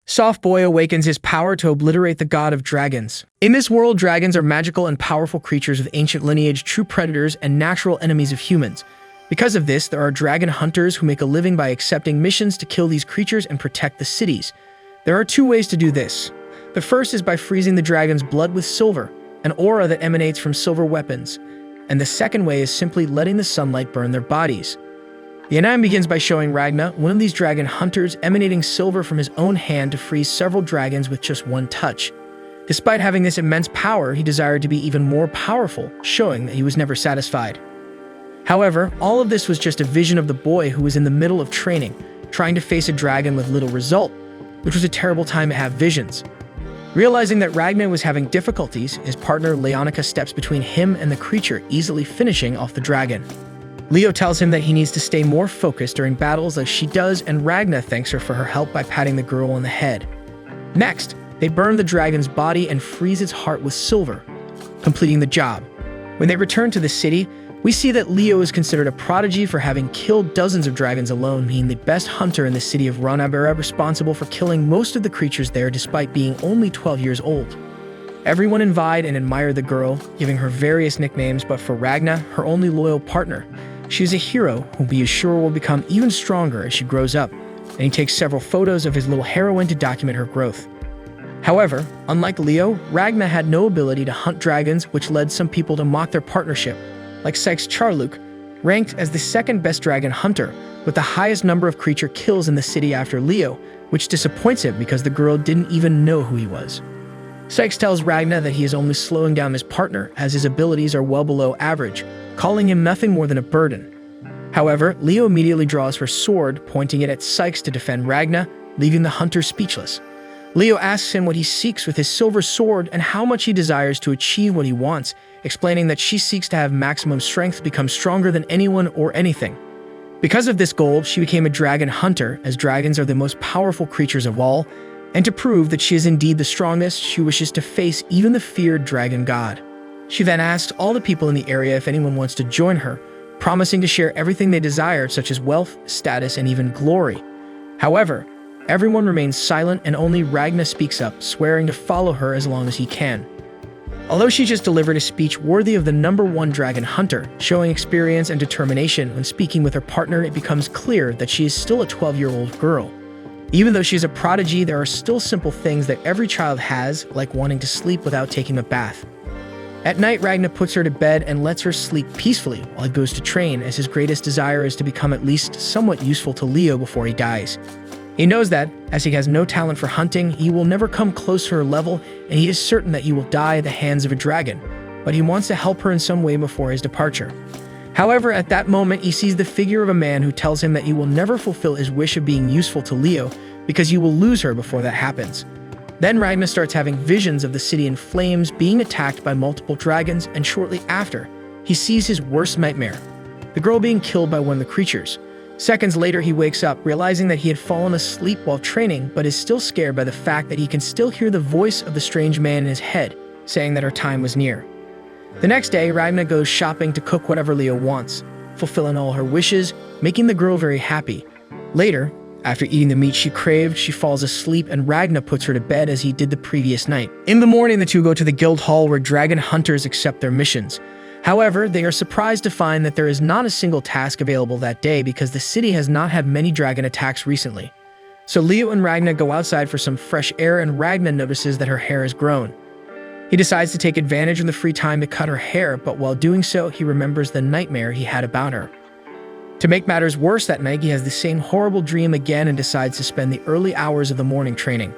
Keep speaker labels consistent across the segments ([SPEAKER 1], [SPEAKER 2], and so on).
[SPEAKER 1] Soft Boy awakens his power to obliterate the god of dragons. In this world, dragons are magical and powerful creatures with ancient lineage, true predators, and natural enemies of humans. Because of this, there are dragon hunters who make a living by accepting missions to kill these creatures and protect the cities. There are two ways to do this. The first is by freezing the dragon's blood with silver, an aura that emanates from silver weapons. And the second way is simply letting the sunlight burn their bodies. The anime begins by showing Ragnar, one of these dragon hunters, emanating silver from his own hand to freeze several dragons with just one touch. Despite having this immense power, he desired to be even more powerful, showing that he was never satisfied. However, all of this was just a vision of the boy who was in the middle of training, trying to face a dragon with little result, which was a terrible time to have visions. Realizing that Ragnar was having difficulties, his partner Leonica steps between him and the creature, easily finishing off the dragon. Leo tells him that he needs to stay more focused during battles as she does, and Ragnar thanks her for her help by patting the girl on the head. Next, they burn the dragon's body and freeze its heart with silver, completing the job. When they return to the city, we see that Leo is considered a prodigy for having killed dozens of dragons alone, being the best hunter in the city of Ranabera, responsible for killing most of the creatures there despite being only 12 years old. Everyone envied and admired the girl, giving her various nicknames, but for Ragnar, her only loyal partner, she is a hero whom he is sure will become even stronger as she grows up, and he takes several photos of his little heroine to document her growth. However, unlike Leo, Ragnar had no ability to hunt dragons, which led some people to mock their partnership, like Sykes Charluk, ranked as the second best dragon hunter, with the highest number of creature kills in the city after Leo, which disappoints him because the girl didn't even know who he was. Sykes tells Ragnar that he is only slowing down his partner, as his abilities are well below average, calling him nothing more than a burden. However, Leo immediately draws her sword, pointing it at Sykes to defend Ragnar, leaving the hunter speechless. Leo asks him what he seeks with his silver sword and how much he desires to achieve what he wants, explaining that she seeks to have maximum strength, become stronger than anyone or anything. Because of this goal, she became a dragon hunter, as dragons are the most powerful creatures of all, and to prove that she is indeed the strongest, she wishes to face even the feared dragon god. She then asks all the people in the area if anyone wants to join her, promising to share everything they desire, such as wealth, status, and even glory. However, everyone remains silent and only Ragnar speaks up, swearing to follow her as long as he can. Although she just delivered a speech worthy of the #1 dragon hunter, showing experience and determination when speaking with her partner, it becomes clear that she is still a 12-year-old girl. Even though she is a prodigy, there are still simple things that every child has, like wanting to sleep without taking a bath. At night, Ragnar puts her to bed and lets her sleep peacefully while he goes to train, as his greatest desire is to become at least somewhat useful to Leo before he dies. He knows that, as he has no talent for hunting, he will never come close to her level, and he is certain that he will die at the hands of a dragon, but he wants to help her in some way before his departure. However, at that moment, he sees the figure of a man who tells him that he will never fulfill his wish of being useful to Leo because he will lose her before that happens. Then Ragnar starts having visions of the city in flames, being attacked by multiple dragons, and shortly after, he sees his worst nightmare, the girl being killed by one of the creatures. Seconds later, he wakes up, realizing that he had fallen asleep while training, but is still scared by the fact that he can still hear the voice of the strange man in his head, saying that her time was near. The next day, Ragnar goes shopping to cook whatever Leo wants, fulfilling all her wishes, making the girl very happy. Later, after eating the meat she craved, she falls asleep and Ragnar puts her to bed as he did the previous night. In the morning, the two go to the guild hall where dragon hunters accept their missions. However, they are surprised to find that there is not a single task available that day because the city has not had many dragon attacks recently. So Leo and Ragnar go outside for some fresh air, and Ragnar notices that her hair has grown. He decides to take advantage of the free time to cut her hair, but while doing so, he remembers the nightmare he had about her. To make matters worse, that night he has the same horrible dream again and decides to spend the early hours of the morning training.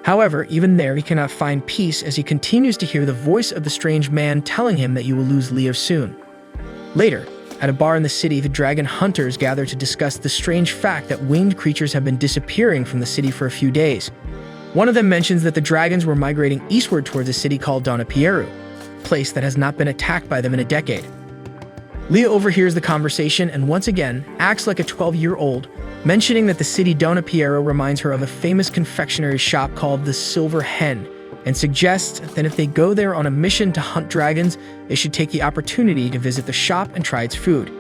[SPEAKER 1] However, even there he cannot find peace as he continues to hear the voice of the strange man telling him that you will lose Leo soon. Later, at a bar in the city, the dragon hunters gather to discuss the strange fact that winged creatures have been disappearing from the city for a few days. One of them mentions that the dragons were migrating eastward towards a city called Donapieru, a place that has not been attacked by them in a decade. Leo overhears the conversation and once again acts like a 12-year-old, mentioning that the city Donapieru reminds her of a famous confectionery shop called the Silver Hen, and suggests that if they go there on a mission to hunt dragons, they should take the opportunity to visit the shop and try its food.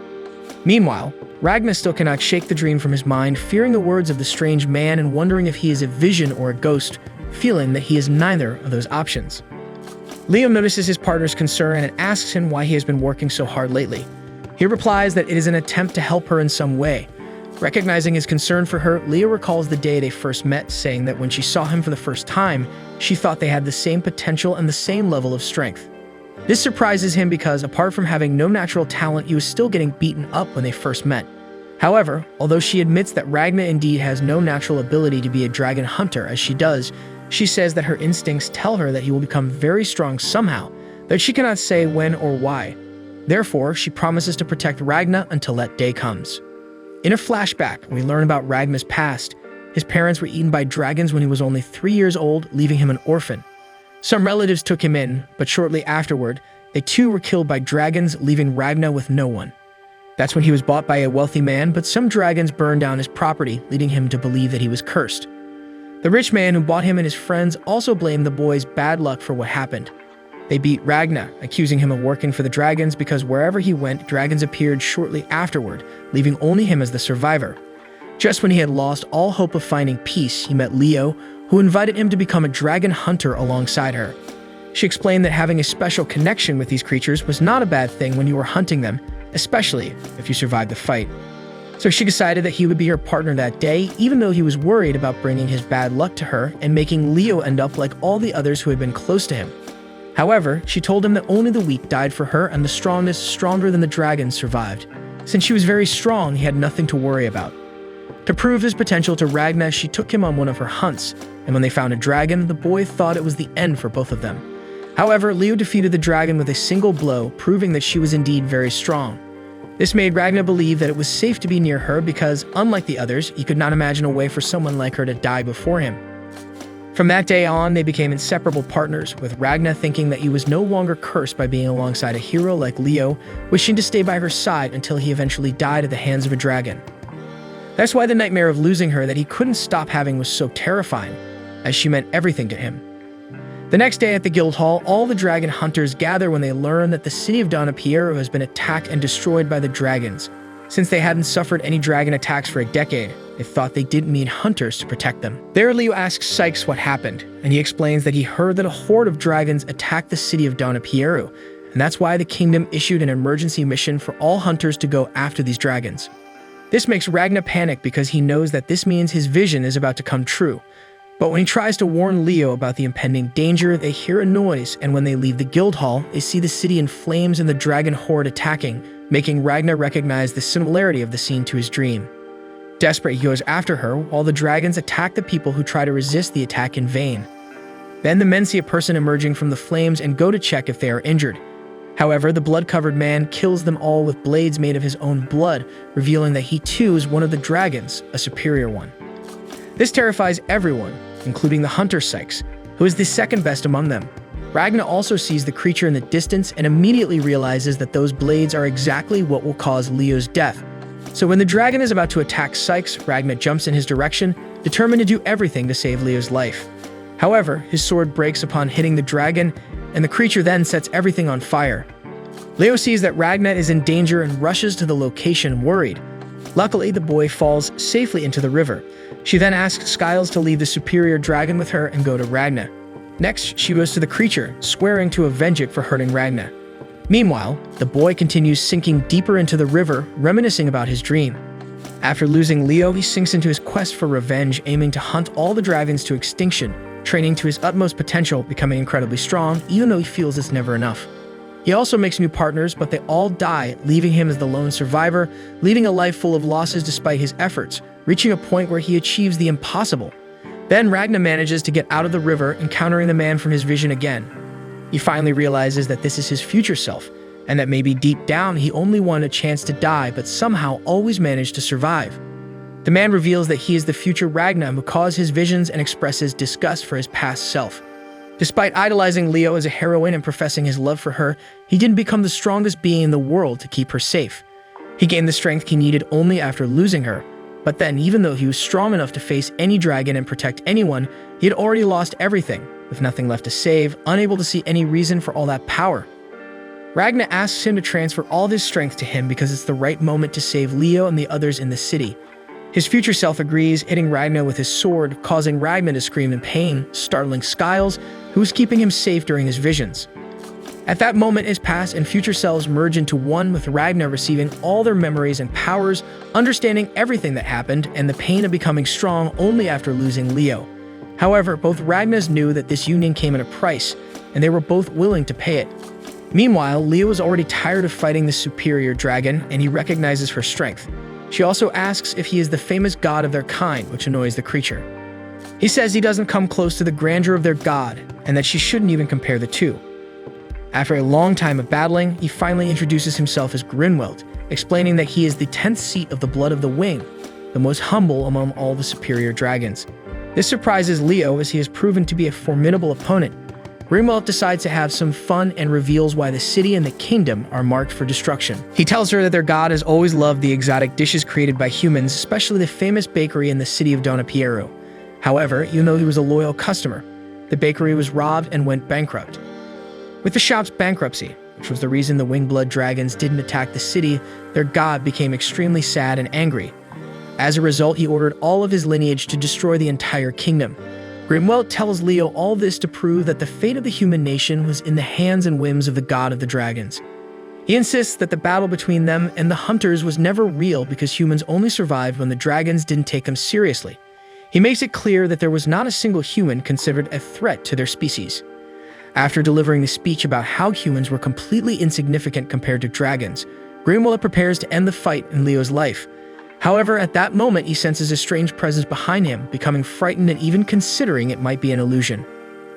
[SPEAKER 1] Meanwhile, Ragnar still cannot shake the dream from his mind, fearing the words of the strange man and wondering if he is a vision or a ghost, feeling that he is neither of those options. Leo notices his partner's concern and asks him why he has been working so hard lately. He replies that it is an attempt to help her in some way. Recognizing his concern for her, Leo recalls the day they first met, saying that when she saw him for the first time, she thought they had the same potential and the same level of strength. This surprises him because, apart from having no natural talent, he was still getting beaten up when they first met. However, although she admits that Ragna indeed has no natural ability to be a dragon hunter as she does, she says that her instincts tell her that he will become very strong somehow, though she cannot say when or why. Therefore, she promises to protect Ragna until that day comes. In a flashback, we learn about Ragna's past. His parents were eaten by dragons when he was only 3 years old, leaving him an orphan. Some relatives took him in, but shortly afterward, they too were killed by dragons, leaving Ragna with no one. That's when he was bought by a wealthy man, but some dragons burned down his property, leading him to believe that he was cursed. The rich man who bought him and his friends also blamed the boy's bad luck for what happened. They beat Ragna, accusing him of working for the dragons because wherever he went, dragons appeared shortly afterward, leaving only him as the survivor. Just when he had lost all hope of finding peace, he met Leo, who invited him to become a dragon hunter alongside her. She explained that having a special connection with these creatures was not a bad thing when you were hunting them, especially if you survived the fight. So she decided that he would be her partner that day, even though he was worried about bringing his bad luck to her and making Leo end up like all the others who had been close to him. However, she told him that only the weak died for her and the strongest, stronger than the dragons, survived. Since she was very strong, he had nothing to worry about. To prove his potential to Ragna, she took him on one of her hunts, and when they found a dragon, the boy thought it was the end for both of them. However, Leo defeated the dragon with a single blow, proving that she was indeed very strong. This made Ragna believe that it was safe to be near her because, unlike the others, he could not imagine a way for someone like her to die before him. From that day on, they became inseparable partners, with Ragna thinking that he was no longer cursed by being alongside a hero like Leo, wishing to stay by her side until he eventually died at the hands of a dragon. That's why the nightmare of losing her that he couldn't stop having was so terrifying, as she meant everything to him. The next day at the guild hall, all the dragon hunters gather when they learn that the city of Piero has been attacked and destroyed by the dragons. Since they hadn't suffered any dragon attacks for a decade, they thought they didn't need hunters to protect them. There, Leo asks Sykes what happened, and he explains that he heard that a horde of dragons attacked the city of Piero, and that's why the kingdom issued an emergency mission for all hunters to go after these dragons. This makes Ragna panic because he knows that this means his vision is about to come true. But when he tries to warn Leo about the impending danger, they hear a noise, and when they leave the guild hall, they see the city in flames and the dragon horde attacking, making Ragna recognize the similarity of the scene to his dream. Desperate, he goes after her, while the dragons attack the people who try to resist the attack in vain. Then the men see a person emerging from the flames and go to check if they are injured. However, the blood-covered man kills them all with blades made of his own blood, revealing that he too is one of the dragons, a superior one. This terrifies everyone, including the hunter Sykes, who is the second best among them. Ragna also sees the creature in the distance and immediately realizes that those blades are exactly what will cause Leo's death. So when the dragon is about to attack Sykes, Ragna jumps in his direction, determined to do everything to save Leo's life. However, his sword breaks upon hitting the dragon, and the creature then sets everything on fire. Leo sees that Ragna is in danger and rushes to the location worried. Luckily, the boy falls safely into the river. She then asks Skiles to leave the superior dragon with her and go to Ragna. Next, she goes to the creature, swearing to avenge it for hurting Ragna. Meanwhile, the boy continues sinking deeper into the river, reminiscing about his dream. After losing Leo, he sinks into his quest for revenge, aiming to hunt all the dragons to extinction, training to his utmost potential, becoming incredibly strong, even though he feels it's never enough. He also makes new partners, but they all die, leaving him as the lone survivor, leading a life full of losses despite his efforts, reaching a point where he achieves the impossible. Then Ragna manages to get out of the river, encountering the man from his vision again. He finally realizes that this is his future self, and that maybe deep down he only wanted a chance to die, but somehow always managed to survive. The man reveals that he is the future Ragna who caused his visions and expresses disgust for his past self. Despite idolizing Leo as a heroine and professing his love for her, he didn't become the strongest being in the world to keep her safe. He gained the strength he needed only after losing her. But then, even though he was strong enough to face any dragon and protect anyone, he had already lost everything, with nothing left to save, unable to see any reason for all that power. Ragnar asks him to transfer all of his strength to him because it's the right moment to save Leo and the others in the city. His future self agrees, hitting Ragnar with his sword, causing Ragnar to scream in pain, startling Skiles, who was keeping him safe during his visions. At that moment, his past and future selves merge into one, with Ragnar receiving all their memories and powers, understanding everything that happened, and the pain of becoming strong only after losing Leo. However, both Ragnars knew that this union came at a price, and they were both willing to pay it. Meanwhile, Leo is already tired of fighting the superior dragon, and he recognizes her strength. She also asks if he is the famous god of their kind, which annoys the creature. He says he doesn't come close to the grandeur of their god, and that she shouldn't even compare the two. After a long time of battling, he finally introduces himself as Grinwelt, explaining that he is the 10th seat of the Blood of the Wing, the most humble among all the superior dragons. This surprises Leo, as he has proven to be a formidable opponent. Grinwelt decides to have some fun and reveals why the city and the kingdom are marked for destruction. He tells her that their god has always loved the exotic dishes created by humans, especially the famous bakery in the city of Donapiero. However, even though he was a loyal customer, the bakery was robbed and went bankrupt. With the shop's bankruptcy, which was the reason the Wingblood dragons didn't attack the city, their god became extremely sad and angry. As a result, he ordered all of his lineage to destroy the entire kingdom. Grinwelt tells Leo all this to prove that the fate of the human nation was in the hands and whims of the god of the dragons. He insists that the battle between them and the hunters was never real because humans only survived when the dragons didn't take them seriously. He makes it clear that there was not a single human considered a threat to their species. After delivering the speech about how humans were completely insignificant compared to dragons, Grinwelt prepares to end the fight in Leo's life. However, at that moment, he senses a strange presence behind him, becoming frightened and even considering it might be an illusion.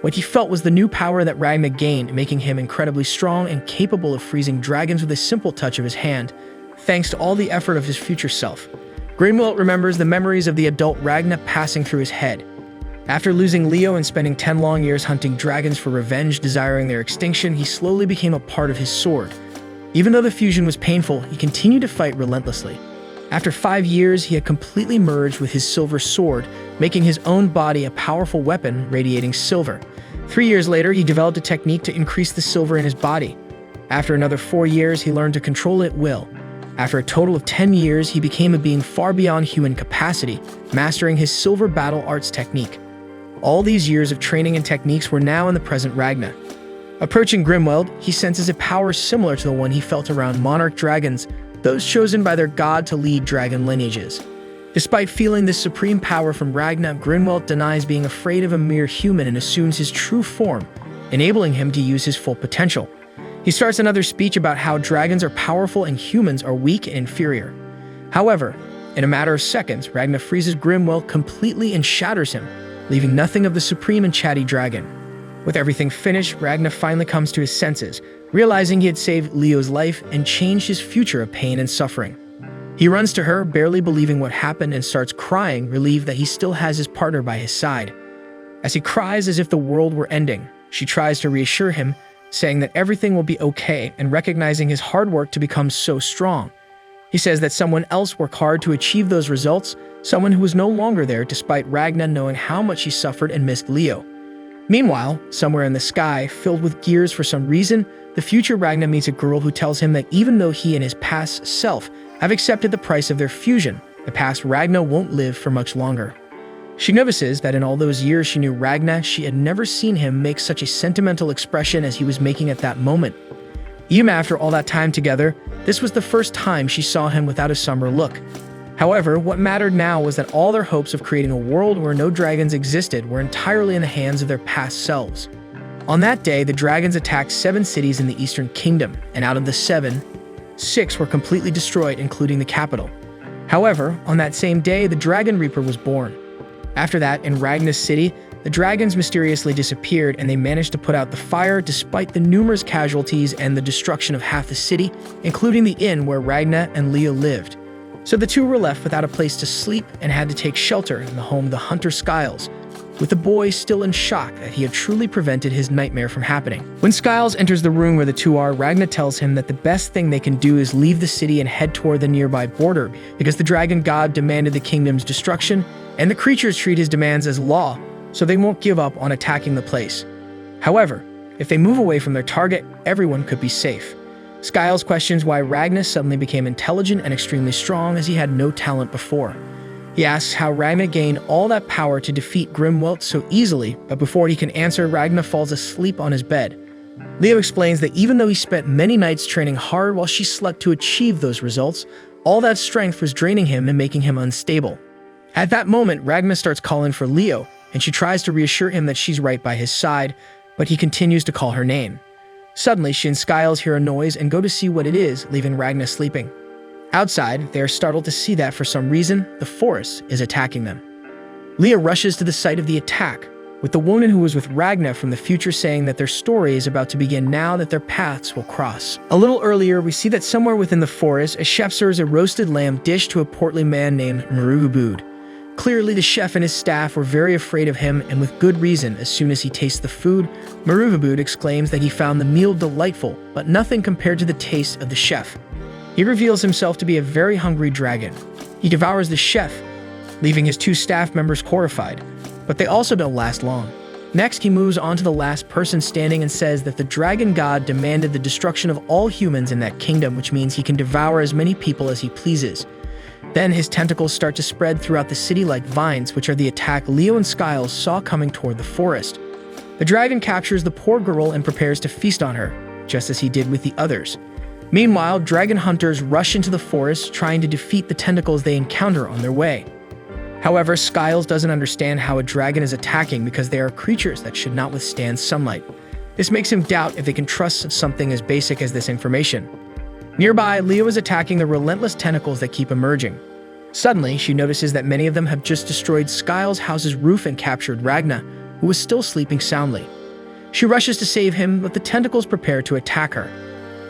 [SPEAKER 1] What he felt was the new power that Ragnar gained, making him incredibly strong and capable of freezing dragons with a simple touch of his hand, thanks to all the effort of his future self. Grinwelt remembers the memories of the adult Ragnar passing through his head. After losing Leo and spending 10 long years hunting dragons for revenge, desiring their extinction, he slowly became a part of his sword. Even though the fusion was painful, he continued to fight relentlessly. After 5 years, he had completely merged with his silver sword, making his own body a powerful weapon radiating silver. 3 years later, he developed a technique to increase the silver in his body. After another 4 years, he learned to control it at will. After a total of 10 years, he became a being far beyond human capacity, mastering his silver battle arts technique. All these years of training and techniques were now in the present Ragnar. Approaching Grinwelt, he senses a power similar to the one he felt around monarch dragons, those chosen by their god to lead dragon lineages. Despite feeling this supreme power from Ragnar, Grinwelt denies being afraid of a mere human and assumes his true form, enabling him to use his full potential. He starts another speech about how dragons are powerful and humans are weak and inferior. However, in a matter of seconds, Ragnar freezes Grinwelt completely and shatters him, leaving nothing of the supreme and chatty dragon. With everything finished, Ragnar finally comes to his senses, realizing he had saved Leo's life and changed his future of pain and suffering. He runs to her, barely believing what happened, and starts crying, relieved that he still has his partner by his side. As he cries as if the world were ending, she tries to reassure him, saying that everything will be okay and recognizing his hard work to become so strong. He says that someone else worked hard to achieve those results, someone who was no longer there despite Ragnar knowing how much he suffered and missed Leo. Meanwhile, somewhere in the sky, filled with gears for some reason, the future Ragnar meets a girl who tells him that even though he and his past self have accepted the price of their fusion, the past Ragnar won't live for much longer. She notices that in all those years she knew Ragnar, she had never seen him make such a sentimental expression as he was making at that moment. Even after all that time together, this was the first time she saw him without a somber look. However, what mattered now was that all their hopes of creating a world where no dragons existed were entirely in the hands of their past selves. On that day, the dragons attacked 7 cities in the Eastern Kingdom, and out of the 7, 6 were completely destroyed, including the capital. However, on that same day, the Dragon Reaper was born. After that, in Ragnar's city, the dragons mysteriously disappeared and they managed to put out the fire despite the numerous casualties and the destruction of half the city, including the inn where Ragnar and Leo lived. So the two were left without a place to sleep and had to take shelter in the home of the hunter Skiles, with the boy still in shock that he had truly prevented his nightmare from happening. When Skiles enters the room where the two are, Ragnar tells him that the best thing they can do is leave the city and head toward the nearby border because the dragon god demanded the kingdom's destruction, and the creatures treat his demands as law, so they won't give up on attacking the place. However, if they move away from their target, everyone could be safe. Skiles questions why Ragna suddenly became intelligent and extremely strong as he had no talent before. He asks how Ragna gained all that power to defeat Grimwelt so easily, but before he can answer, Ragna falls asleep on his bed. Leo explains that even though he spent many nights training hard while she slept to achieve those results, all that strength was draining him and making him unstable. At that moment, Ragna starts calling for Leo, and she tries to reassure him that she's right by his side, but he continues to call her name. Suddenly, she and Skiles hear a noise and go to see what it is, leaving Ragna sleeping. Outside, they are startled to see that, for some reason, the forest is attacking them. Leo rushes to the site of the attack, with the woman who was with Ragna from the future saying that their story is about to begin now that their paths will cross. A little earlier, we see that somewhere within the forest, a chef serves a roasted lamb dish to a portly man named Marugabud. Clearly, the chef and his staff were very afraid of him, and with good reason. As soon as he tastes the food, Marugabud exclaims that he found the meal delightful, but nothing compared to the taste of the chef. He reveals himself to be a very hungry dragon. He devours the chef, leaving his 2 staff members horrified, but they also don't last long. Next, he moves on to the last person standing and says that the dragon god demanded the destruction of all humans in that kingdom, which means he can devour as many people as he pleases. Then his tentacles start to spread throughout the city like vines, which are the attack Leo and Skiles saw coming toward the forest. The dragon captures the poor girl and prepares to feast on her, just as he did with the others. Meanwhile, dragon hunters rush into the forest, trying to defeat the tentacles they encounter on their way. However, Skiles doesn't understand how a dragon is attacking because they are creatures that should not withstand sunlight. This makes him doubt if they can trust something as basic as this information. Nearby, Leo is attacking the relentless tentacles that keep emerging. Suddenly, she notices that many of them have just destroyed Skiles' house's roof and captured Ragna, who was still sleeping soundly. She rushes to save him, but the tentacles prepare to attack her.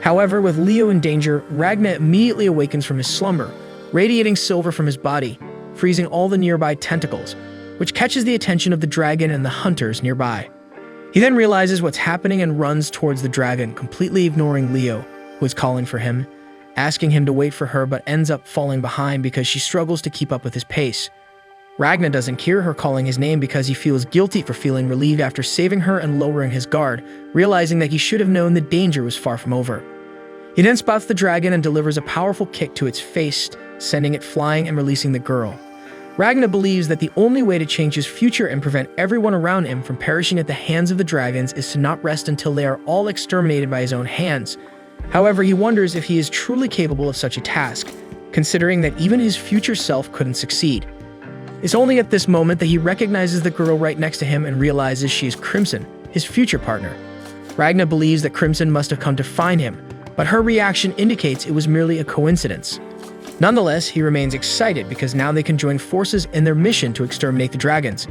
[SPEAKER 1] However, with Leo in danger, Ragna immediately awakens from his slumber, radiating silver from his body, freezing all the nearby tentacles, which catches the attention of the dragon and the hunters nearby. He then realizes what's happening and runs towards the dragon, completely ignoring Leo, who is calling for him, asking him to wait for her, but ends up falling behind because she struggles to keep up with his pace. Ragna doesn't hear her calling his name because he feels guilty for feeling relieved after saving her and lowering his guard, realizing that he should have known the danger was far from over. He then spots the dragon and delivers a powerful kick to its face, sending it flying and releasing the girl. Ragna believes that the only way to change his future and prevent everyone around him from perishing at the hands of the dragons is to not rest until they are all exterminated by his own hands. However, he wonders if he is truly capable of such a task, considering that even his future self couldn't succeed. It's only at this moment that he recognizes the girl right next to him and realizes she is Crimson, his future partner. Ragna believes that Crimson must have come to find him, but her reaction indicates it was merely a coincidence. Nonetheless, he remains excited because now they can join forces in their mission to exterminate the dragons.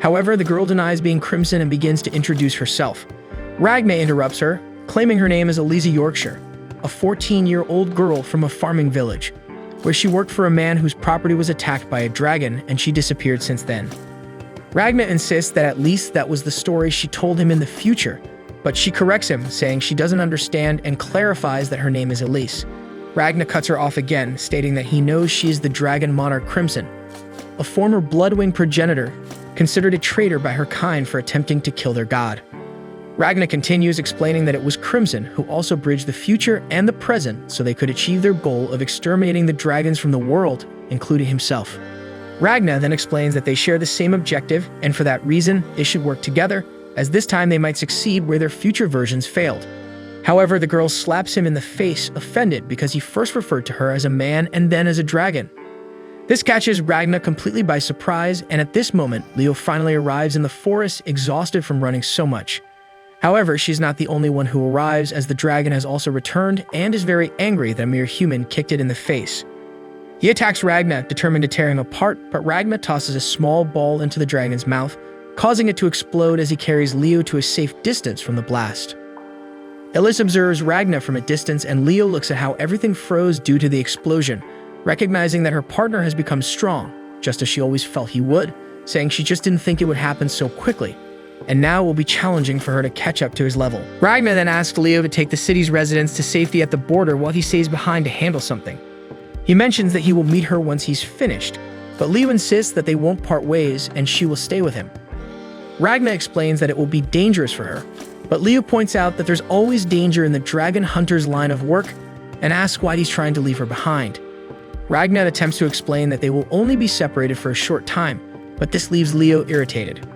[SPEAKER 1] However, the girl denies being Crimson and begins to introduce herself. Ragna interrupts her, claiming her name is Eliza Yorkshire, a 14-year-old girl from a farming village, where she worked for a man whose property was attacked by a dragon and she disappeared since then. Ragna insists that at least that was the story she told him in the future, but she corrects him, saying she doesn't understand and clarifies that her name is Elise. Ragna cuts her off again, stating that he knows she is the dragon monarch Crimson, a former Bloodwing progenitor, considered a traitor by her kind for attempting to kill their god. Ragna continues, explaining that it was Crimson who also bridged the future and the present so they could achieve their goal of exterminating the dragons from the world, including himself. Ragna then explains that they share the same objective, and for that reason, they should work together, as this time they might succeed where their future versions failed. However, the girl slaps him in the face, offended because he first referred to her as a man and then as a dragon. This catches Ragna completely by surprise, and at this moment, Leo finally arrives in the forest, exhausted from running so much. However, she's not the only one who arrives, as the dragon has also returned and is very angry that a mere human kicked it in the face. He attacks Ragna, determined to tear him apart, but Ragna tosses a small ball into the dragon's mouth, causing it to explode as he carries Leo to a safe distance from the blast. Ellis observes Ragna from a distance, and Leo looks at how everything froze due to the explosion, recognizing that her partner has become strong, just as she always felt he would, saying she just didn't think it would happen so quickly, and now it will be challenging for her to catch up to his level. Ragna then asks Leo to take the city's residents to safety at the border while he stays behind to handle something. He mentions that he will meet her once he's finished, but Leo insists that they won't part ways and she will stay with him. Ragna explains that it will be dangerous for her, But Leo points out that there's always danger in the dragon hunter's line of work and asks why he's trying to leave her behind. Ragna attempts to explain that they will only be separated for a short time, but this leaves Leo irritated.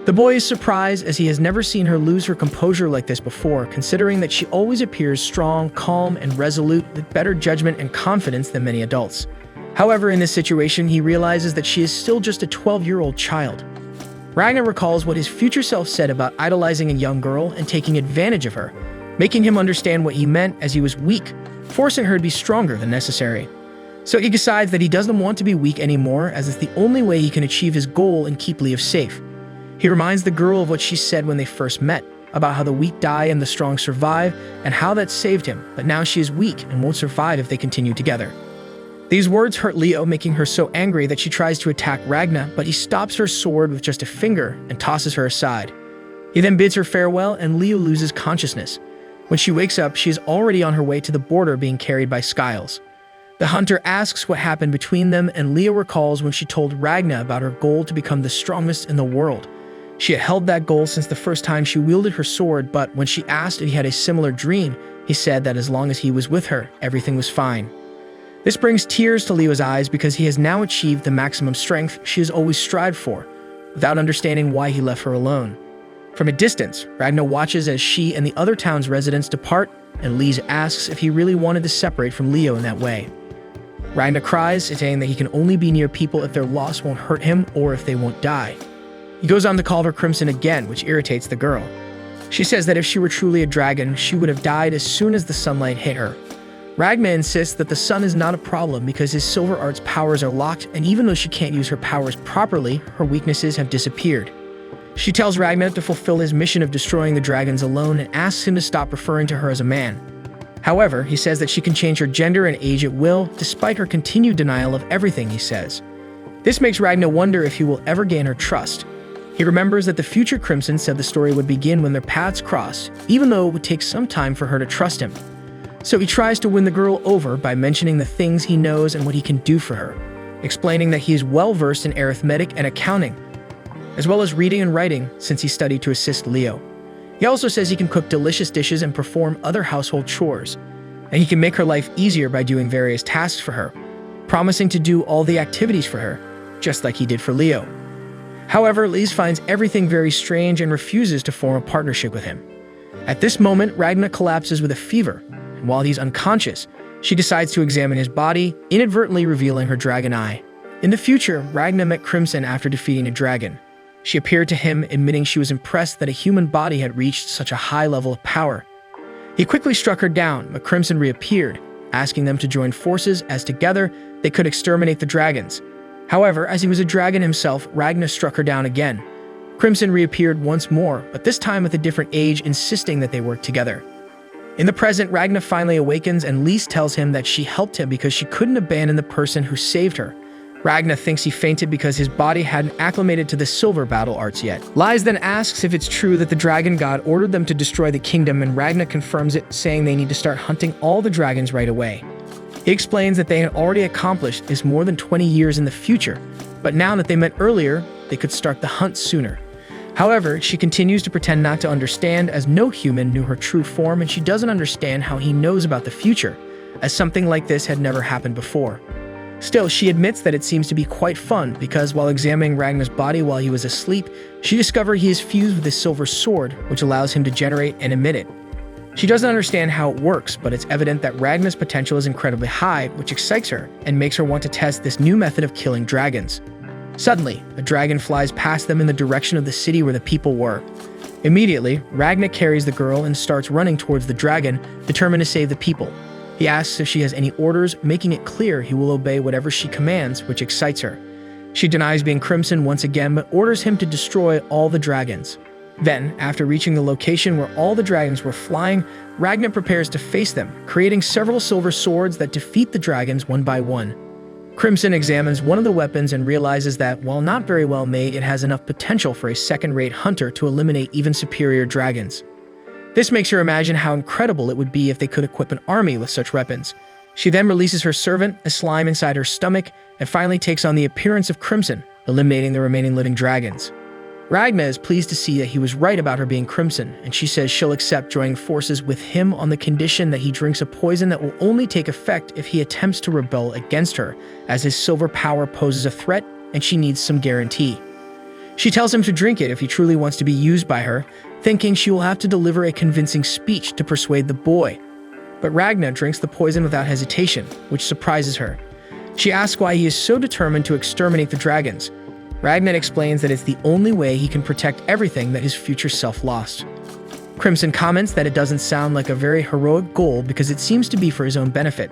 [SPEAKER 1] The boy is surprised as he has never seen her lose her composure like this before, considering that she always appears strong, calm, and resolute with better judgment and confidence than many adults. However, in this situation, he realizes that she is still just a 12-year-old child. Ragnar recalls what his future self said about idolizing a young girl and taking advantage of her, making him understand what he meant as he was weak, forcing her to be stronger than necessary. So he decides that he doesn't want to be weak anymore, as it's the only way he can achieve his goal and keep Leo safe. He reminds the girl of what she said when they first met, about how the weak die and the strong survive, and how that saved him, but now she is weak and won't survive if they continue together. These words hurt Leo, making her so angry that she tries to attack Ragna, but he stops her sword with just a finger and tosses her aside. He then bids her farewell, and Leo loses consciousness. When she wakes up, she is already on her way to the border, being carried by Skiles. The hunter asks what happened between them, and Leo recalls when she told Ragna about her goal to become the strongest in the world. She had held that goal since the first time she wielded her sword, but when she asked if he had a similar dream, he said that as long as he was with her, everything was fine. This brings tears to Leo's eyes because he has now achieved the maximum strength she has always strived for, without understanding why he left her alone. From a distance, Ragna watches as she and the other town's residents depart, and Lise asks if he really wanted to separate from Leo in that way. Ragna cries, saying that he can only be near people if their loss won't hurt him or if they won't die. He goes on to call her Crimson again, which irritates the girl. She says that if she were truly a dragon, she would have died as soon as the sunlight hit her. Ragna insists that the sun is not a problem because his silver art's powers are locked, and even though she can't use her powers properly, her weaknesses have disappeared. She tells Ragna to fulfill his mission of destroying the dragons alone and asks him to stop referring to her as a man. However, he says that she can change her gender and age at will, despite her continued denial of everything he says. This makes Ragna wonder if he will ever gain her trust. He remembers that the future Crimson said the story would begin when their paths crossed, even though it would take some time for her to trust him. So he tries to win the girl over by mentioning the things he knows and what he can do for her, explaining that he is well-versed in arithmetic and accounting, as well as reading and writing since he studied to assist Leo. He also says he can cook delicious dishes and perform other household chores, and he can make her life easier by doing various tasks for her, promising to do all the activities for her, just like he did for Leo. However, Lise finds everything very strange and refuses to form a partnership with him. At this moment, Ragna collapses with a fever, and while he's unconscious, she decides to examine his body, inadvertently revealing her dragon eye. In the future, Ragna met Crimson after defeating a dragon. She appeared to him, admitting she was impressed that a human body had reached such a high level of power. He quickly struck her down, but Crimson reappeared, asking them to join forces as together they could exterminate the dragons. However, as he was a dragon himself, Ragna struck her down again. Crimson reappeared once more, but this time with a different age, insisting that they work together. In the present, Ragna finally awakens, and Lise tells him that she helped him because she couldn't abandon the person who saved her. Ragna thinks he fainted because his body hadn't acclimated to the silver battle arts yet. Lise then asks if it's true that the dragon god ordered them to destroy the kingdom, and Ragna confirms it, saying they need to start hunting all the dragons right away. He explains that they had already accomplished this more than 20 years in the future, but now that they met earlier, they could start the hunt sooner. However, she continues to pretend not to understand, as no human knew her true form, and she doesn't understand how he knows about the future, as something like this had never happened before. Still, she admits that it seems to be quite fun, because while examining Ragna's body while he was asleep, she discovered he is fused with his silver sword, which allows him to generate and emit it. She doesn't understand how it works, but it's evident that Ragna's potential is incredibly high, which excites her and makes her want to test this new method of killing dragons. Suddenly, a dragon flies past them in the direction of the city where the people were. Immediately, Ragna carries the girl and starts running towards the dragon, determined to save the people. He asks if she has any orders, making it clear he will obey whatever she commands, which excites her. She denies being Crimson once again, but orders him to destroy all the dragons. Then, after reaching the location where all the dragons were flying, Ragna prepares to face them, creating several silver swords that defeat the dragons one by one. Crimson examines one of the weapons and realizes that, while not very well made, it has enough potential for a second-rate hunter to eliminate even superior dragons. This makes her imagine how incredible it would be if they could equip an army with such weapons. She then releases her servant, a slime inside her stomach, and finally takes on the appearance of Crimson, eliminating the remaining living dragons. Ragna is pleased to see that he was right about her being Crimson, and she says she'll accept joining forces with him on the condition that he drinks a poison that will only take effect if he attempts to rebel against her, as his silver power poses a threat and she needs some guarantee. She tells him to drink it if he truly wants to be used by her, thinking she will have to deliver a convincing speech to persuade the boy. But Ragna drinks the poison without hesitation, which surprises her. She asks why he is so determined to exterminate the dragons. Ragna explains that it's the only way he can protect everything that his future self lost. Crimson comments that it doesn't sound like a very heroic goal because it seems to be for his own benefit.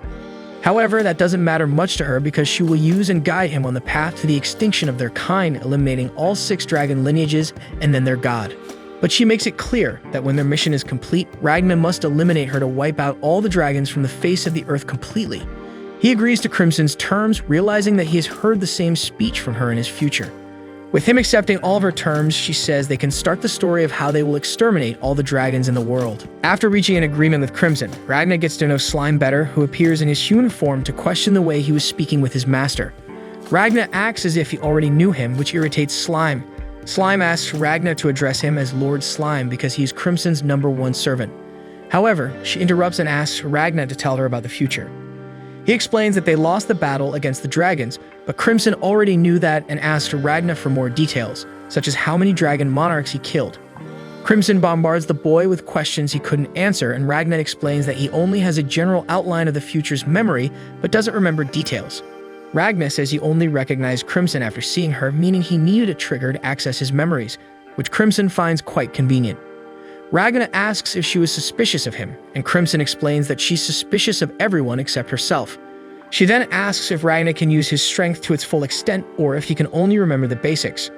[SPEAKER 1] However, that doesn't matter much to her because she will use and guide him on the path to the extinction of their kind, eliminating all 6 dragon lineages and then their god. But she makes it clear that when their mission is complete, Ragna must eliminate her to wipe out all the dragons from the face of the earth completely. He agrees to Crimson's terms, realizing that he has heard the same speech from her in his future. With him accepting all of her terms, she says they can start the story of how they will exterminate all the dragons in the world. After reaching an agreement with Crimson, Ragna gets to know Slime better, who appears in his human form to question the way he was speaking with his master. Ragna acts as if he already knew him, which irritates Slime. Slime asks Ragna to address him as Lord Slime because he is Crimson's #1 servant. However, she interrupts and asks Ragna to tell her about the future. He explains that they lost the battle against the dragons, but Crimson already knew that and asked Ragna for more details, such as how many dragon monarchs he killed. Crimson bombards the boy with questions he couldn't answer, and Ragna explains that he only has a general outline of the future's memory, but doesn't remember details. Ragna says he only recognized Crimson after seeing her, meaning he needed a trigger to access his memories, which Crimson finds quite convenient. Ragna asks if she was suspicious of him, and Crimson explains that she's suspicious of everyone except herself. She then asks if Ragna can use his strength to its full extent or if he can only remember the basics.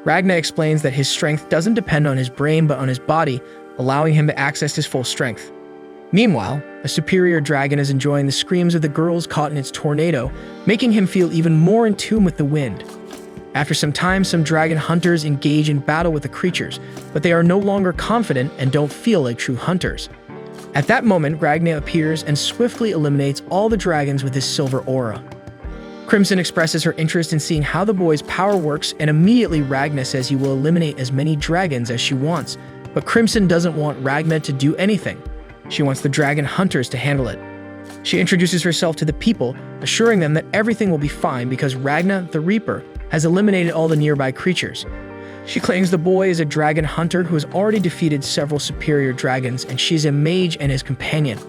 [SPEAKER 1] Ragna explains that his strength doesn't depend on his brain but on his body, allowing him to access his full strength. Meanwhile, a superior dragon is enjoying the screams of the girls caught in its tornado, making him feel even more in tune with the wind. After some time, some dragon hunters engage in battle with the creatures, but they are no longer confident and don't feel like true hunters. At that moment, Ragna appears and swiftly eliminates all the dragons with his silver aura. Crimson expresses her interest in seeing how the boy's power works, and immediately Ragna says he will eliminate as many dragons as she wants, but Crimson doesn't want Ragna to do anything. She wants the dragon hunters to handle it. She introduces herself to the people, assuring them that everything will be fine because Ragna, the Reaper, has eliminated all the nearby creatures. She claims the boy is a dragon hunter who has already defeated several superior dragons, and she's a mage and his companion.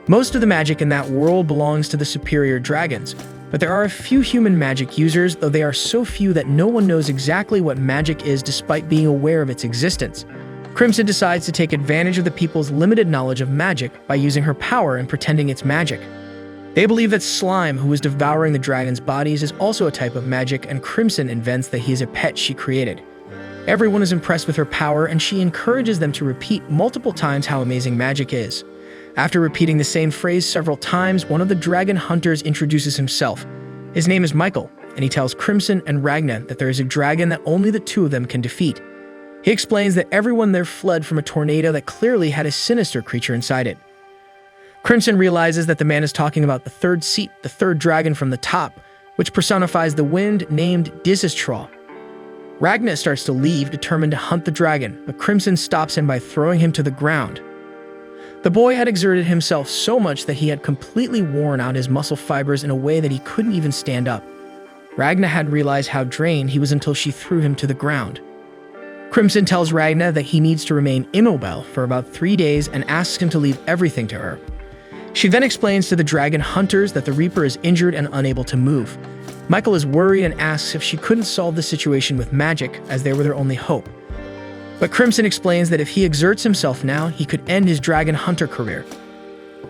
[SPEAKER 1] Most of the magic in that world belongs to the superior dragons, but there are a few human magic users, though they are so few that no one knows exactly what magic is despite being aware of its existence. Crimson decides to take advantage of the people's limited knowledge of magic by using her power and pretending it's magic. They believe that Slime, who is devouring the dragon's bodies, is also a type of magic, and Crimson invents that he is a pet she created. Everyone is impressed with her power, and she encourages them to repeat multiple times how amazing magic is. After repeating the same phrase several times, one of the dragon hunters introduces himself. His name is Michael, and he tells Crimson and Ragna that there is a dragon that only the two of them can defeat. He explains that everyone there fled from a tornado that clearly had a sinister creature inside it. Crimson realizes that the man is talking about the third seat, the third dragon from the top, which personifies the wind named Disastraw. Ragna starts to leave, determined to hunt the dragon, but Crimson stops him by throwing him to the ground. The boy had exerted himself so much that he had completely worn out his muscle fibers in a way that he couldn't even stand up. Ragna hadn't realized how drained he was until she threw him to the ground. Crimson tells Ragna that he needs to remain immobile for about 3 days and asks him to leave everything to her. She then explains to the dragon hunters that the Reaper is injured and unable to move. Michael is worried and asks if she couldn't solve the situation with magic, as they were their only hope. But Crimson explains that if he exerts himself now, he could end his dragon hunter career.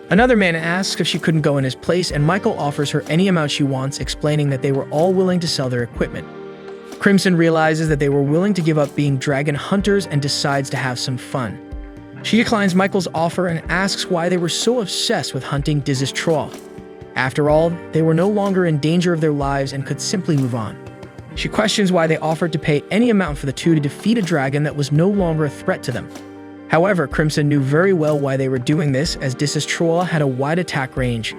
[SPEAKER 1] Another man asks if she couldn't go in his place, and Michael offers her any amount she wants, explaining that they were all willing to sell their equipment. Crimson realizes that they were willing to give up being dragon hunters and decides to have some fun. She declines Michael's offer and asks why they were so obsessed with hunting Disastraw. After all, they were no longer in danger of their lives and could simply move on. She questions why they offered to pay any amount for the two to defeat a dragon that was no longer a threat to them. However, Crimson knew very well why they were doing this, as Disastraw had a wide attack range.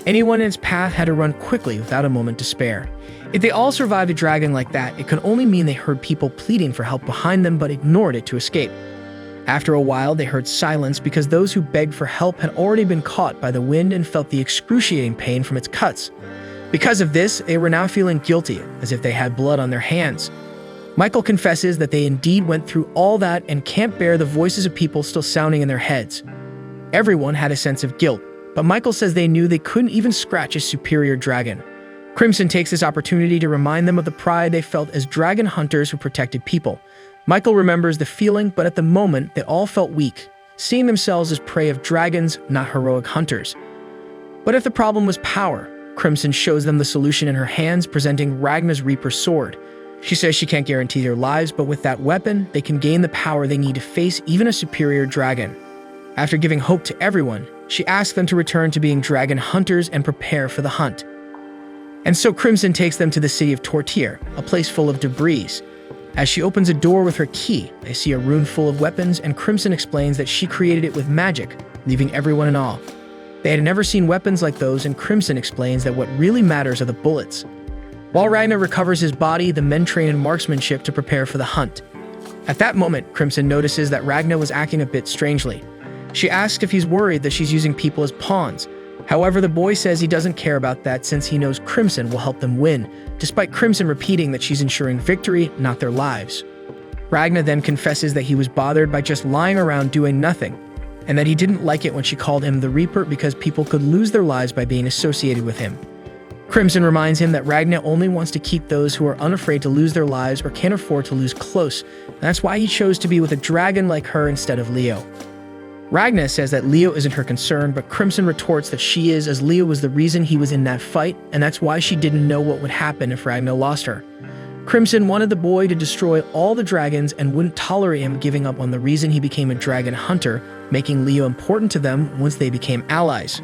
[SPEAKER 1] Anyone in its path had to run quickly without a moment to spare. If they all survived a dragon like that, it could only mean they heard people pleading for help behind them but ignored it to escape. After a while, they heard silence because those who begged for help had already been caught by the wind and felt the excruciating pain from its cuts. Because of this, they were now feeling guilty, as if they had blood on their hands. Michael confesses that they indeed went through all that and can't bear the voices of people still sounding in their heads. Everyone had a sense of guilt, but Michael says they knew they couldn't even scratch a superior dragon. Crimson takes this opportunity to remind them of the pride they felt as dragon hunters who protected people. Michael remembers the feeling, but at the moment, they all felt weak, seeing themselves as prey of dragons, not heroic hunters. But if the problem was power, Crimson shows them the solution in her hands, presenting Ragna's Reaper sword. She says she can't guarantee their lives, but with that weapon, they can gain the power they need to face even a superior dragon. After giving hope to everyone, she asks them to return to being dragon hunters and prepare for the hunt. And so Crimson takes them to the city of Tortir, a place full of debris. As she opens a door with her key, they see a room full of weapons, and Crimson explains that she created it with magic, leaving everyone in awe. They had never seen weapons like those, and Crimson explains that what really matters are the bullets. While Ragnar recovers his body, the men train in marksmanship to prepare for the hunt. At that moment, Crimson notices that Ragnar was acting a bit strangely. She asks if he's worried that she's using people as pawns. However, the boy says he doesn't care about that since he knows Crimson will help them win, despite Crimson repeating that she's ensuring victory, not their lives. Ragnar then confesses that he was bothered by just lying around doing nothing, and that he didn't like it when she called him the Reaper because people could lose their lives by being associated with him. Crimson reminds him that Ragnar only wants to keep those who are unafraid to lose their lives or can't afford to lose close, and that's why he chose to be with a dragon like her instead of Leo. Ragnar says that Leo isn't her concern, but Crimson retorts that she is, as Leo was the reason he was in that fight, and that's why she didn't know what would happen if Ragnar lost her. Crimson wanted the boy to destroy all the dragons and wouldn't tolerate him giving up on the reason he became a dragon hunter, making Leo important to them once they became allies.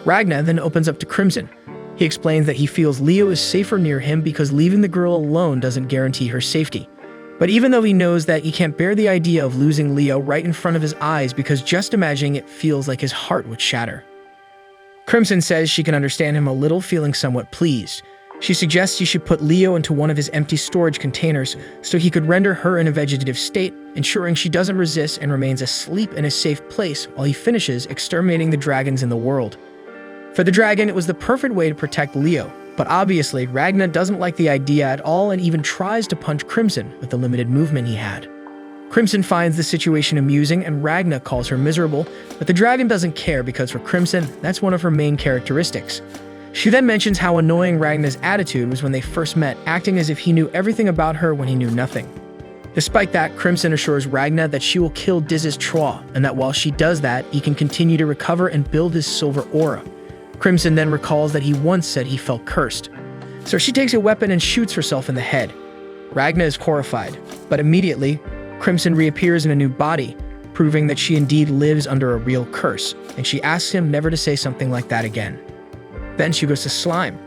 [SPEAKER 1] Ragnar then opens up to Crimson. He explains that he feels Leo is safer near him because leaving the girl alone doesn't guarantee her safety. But even though he knows that, he can't bear the idea of losing Leo right in front of his eyes because just imagining it feels like his heart would shatter. Crimson says she can understand him a little, feeling somewhat pleased. She suggests he should put Leo into one of his empty storage containers so he could render her in a vegetative state, ensuring she doesn't resist and remains asleep in a safe place while he finishes exterminating the dragons in the world. For the dragon, it was the perfect way to protect Leo, but obviously Ragnar doesn't like the idea at all and even tries to punch Crimson with the limited movement he had. Crimson finds the situation amusing and Ragnar calls her miserable, but the dragon doesn't care because for Crimson, that's one of her main characteristics. She then mentions how annoying Ragnar's attitude was when they first met, acting as if he knew everything about her when he knew nothing. Despite that, Crimson assures Ragnar that she will kill Diz's Troll, and that while she does that, he can continue to recover and build his silver aura. Crimson then recalls that he once said he felt cursed. So she takes a weapon and shoots herself in the head. Ragnar is horrified, but immediately, Crimson reappears in a new body, proving that she indeed lives under a real curse, and she asks him never to say something like that again. Then she goes to Slime.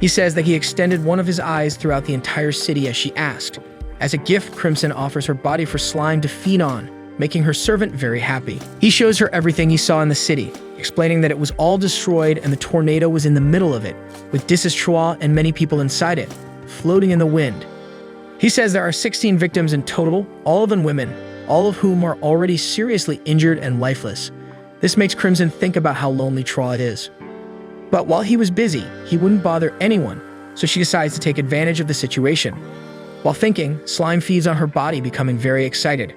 [SPEAKER 1] He says that he extended one of his eyes throughout the entire city as she asked. As a gift, Crimson offers her body for Slime to feed on, making her servant very happy. He shows her everything he saw in the city, explaining that it was all destroyed and the tornado was in the middle of it, with Diz's Troll and many people inside it, floating in the wind. He says there are 16 victims in total, all of them women, all of whom are already seriously injured and lifeless. This makes Crimson think about how lonely Troll is. But while he was busy, he wouldn't bother anyone, so she decides to take advantage of the situation. While thinking, Slime feeds on her body, becoming very excited.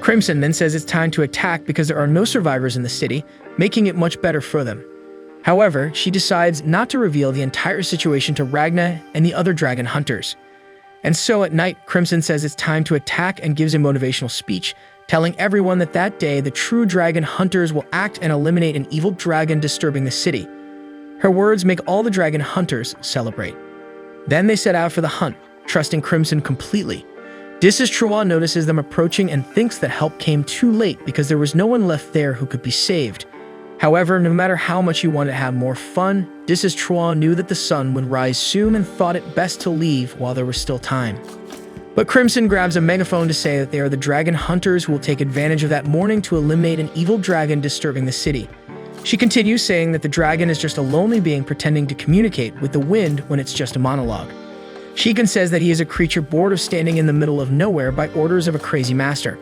[SPEAKER 1] Crimson then says it's time to attack because there are no survivors in the city, making it much better for them. However, she decides not to reveal the entire situation to Ragnar and the other dragon hunters. And so at night, Crimson says it's time to attack and gives a motivational speech, telling everyone that that day the true dragon hunters will act and eliminate an evil dragon disturbing the city. Her words make all the dragon hunters celebrate. Then they set out for the hunt, trusting Crimson completely. Diz's Troll notices them approaching and thinks that help came too late because there was no one left there who could be saved. However, no matter how much he wanted to have more fun, Diz's Troll knew that the sun would rise soon and thought it best to leave while there was still time. But Crimson grabs a megaphone to say that they are the dragon hunters who will take advantage of that morning to eliminate an evil dragon disturbing the city. She continues, saying that the dragon is just a lonely being pretending to communicate with the wind when it's just a monologue. She even says that he is a creature bored of standing in the middle of nowhere by orders of a crazy master.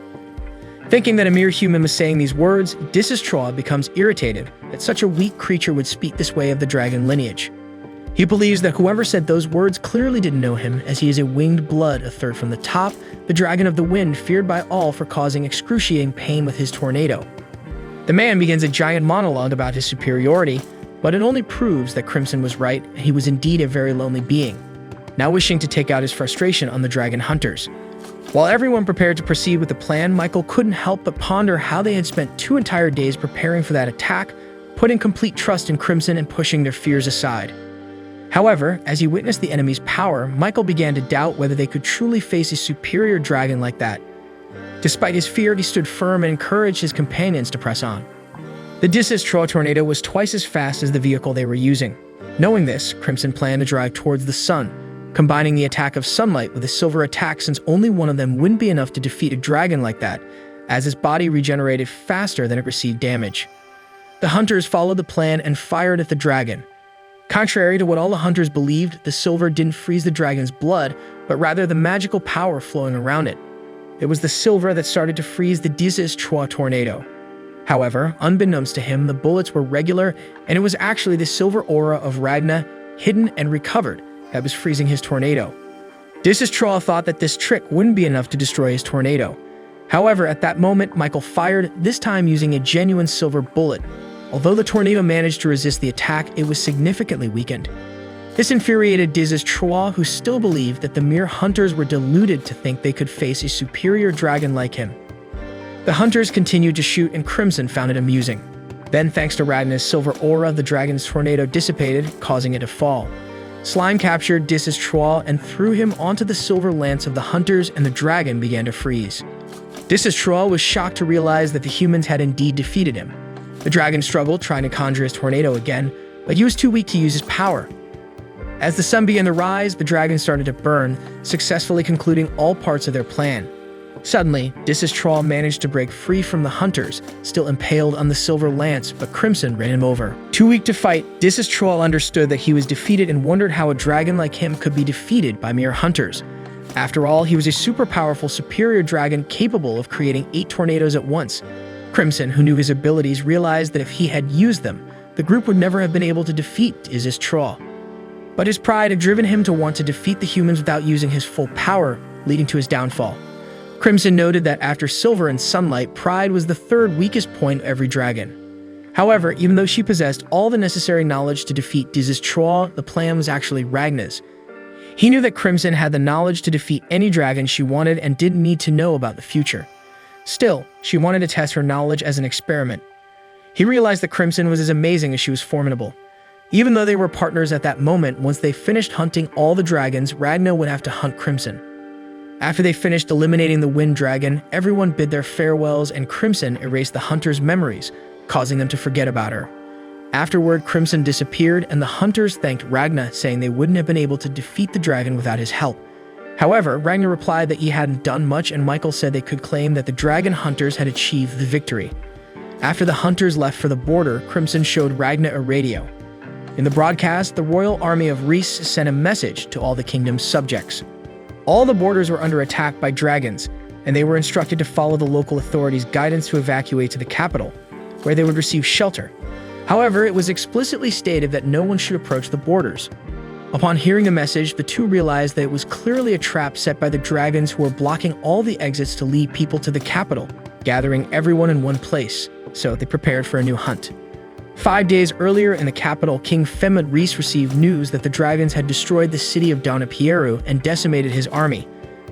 [SPEAKER 1] Thinking that a mere human was saying these words, Disistroa becomes irritated that such a weak creature would speak this way of the dragon lineage. He believes that whoever said those words clearly didn't know him, as he is a winged blood, a third from the top, the dragon of the wind, feared by all for causing excruciating pain with his tornado. The man begins a giant monologue about his superiority, but it only proves that Crimson was right, and he was indeed a very lonely being, now wishing to take out his frustration on the dragon hunters. While everyone prepared to proceed with the plan, Michael couldn't help but ponder how they had spent 2 entire days preparing for that attack, putting complete trust in Crimson and pushing their fears aside. However, as he witnessed the enemy's power, Michael began to doubt whether they could truly face a superior dragon like that. Despite his fear, he stood firm and encouraged his companions to press on. The Disistroa tornado was twice as fast as the vehicle they were using. Knowing this, Crimson planned to drive towards the sun, combining the attack of sunlight with a silver attack, since only one of them wouldn't be enough to defeat a dragon like that, as his body regenerated faster than it received damage. The hunters followed the plan and fired at the dragon. Contrary to what all the hunters believed, the silver didn't freeze the dragon's blood, but rather the magical power flowing around it. It was the silver that started to freeze the Disistroa tornado. However, unbeknownst to him, the bullets were regular, and it was actually the silver aura of Ragna, hidden and recovered, that was freezing his tornado. Disistroa thought that this trick wouldn't be enough to destroy his tornado. However, at that moment, Michael fired, this time using a genuine silver bullet. Although the tornado managed to resist the attack, it was significantly weakened. This infuriated Disistroa, who still believed that the mere hunters were deluded to think they could face a superior dragon like him. The hunters continued to shoot, and Crimson found it amusing. Then, thanks to Ragna's silver aura, the dragon's tornado dissipated, causing it to fall. Slime captured Disistroa and threw him onto the silver lance of the hunters, and the dragon began to freeze. Disistroa was shocked to realize that the humans had indeed defeated him. The dragon struggled, trying to conjure his tornado again, but he was too weak to use his power. As the sun began to rise, the dragon started to burn, successfully concluding all parts of their plan. Suddenly, Disistroa managed to break free from the hunters, still impaled on the silver lance, but Crimson ran him over. Too weak to fight, Disistroa understood that he was defeated and wondered how a dragon like him could be defeated by mere hunters. After all, he was a super powerful, superior dragon capable of creating 8 tornadoes at once. Crimson, who knew his abilities, realized that if he had used them, the group would never have been able to defeat Disistroa. But his pride had driven him to want to defeat the humans without using his full power, leading to his downfall. Crimson noted that after Silver and Sunlight, pride was the 3rd weakest point of every dragon. However, even though she possessed all the necessary knowledge to defeat Disistroa, the plan was actually Ragna's. He knew that Crimson had the knowledge to defeat any dragon she wanted and didn't need to know about the future. Still, she wanted to test her knowledge as an experiment. He realized that Crimson was as amazing as she was formidable. Even though they were partners at that moment, once they finished hunting all the dragons, Ragna would have to hunt Crimson. After they finished eliminating the Wind Dragon, everyone bid their farewells, and Crimson erased the hunters' memories, causing them to forget about her. Afterward, Crimson disappeared, and the hunters thanked Ragna, saying they wouldn't have been able to defeat the dragon without his help. However, Ragna replied that he hadn't done much, and Michael said they could claim that the dragon hunters had achieved the victory. After the hunters left for the border, Crimson showed Ragna a radio. In the broadcast, the royal army of Reese sent a message to all the kingdom's subjects. All the borders were under attack by dragons, and they were instructed to follow the local authorities' guidance to evacuate to the capital, where they would receive shelter. However, it was explicitly stated that no one should approach the borders. Upon hearing the message, the two realized that it was clearly a trap set by the dragons, who were blocking all the exits to lead people to the capital, gathering everyone in one place, so they prepared for a new hunt. 5 days earlier in the capital, King Femid Reese received news that the dragons had destroyed the city of Donapieru and decimated his army.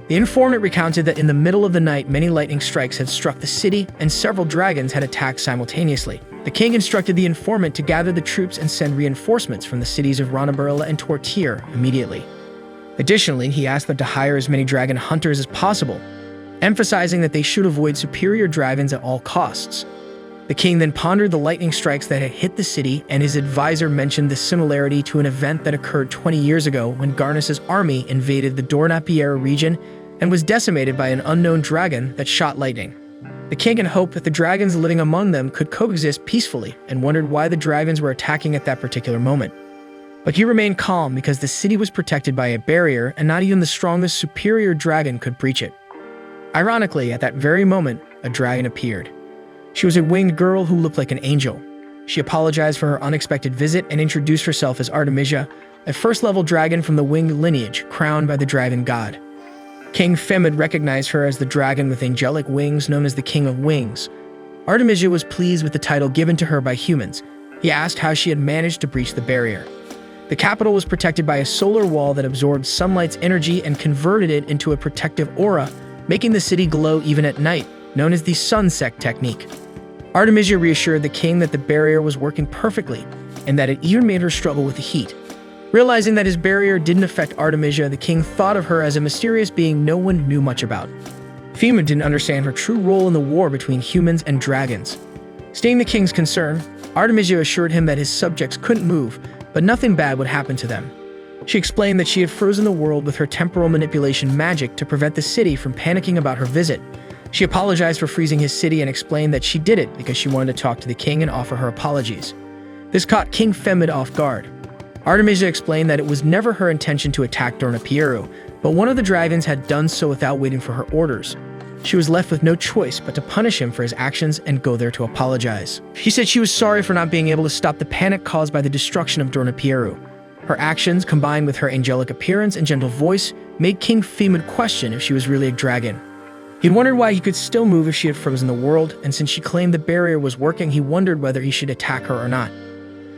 [SPEAKER 1] The informant recounted that in the middle of the night, many lightning strikes had struck the city, and several dragons had attacked simultaneously. The king instructed the informant to gather the troops and send reinforcements from the cities of Ranabarilla and Tortir immediately. Additionally, he asked them to hire as many dragon hunters as possible, emphasizing that they should avoid superior dragons at all costs. The king then pondered the lightning strikes that had hit the city, and his advisor mentioned the similarity to an event that occurred 20 years ago when Garnus's army invaded the Dornapiera region and was decimated by an unknown dragon that shot lightning. The king had hoped that the dragons living among them could coexist peacefully and wondered why the dragons were attacking at that particular moment. But he remained calm because the city was protected by a barrier and not even the strongest superior dragon could breach it. Ironically, at that very moment, a dragon appeared. She was a winged girl who looked like an angel. She apologized for her unexpected visit and introduced herself as Artemisia, a first-level dragon from the winged lineage crowned by the dragon god. King Femid recognized her as the dragon with angelic wings known as the King of Wings. Artemisia was pleased with the title given to her by humans. He asked how she had managed to breach the barrier. The capital was protected by a solar wall that absorbed sunlight's energy and converted it into a protective aura, making the city glow even at night, known as the sunset technique. Artemisia reassured the king that the barrier was working perfectly, and that it even made her struggle with the heat. Realizing that his barrier didn't affect Artemisia, the king thought of her as a mysterious being no one knew much about. Femid didn't understand her true role in the war between humans and dragons. Seeing the king's concern, Artemisia assured him that his subjects couldn't move, but nothing bad would happen to them. She explained that she had frozen the world with her temporal manipulation magic to prevent the city from panicking about her visit. She apologized for freezing his city and explained that she did it because she wanted to talk to the king and offer her apologies. This caught King Femid off guard. Artemisia explained that it was never her intention to attack Dornapieru, but one of the dragons had done so without waiting for her orders. She was left with no choice but to punish him for his actions and go there to apologize. She said she was sorry for not being able to stop the panic caused by the destruction of Dornapieru. Her actions, combined with her angelic appearance and gentle voice, made King Femid question if she was really a dragon. He'd wondered why he could still move if she had frozen the world, and since she claimed the barrier was working, he wondered whether he should attack her or not.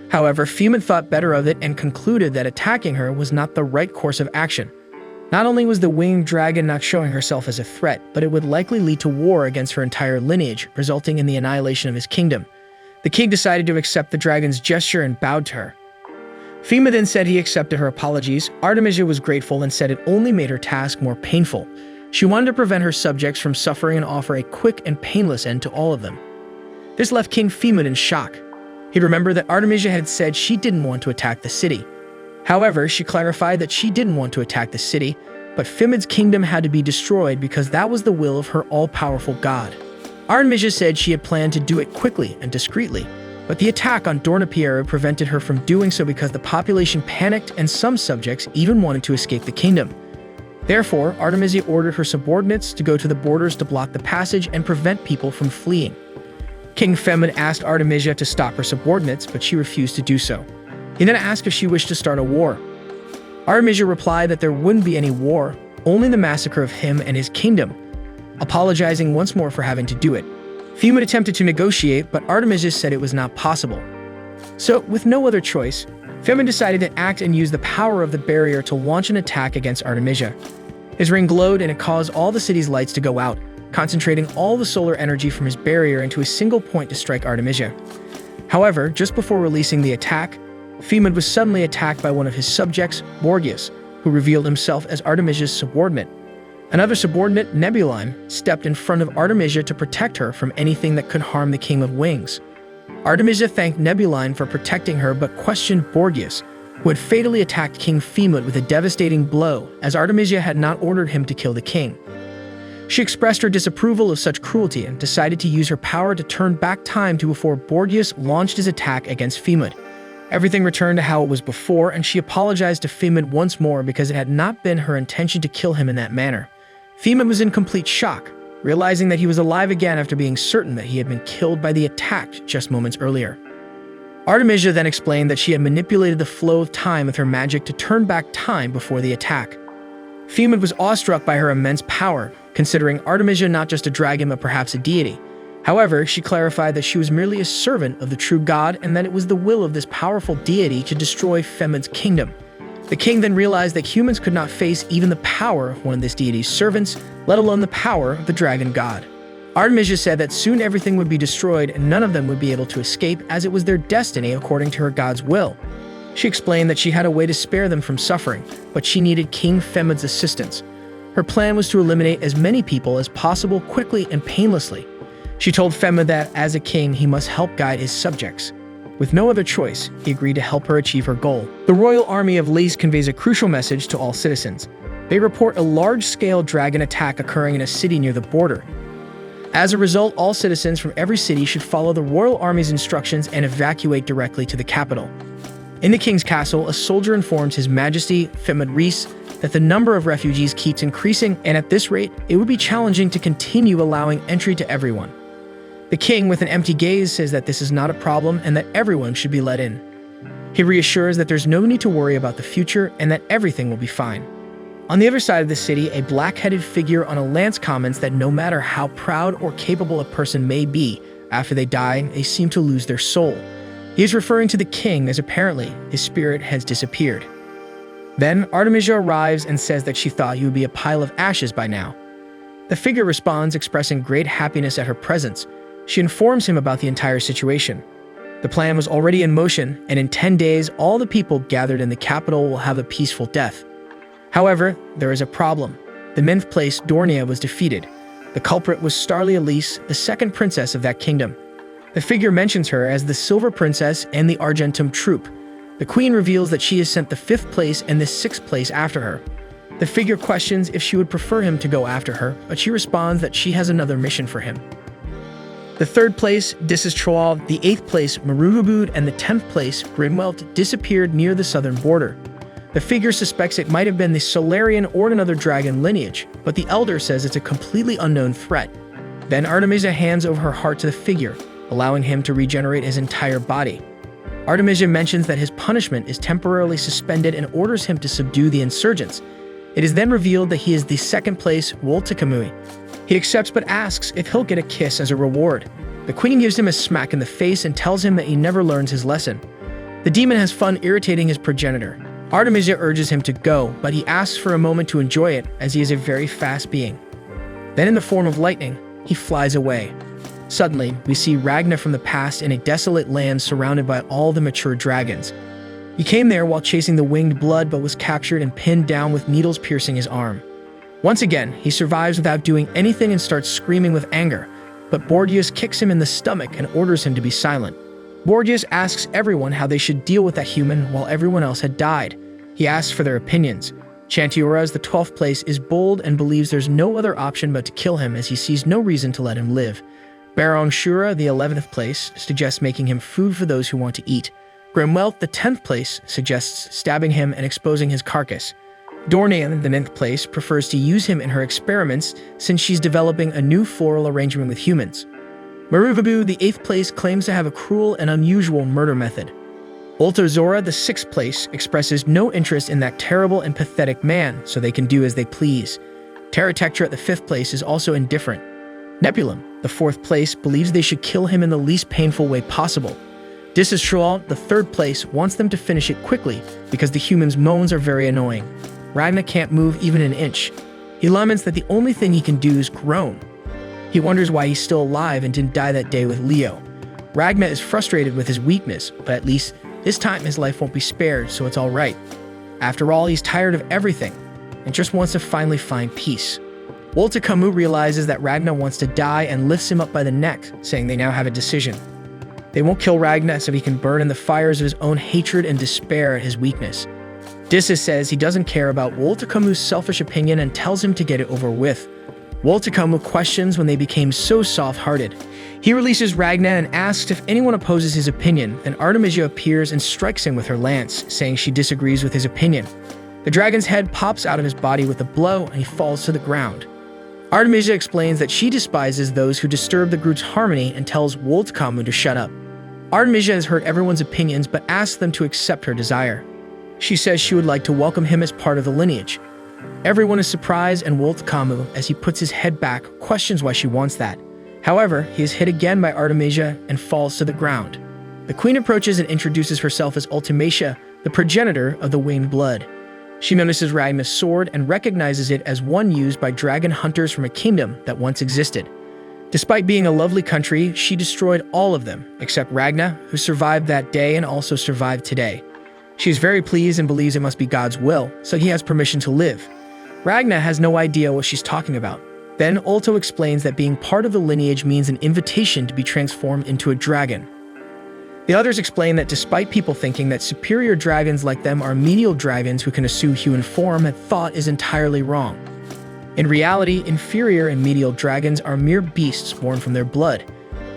[SPEAKER 1] However, Femid thought better of it and concluded that attacking her was not the right course of action. Not only was the winged dragon not showing herself as a threat, but it would likely lead to war against her entire lineage, resulting in the annihilation of his kingdom. The king decided to accept the dragon's gesture and bowed to her. Femid then said he accepted her apologies. Artemisia was grateful and said it only made her task more painful. She wanted to prevent her subjects from suffering and offer a quick and painless end to all of them. This left King Femid in shock. He remembered that Artemisia had said she didn't want to attack the city. However, she clarified that she didn't want to attack the city, but Femid's kingdom had to be destroyed because that was the will of her all-powerful god. Artemisia said she had planned to do it quickly and discreetly, but the attack on Dornapieru prevented her from doing so because the population panicked and some subjects even wanted to escape the kingdom. Therefore, Artemisia ordered her subordinates to go to the borders to block the passage and prevent people from fleeing. King Femid asked Artemisia to stop her subordinates, but she refused to do so. He then asked if she wished to start a war. Artemisia replied that there wouldn't be any war, only the massacre of him and his kingdom, apologizing once more for having to do it. Femid attempted to negotiate, but Artemisia said it was not possible. So, with no other choice, Femid decided to act and use the power of the barrier to launch an attack against Artemisia. His ring glowed and it caused all the city's lights to go out, concentrating all the solar energy from his barrier into a single point to strike Artemisia. However, just before releasing the attack, Femid was suddenly attacked by one of his subjects, Borgias, who revealed himself as Artemisia's subordinate. Another subordinate, Nebuline, stepped in front of Artemisia to protect her from anything that could harm the King of Wings. Artemisia thanked Nebuline for protecting her but questioned Borgias, who had fatally attacked King Femid with a devastating blow, as Artemisia had not ordered him to kill the king. She expressed her disapproval of such cruelty and decided to use her power to turn back time to before Borgias launched his attack against Femid. Everything returned to how it was before, and she apologized to Femid once more because it had not been her intention to kill him in that manner. Femid was in complete shock, realizing that he was alive again after being certain that he had been killed by the attack just moments earlier. Artemisia then explained that she had manipulated the flow of time with her magic to turn back time before the attack. Femid was awestruck by her immense power, considering Artemisia not just a dragon but perhaps a deity. However, she clarified that she was merely a servant of the true god and that it was the will of this powerful deity to destroy Femid's kingdom. The king then realized that humans could not face even the power of one of this deity's servants, let alone the power of the dragon god. Artemisia said that soon everything would be destroyed and none of them would be able to escape, as it was their destiny according to her god's will. She explained that she had a way to spare them from suffering, but she needed King Femid's assistance. Her plan was to eliminate as many people as possible quickly and painlessly. She told Femid that, as a king, he must help guide his subjects. With no other choice, he agreed to help her achieve her goal. The royal army of Lys conveys a crucial message to all citizens. They report a large-scale dragon attack occurring in a city near the border. As a result, all citizens from every city should follow the royal army's instructions and evacuate directly to the capital. In the king's castle, a soldier informs His Majesty Femad Rees that the number of refugees keeps increasing, and at this rate, it would be challenging to continue allowing entry to everyone. The king, with an empty gaze, says that this is not a problem and that everyone should be let in. He reassures that there's no need to worry about the future and that everything will be fine. On the other side of the city, a black-headed figure on a lance comments that no matter how proud or capable a person may be, after they die, they seem to lose their soul. He is referring to the king as apparently his spirit has disappeared. Then Artemisia arrives and says that she thought he would be a pile of ashes by now. The figure responds, expressing great happiness at her presence. She informs him about the entire situation. The plan was already in motion, and in 10 days, all the people gathered in the capital will have a peaceful death. However, there is a problem. The 9th place, Dornia, was defeated. The culprit was Starly Elise, the second princess of that kingdom. The figure mentions her as the Silver Princess and the Argentum troop. The queen reveals that she has sent the 5th place and the 6th place after her. The figure questions if she would prefer him to go after her, but she responds that she has another mission for him. The 3rd place, Disistroal, the 8th place, Marugabud, and the 10th place, Grimwelt, disappeared near the southern border. The figure suspects it might have been the Solarian or another dragon lineage, but the elder says it's a completely unknown threat. Then Artemisia hands over her heart to the figure, allowing him to regenerate his entire body. Artemisia mentions that his punishment is temporarily suspended and orders him to subdue the insurgents. It is then revealed that he is the 2nd place, Woltekamui. He accepts but asks if he'll get a kiss as a reward. The queen gives him a smack in the face and tells him that he never learns his lesson. The demon has fun irritating his progenitor. Artemisia urges him to go, but he asks for a moment to enjoy it as he is a very fast being. Then in the form of lightning, he flies away. Suddenly, we see Ragna from the past in a desolate land surrounded by all the mature dragons. He came there while chasing the winged blood but was captured and pinned down with needles piercing his arm. Once again, he survives without doing anything and starts screaming with anger, but Borgias kicks him in the stomach and orders him to be silent. Borgias asks everyone how they should deal with that human while everyone else had died. He asks for their opinions. Chantiuras, the 12th place, is bold and believes there's no other option but to kill him as he sees no reason to let him live. Baron Shura, the 11th place, suggests making him food for those who want to eat. Grimwelt, the 10th place, suggests stabbing him and exposing his carcass. Dornian, the 9th place, prefers to use him in her experiments since she's developing a new floral arrangement with humans. Maruvabu, the 8th place, claims to have a cruel and unusual murder method. Ultozora, the 6th place, expresses no interest in that terrible and pathetic man, so they can do as they please. Terratectra, the 5th place, is also indifferent. Nebulum, the 4th place, believes they should kill him in the least painful way possible. Disistroal, the 3rd place, wants them to finish it quickly because the humans' moans are very annoying. Ragna can't move even an inch. He laments that the only thing he can do is groan. He wonders why he's still alive and didn't die that day with Leo. Ragna is frustrated with his weakness, but at least this time his life won't be spared, so it's all right. After all, he's tired of everything and just wants to finally find peace. Woltekamu realizes that Ragna wants to die and lifts him up by the neck, saying they now have a decision. They won't kill Ragna so he can burn in the fires of his own hatred and despair at his weakness. Dissis says he doesn't care about Woltekamu's selfish opinion and tells him to get it over with. Woltekamu questions when they became so soft-hearted. He releases Ragna and asks if anyone opposes his opinion, then Artemisia appears and strikes him with her lance, saying she disagrees with his opinion. The dragon's head pops out of his body with a blow and he falls to the ground. Artemisia explains that she despises those who disturb the group's harmony and tells Woltekamu to shut up. Artemisia has heard everyone's opinions but asks them to accept her desire. She says she would like to welcome him as part of the lineage. Everyone is surprised and Woltekamu, as he puts his head back, questions why she wants that. However, he is hit again by Artemisia and falls to the ground. The queen approaches and introduces herself as Ultimacia, the progenitor of the winged blood. She notices Ragna's sword and recognizes it as one used by dragon hunters from a kingdom that once existed. Despite being a lovely country, she destroyed all of them, except Ragna, who survived that day and also survived today. She is very pleased and believes it must be God's will, so he has permission to live. Ragna has no idea what she's talking about. Then Ulto explains that being part of the lineage means an invitation to be transformed into a dragon. The others explain that despite people thinking that superior dragons like them are menial dragons who can assume human form, that thought is entirely wrong. In reality, inferior and medial dragons are mere beasts born from their blood.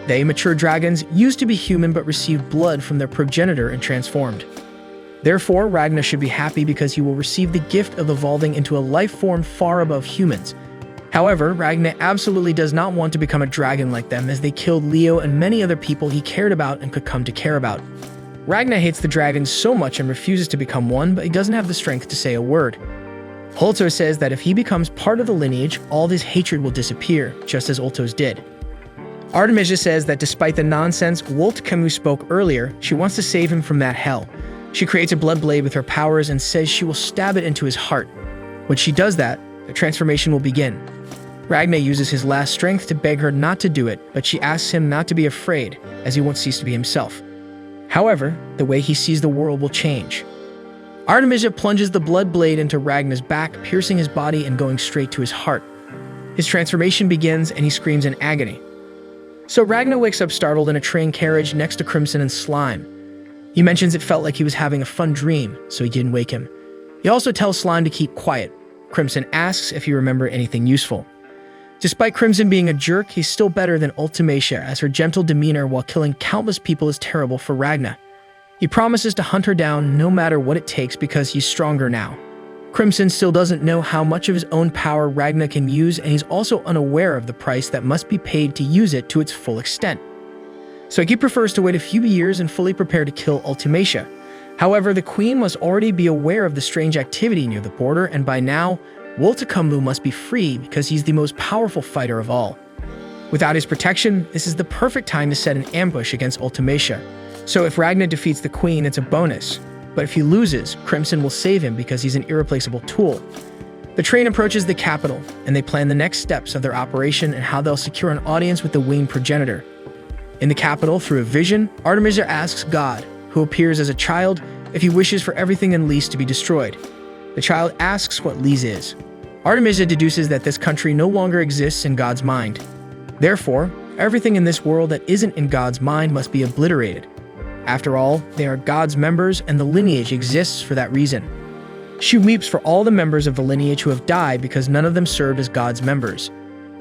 [SPEAKER 1] They, mature dragons, used to be human but received blood from their progenitor and transformed. Therefore, Ragna should be happy because he will receive the gift of evolving into a life form far above humans. However, Ragna absolutely does not want to become a dragon like them, as they killed Leo and many other people he cared about and could come to care about. Ragna hates the dragons so much and refuses to become one, but he doesn't have the strength to say a word. Holto says that if he becomes part of the lineage, all this hatred will disappear, just as Ultos did. Artemisia says that despite the nonsense Wolt Camus spoke earlier, she wants to save him from that hell. She creates a blood blade with her powers and says she will stab it into his heart. When she does that, the transformation will begin. Ragna uses his last strength to beg her not to do it, but she asks him not to be afraid, as he won't cease to be himself. However, the way he sees the world will change. Artemisia plunges the blood blade into Ragna's back, piercing his body and going straight to his heart. His transformation begins and he screams in agony. So Ragna wakes up startled in a train carriage next to Crimson and Slime. He mentions it felt like he was having a fun dream, so he didn't wake him. He also tells Slime to keep quiet. Crimson asks if he remembered anything useful. Despite Crimson being a jerk, he's still better than Ultimacia, as her gentle demeanor while killing countless people is terrible for Ragna. He promises to hunt her down no matter what it takes because he's stronger now. Crimson still doesn't know how much of his own power Ragna can use, and he's also unaware of the price that must be paid to use it to its full extent. So he prefers to wait a few years and fully prepare to kill Ultimacia. However, the Queen must already be aware of the strange activity near the border, and by now, Woltakumlu must be free because he's the most powerful fighter of all. Without his protection, this is the perfect time to set an ambush against Ultimacia. So if Ragna defeats the Queen, it's a bonus. But if he loses, Crimson will save him because he's an irreplaceable tool. The train approaches the capital, and they plan the next steps of their operation and how they'll secure an audience with the winged progenitor. In the capital, through a vision, Artemisia asks God, who appears as a child, if he wishes for everything in Lys to be destroyed. The child asks what Lys is. Artemisia deduces that this country no longer exists in God's mind. Therefore, everything in this world that isn't in God's mind must be obliterated. After all, they are God's members, and the lineage exists for that reason. She weeps for all the members of the lineage who have died because none of them served as God's members.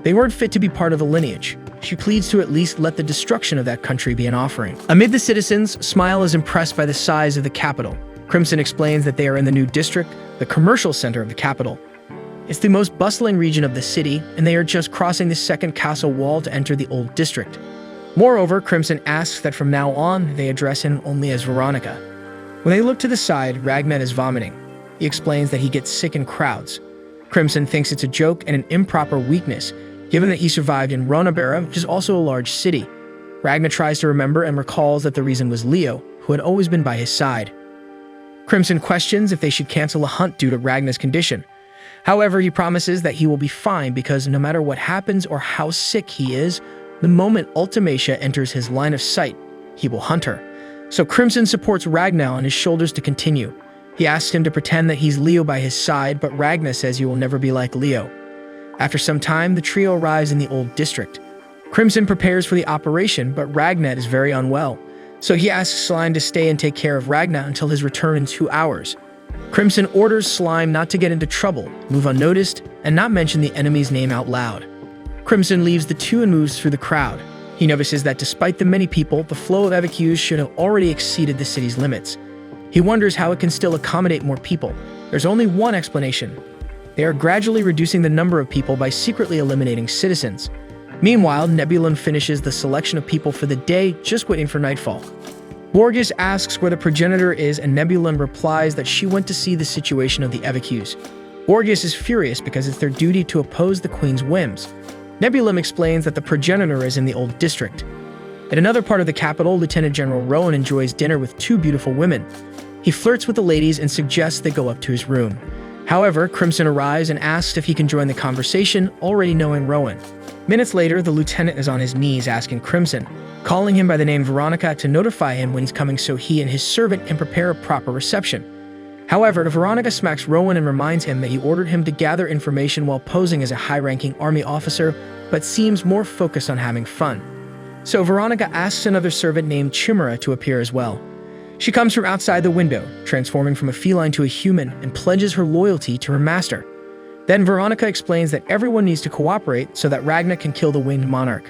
[SPEAKER 1] They weren't fit to be part of the lineage. She pleads to at least let the destruction of that country be an offering. Amid the citizens, Smile is impressed by the size of the capital. Crimson explains that they are in the new district, the commercial center of the capital. It's the most bustling region of the city, and they are just crossing the second castle wall to enter the old district. Moreover, Crimson asks that from now on, they address him only as Veronica. When they look to the side, Ragna is vomiting. He explains that he gets sick in crowds. Crimson thinks it's a joke and an improper weakness, given that he survived in Ronabera, which is also a large city. Ragna tries to remember and recalls that the reason was Leo, who had always been by his side. Crimson questions if they should cancel a hunt due to Ragna's condition. However, he promises that he will be fine because no matter what happens or how sick he is, the moment Ultimacia enters his line of sight, he will hunt her. So Crimson supports Ragna on his shoulders to continue. He asks him to pretend that he's Leo by his side, but Ragna says he will never be like Leo. After some time, the trio arrives in the old district. Crimson prepares for the operation, but Ragna is very unwell. So he asks Slime to stay and take care of Ragna until his return in 2 hours. Crimson orders Slime not to get into trouble, move unnoticed, and not mention the enemy's name out loud. Crimson leaves the two and moves through the crowd. He notices that despite the many people, the flow of Awakens should have already exceeded the city's limits. He wonders how it can still accommodate more people. There's only one explanation. They are gradually reducing the number of people by secretly eliminating citizens. Meanwhile, Nebulum finishes the selection of people for the day, just waiting for nightfall. Borges asks where the progenitor is, and Nebulum replies that she went to see the situation of the Awakens. Borges is furious because it's their duty to oppose the Queen's whims. Nebulum explains that the progenitor is in the old district. At another part of the capital, Lieutenant General Rowan enjoys dinner with 2 beautiful women. He flirts with the ladies and suggests they go up to his room. However, Crimson arrives and asks if he can join the conversation, already knowing Rowan. Minutes later, the lieutenant is on his knees asking Crimson, calling him by the name Veronica, to notify him when he's coming so he and his servant can prepare a proper reception. However, Veronica smacks Rowan and reminds him that he ordered him to gather information while posing as a high-ranking army officer, but seems more focused on having fun. So Veronica asks another servant named Chimera to appear as well. She comes from outside the window, transforming from a feline to a human, and pledges her loyalty to her master. Then Veronica explains that everyone needs to cooperate so that Ragna can kill the winged monarch.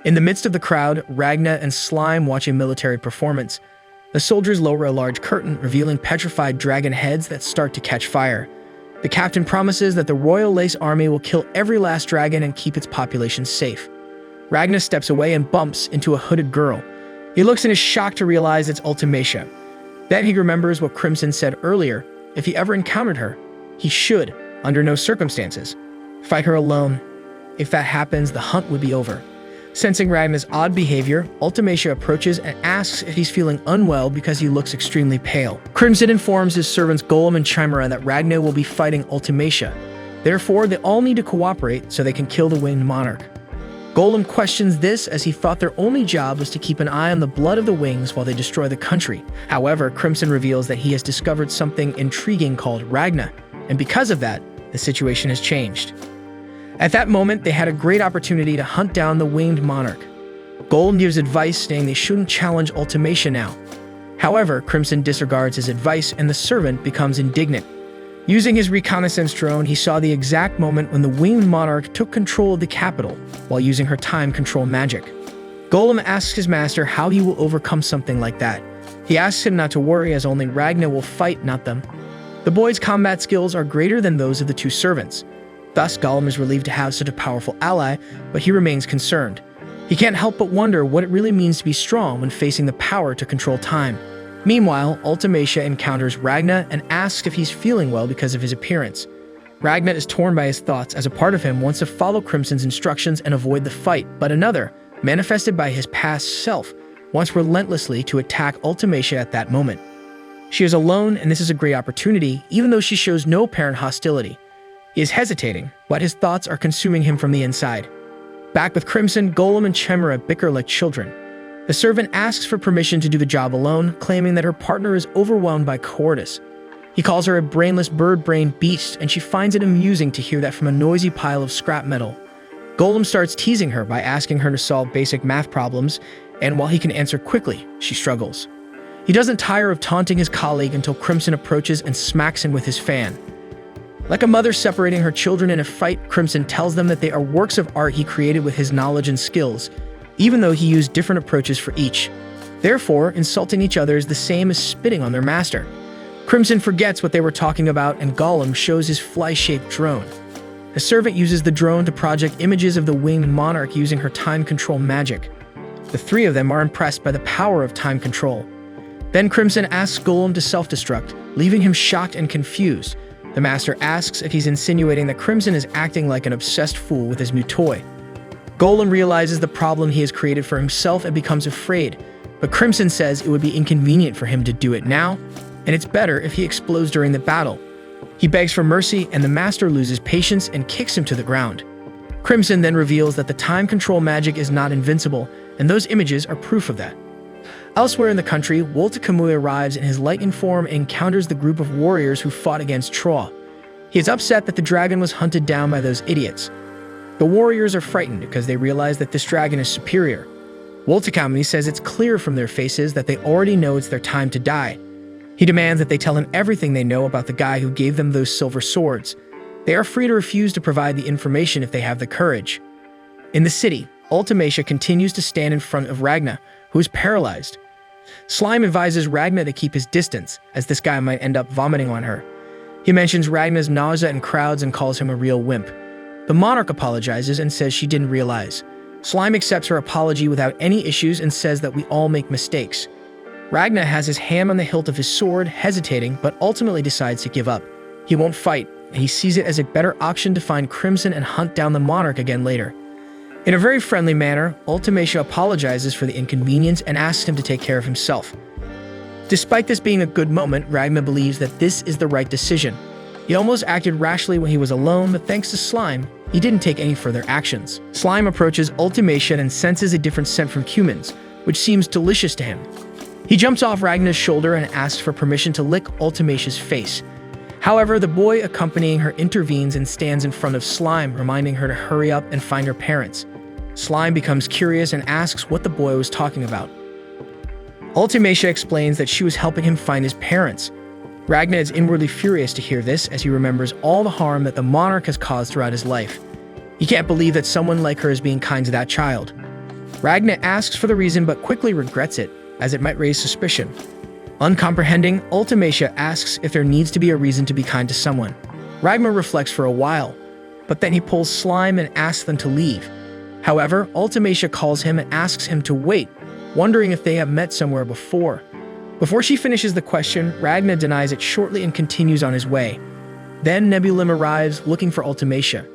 [SPEAKER 1] In the midst of the crowd, Ragna and Slime watch a military performance. The soldiers lower a large curtain, revealing petrified dragon heads that start to catch fire. The captain promises that the Royal Lace Army will kill every last dragon and keep its population safe. Ragna steps away and bumps into a hooded girl. He looks and is shocked to realize it's Ultimacia. Then he remembers what Crimson said earlier. If he ever encountered her, he should, under no circumstances, fight her alone. If that happens, the hunt would be over. Sensing Ragna's odd behavior, Ultimacia approaches and asks if he's feeling unwell because he looks extremely pale. Crimson informs his servants Golem and Chimera that Ragna will be fighting Ultimacia. Therefore, they all need to cooperate so they can kill the winged monarch. Golem questions this as he thought their only job was to keep an eye on the blood of the wings while they destroy the country. However, Crimson reveals that he has discovered something intriguing called Ragna, and because of that, the situation has changed. At that moment, they had a great opportunity to hunt down the winged monarch. Golem gives advice saying they shouldn't challenge Ultimacia now. However, Crimson disregards his advice and the servant becomes indignant. Using his reconnaissance drone, he saw the exact moment when the winged monarch took control of the capital while using her time control magic. Golem asks his master how he will overcome something like that. He asks him not to worry as only Ragna will fight, not them. The boy's combat skills are greater than those of the two servants. Thus, Golem is relieved to have such a powerful ally, but he remains concerned. He can't help but wonder what it really means to be strong when facing the power to control time. Meanwhile, Ultimacia encounters Ragna and asks if he's feeling well because of his appearance. Ragna is torn by his thoughts as a part of him wants to follow Crimson's instructions and avoid the fight, but another, manifested by his past self, wants relentlessly to attack Ultimacia at that moment. She is alone, and this is a great opportunity, even though she shows no apparent hostility. He is hesitating, but his thoughts are consuming him from the inside. Back with Crimson, Golem and Chimera bicker like children. The servant asks for permission to do the job alone, claiming that her partner is overwhelmed by cowardice. He calls her a brainless bird-brained beast, and she finds it amusing to hear that from a noisy pile of scrap metal. Golem starts teasing her by asking her to solve basic math problems, and while he can answer quickly, she struggles. He doesn't tire of taunting his colleague until Crimson approaches and smacks him with his fan. Like a mother separating her children in a fight, Crimson tells them that they are works of art he created with his knowledge and skills, even though he used different approaches for each. Therefore, insulting each other is the same as spitting on their master. Crimson forgets what they were talking about, and Golem shows his fly-shaped drone. The servant uses the drone to project images of the winged monarch using her time control magic. The three of them are impressed by the power of time control. Then Crimson asks Golem to self-destruct, leaving him shocked and confused. The master asks if he's insinuating that Crimson is acting like an obsessed fool with his new toy. Golem realizes the problem he has created for himself and becomes afraid, but Crimson says it would be inconvenient for him to do it now, and it's better if he explodes during the battle. He begs for mercy, and the master loses patience and kicks him to the ground. Crimson then reveals that the time control magic is not invincible, and those images are proof of that. Elsewhere in the country, Woltakamui arrives in his lightning form and encounters the group of warriors who fought against Troa. He is upset that the dragon was hunted down by those idiots. The warriors are frightened because they realize that this dragon is superior. Woltakamui says it's clear from their faces that they already know it's their time to die. He demands that they tell him everything they know about the guy who gave them those silver swords. They are free to refuse to provide the information if they have the courage. In the city, Ultimacia continues to stand in front of Ragna, who is paralyzed. Slime advises Ragna to keep his distance, as this guy might end up vomiting on her. He mentions Ragna's nausea in crowds and calls him a real wimp. The monarch apologizes and says she didn't realize. Slime accepts her apology without any issues and says that we all make mistakes. Ragna has his hand on the hilt of his sword, hesitating, but ultimately decides to give up. He won't fight, and he sees it as a better option to find Crimson and hunt down the monarch again later. In a very friendly manner, Ultimacia apologizes for the inconvenience and asks him to take care of himself. Despite this being a good moment, Ragna believes that this is the right decision. He almost acted rashly when he was alone, but thanks to Slime, he didn't take any further actions. Slime approaches Ultimacia and senses a different scent from cumins, which seems delicious to him. He jumps off Ragna's shoulder and asks for permission to lick Ultimacia's face. However, the boy accompanying her intervenes and stands in front of Slime, reminding her to hurry up and find her parents. Slime becomes curious and asks what the boy was talking about. Ultimacia explains that she was helping him find his parents. Ragnar is inwardly furious to hear this as he remembers all the harm that the monarch has caused throughout his life. He can't believe that someone like her is being kind to that child. Ragnar asks for the reason but quickly regrets it, as it might raise suspicion. Uncomprehending, Ultimacia asks if there needs to be a reason to be kind to someone. Ragnar reflects for a while, but then he pulls Slime and asks them to leave. However, Ultimacia calls him and asks him to wait, wondering if they have met somewhere before. Before she finishes the question, Ragnar denies it shortly and continues on his way. Then Nebulum arrives looking for Ultimacia.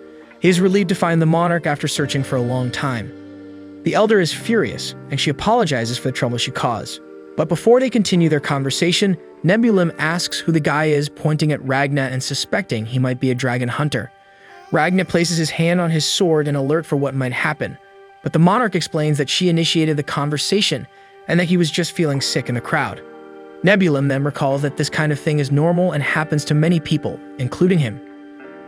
[SPEAKER 1] He is relieved to find the monarch after searching for a long time. The elder is furious, and she apologizes for the trouble she caused. But before they continue their conversation, Nebulum asks who the guy is, pointing at Ragnar and suspecting he might be a dragon hunter. Ragnar places his hand on his sword in alert for what might happen, but the monarch explains that she initiated the conversation and that he was just feeling sick in the crowd. Nebulum then recalls that this kind of thing is normal and happens to many people, including him.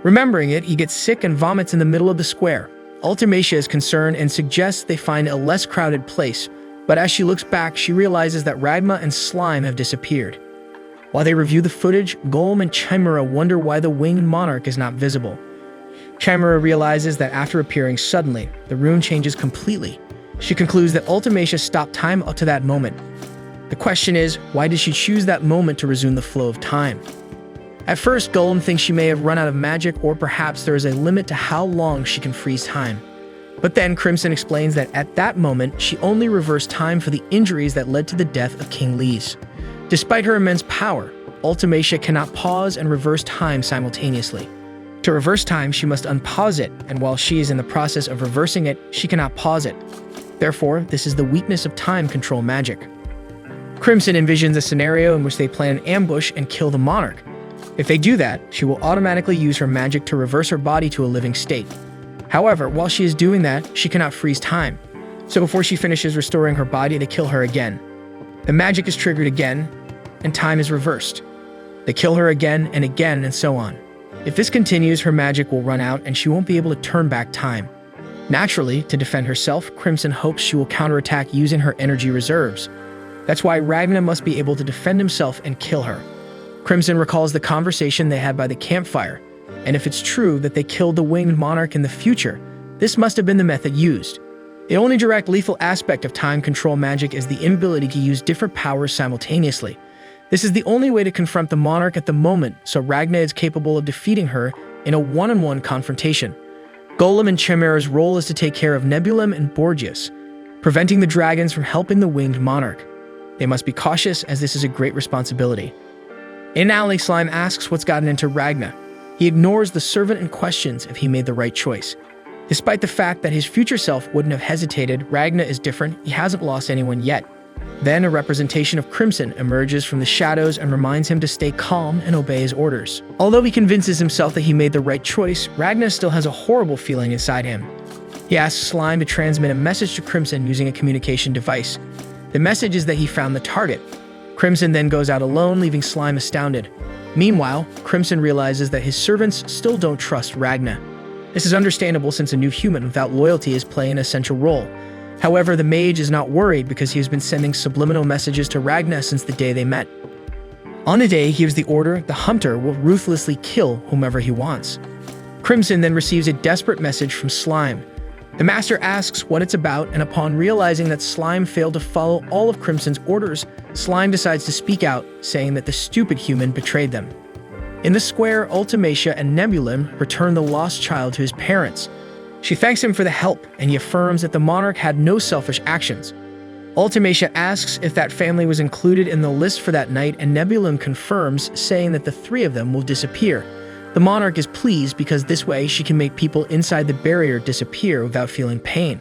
[SPEAKER 1] Remembering it, he gets sick and vomits in the middle of the square. Ultimacia is concerned and suggests they find a less crowded place, but as she looks back, she realizes that Ragma and Slime have disappeared. While they review the footage, Golem and Chimera wonder why the winged monarch is not visible. Chimera realizes that after appearing suddenly, the rune changes completely. She concludes that Ultimacia stopped time up to that moment. The question is, why did she choose that moment to resume the flow of time? At first, Golem thinks she may have run out of magic, or perhaps there is a limit to how long she can freeze time. But then Crimson explains that at that moment, she only reversed time for the injuries that led to the death of King Lise. Despite her immense power, Ultimacia cannot pause and reverse time simultaneously. To reverse time, she must unpause it, and while she is in the process of reversing it, she cannot pause it. Therefore, this is the weakness of time control magic. Crimson envisions a scenario in which they plan an ambush and kill the monarch. If they do that, she will automatically use her magic to reverse her body to a living state. However, while she is doing that, she cannot freeze time. So before she finishes restoring her body, they kill her again. The magic is triggered again, and time is reversed. They kill her again, and so on. If this continues, her magic will run out and she won't be able to turn back time. Naturally, to defend herself, Crimson hopes she will counterattack using her energy reserves. That's why Ragnar must be able to defend himself and kill her. Crimson recalls the conversation they had by the campfire, and if it's true that they killed the winged monarch in the future, this must have been the method used. The only direct lethal aspect of time control magic is the inability to use different powers simultaneously. This is the only way to confront the monarch at the moment, so Ragnar is capable of defeating her in a one-on-one confrontation. Golem and Chimera's role is to take care of Nebulum and Borgias, preventing the dragons from helping the winged monarch. They must be cautious, as this is a great responsibility. In alley, Slime asks what's gotten into Ragnar. He ignores the servant and questions if he made the right choice. Despite the fact that his future self wouldn't have hesitated, Ragnar is different. He hasn't lost anyone yet. Then a representation of Crimson emerges from the shadows and reminds him to stay calm and obey his orders. Although he convinces himself that he made the right choice, Ragnar still has a horrible feeling inside him. He asks Slime to transmit a message to Crimson using a communication device. The message is that he found the target. Crimson then goes out alone, leaving Slime astounded. Meanwhile, Crimson realizes that his servants still don't trust Ragnar. This is understandable since a new human without loyalty is playing an essential role. However, the mage is not worried because he has been sending subliminal messages to Ragnar since the day they met. On a day, he gives the order the hunter will ruthlessly kill whomever he wants. Crimson then receives a desperate message from Slime. The master asks what it's about, and upon realizing that Slime failed to follow all of Crimson's orders, Slime decides to speak out, saying that the stupid human betrayed them. In the square, Ultimacia and Nebulum return the lost child to his parents. She thanks him for the help, and he affirms that the monarch had no selfish actions. Ultimacia asks if that family was included in the list for that night, and Nebulum confirms, saying that the three of them will disappear. The monarch is pleased because this way she can make people inside the barrier disappear without feeling pain.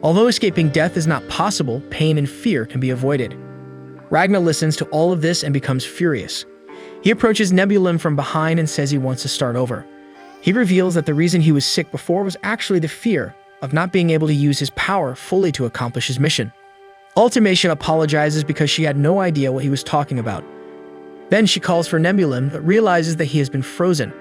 [SPEAKER 1] Although escaping death is not possible, pain and fear can be avoided. Ragnar listens to all of this and becomes furious. He approaches Nebulum from behind and says he wants to start over. He reveals that the reason he was sick before was actually the fear of not being able to use his power fully to accomplish his mission. Ultimacia apologizes because she had no idea what he was talking about. Then she calls for Nebulum, but realizes that he has been frozen.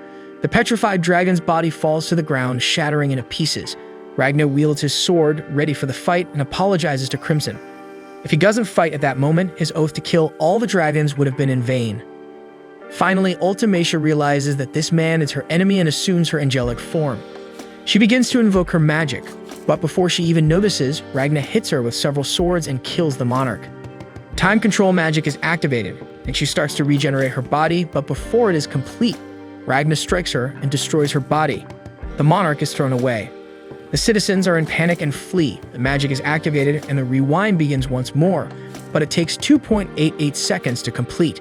[SPEAKER 1] The petrified dragon's body falls to the ground, shattering into pieces. Ragnar wields his sword, ready for the fight, and apologizes to Crimson. If he doesn't fight at that moment, his oath to kill all the dragons would have been in vain. Finally, Ultimacia realizes that this man is her enemy and assumes her angelic form. She begins to invoke her magic, but before she even notices, Ragna hits her with several swords and kills the monarch. Time control magic is activated, and she starts to regenerate her body, but before it is complete, Ragna strikes her and destroys her body. The monarch is thrown away. The citizens are in panic and flee. The magic is activated and the rewind begins once more, but it takes 2.88 seconds to complete.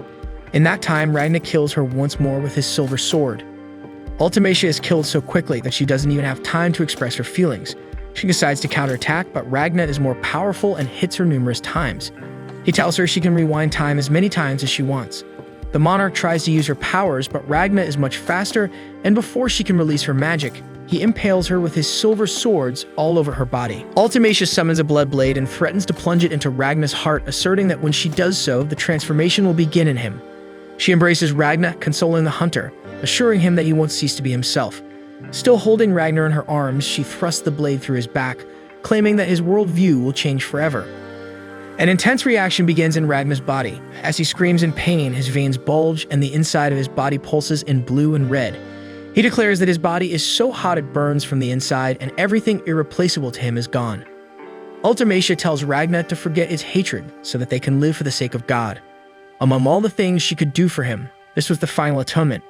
[SPEAKER 1] In that time, Ragna kills her once more with his silver sword. Ultimacia is killed so quickly that she doesn't even have time to express her feelings. She decides to counterattack, but Ragna is more powerful and hits her numerous times. He tells her she can rewind time as many times as she wants. The monarch tries to use her powers, but Ragna is much faster, and before she can release her magic, he impales her with his silver swords all over her body. Ultimacia summons a blood blade and threatens to plunge it into Ragna's heart, asserting that when she does so, the transformation will begin in him. She embraces Ragna, consoling the hunter, assuring him that he won't cease to be himself. Still holding Ragnar in her arms, she thrusts the blade through his back, claiming that his worldview will change forever. An intense reaction begins in Ragna's body. As he screams in pain, his veins bulge and the inside of his body pulses in blue and red. He declares that his body is so hot it burns from the inside and everything irreplaceable to him is gone. Ultimacia tells Ragna to forget his hatred so that they can live for the sake of God. Among all the things she could do for him, this was the final atonement.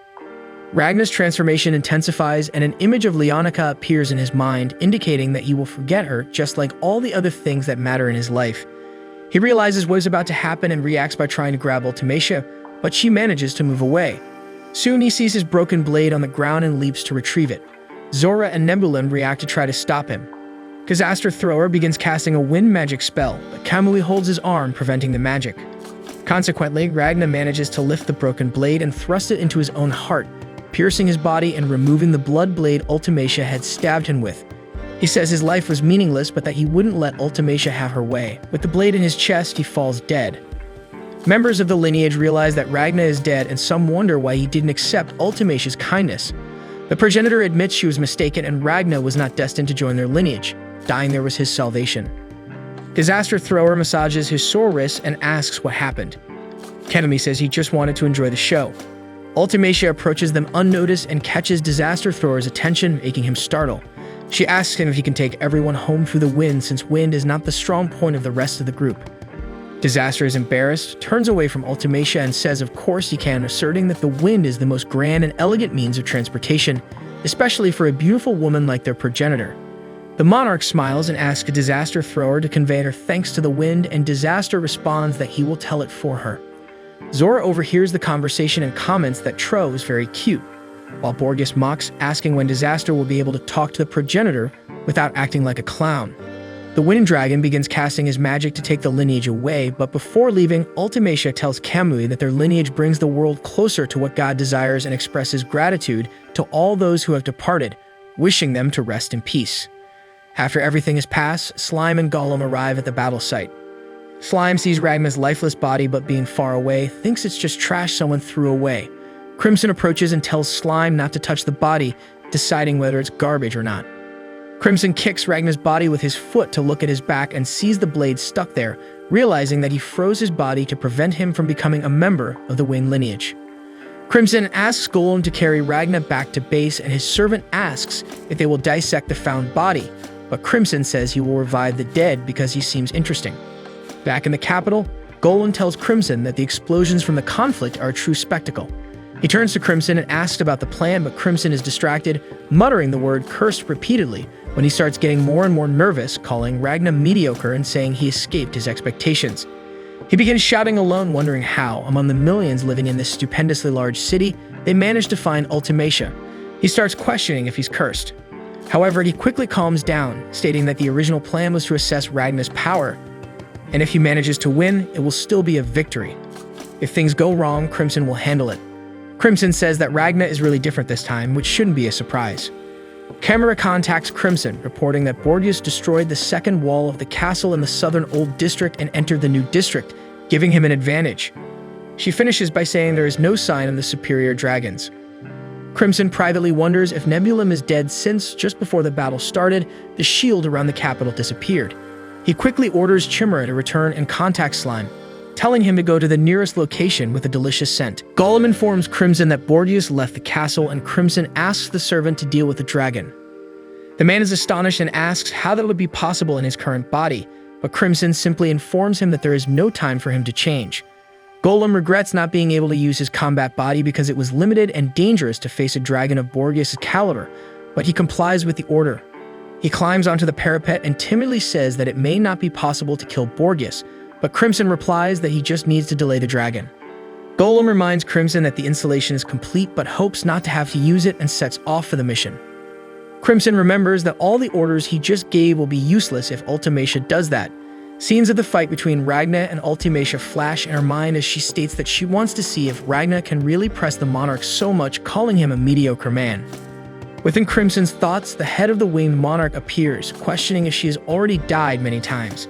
[SPEAKER 1] Ragna's transformation intensifies and an image of Leonica appears in his mind, indicating that he will forget her just like all the other things that matter in his life. He realizes what is about to happen and reacts by trying to grab Ultimacia, but she manages to move away. Soon he sees his broken blade on the ground and leaps to retrieve it. Zora and Nebulum react to try to stop him. Disaster Thrower begins casting a wind magic spell, but Kamui holds his arm, preventing the magic. Consequently, Ragna manages to lift the broken blade and thrust it into his own heart, piercing his body and removing the blood blade Ultimacia had stabbed him with. He says his life was meaningless, but that he wouldn't let Ultimacia have her way. With the blade in his chest, he falls dead. Members of the lineage realize that Ragna is dead, and some wonder why he didn't accept Ultimacia's kindness. The progenitor admits she was mistaken, and Ragna was not destined to join their lineage. Dying there was his salvation. Disaster Thrower massages his sore wrist and asks what happened. Kamui says he just wanted to enjoy the show. Ultimacia approaches them unnoticed and catches Disaster Thrower's attention, making him startle. She asks him if he can take everyone home through the wind, since wind is not the strong point of the rest of the group. Disaster is embarrassed, turns away from Ultimacia and says of course he can, asserting that the wind is the most grand and elegant means of transportation, especially for a beautiful woman like their progenitor. The monarch smiles and asks a Disaster Thrower to convey her thanks to the wind, and Disaster responds that he will tell it for her. Zora overhears the conversation and comments that Tro is very cute, while Borges mocks, asking when Disaster will be able to talk to the progenitor without acting like a clown. The Wind Dragon begins casting his magic to take the lineage away, but before leaving, Ultimacia tells Kamui that their lineage brings the world closer to what God desires and expresses gratitude to all those who have departed, wishing them to rest in peace. After everything is passed, Slime and Gollum arrive at the battle site. Slime sees Ragna's lifeless body, but being far away, thinks it's just trash someone threw away. Crimson approaches and tells Slime not to touch the body, deciding whether it's garbage or not. Crimson kicks Ragna's body with his foot to look at his back and sees the blade stuck there, realizing that he froze his body to prevent him from becoming a member of the Wind lineage. Crimson asks Golem to carry Ragna back to base, and his servant asks if they will dissect the found body, but Crimson says he will revive the dead because he seems interesting. Back in the capital, Golem tells Crimson that the explosions from the conflict are a true spectacle. He turns to Crimson and asks about the plan, but Crimson is distracted, muttering the word cursed repeatedly when he starts getting more and more nervous, calling Ragna mediocre and saying he escaped his expectations. He begins shouting alone, wondering how, among the millions living in this stupendously large city, they managed to find Ultimacia. He starts questioning if he's cursed. However, he quickly calms down, stating that the original plan was to assess Ragna's power, and if he manages to win, it will still be a victory. If things go wrong, Crimson will handle it. Crimson says that Ragna is really different this time, which shouldn't be a surprise. Camera contacts Crimson, reporting that Borgias destroyed the second wall of the castle in the southern Old District and entered the new district, giving him an advantage. She finishes by saying there is no sign of the superior dragons. Crimson privately wonders if Nebulum is dead, since, just before the battle started, the shield around the capital disappeared. He quickly orders Chimera to return and contact Slime, telling him to go to the nearest location with a delicious scent. Golem informs Crimson that Borgias left the castle, and Crimson asks the servant to deal with the dragon. The man is astonished and asks how that would be possible in his current body, but Crimson simply informs him that there is no time for him to change. Golem regrets not being able to use his combat body because it was limited and dangerous to face a dragon of Borgias' caliber, but he complies with the order. He climbs onto the parapet and timidly says that it may not be possible to kill Borgias, but Crimson replies that he just needs to delay the dragon. Golem reminds Crimson that the installation is complete but hopes not to have to use it and sets off for the mission. Crimson remembers that all the orders he just gave will be useless if Ultimacia does that. Scenes of the fight between Ragna and Ultimacia flash in her mind as she states that she wants to see if Ragna can really press the monarch so much, calling him a mediocre man. Within Crimson's thoughts, the head of the winged monarch appears, questioning if she has already died many times.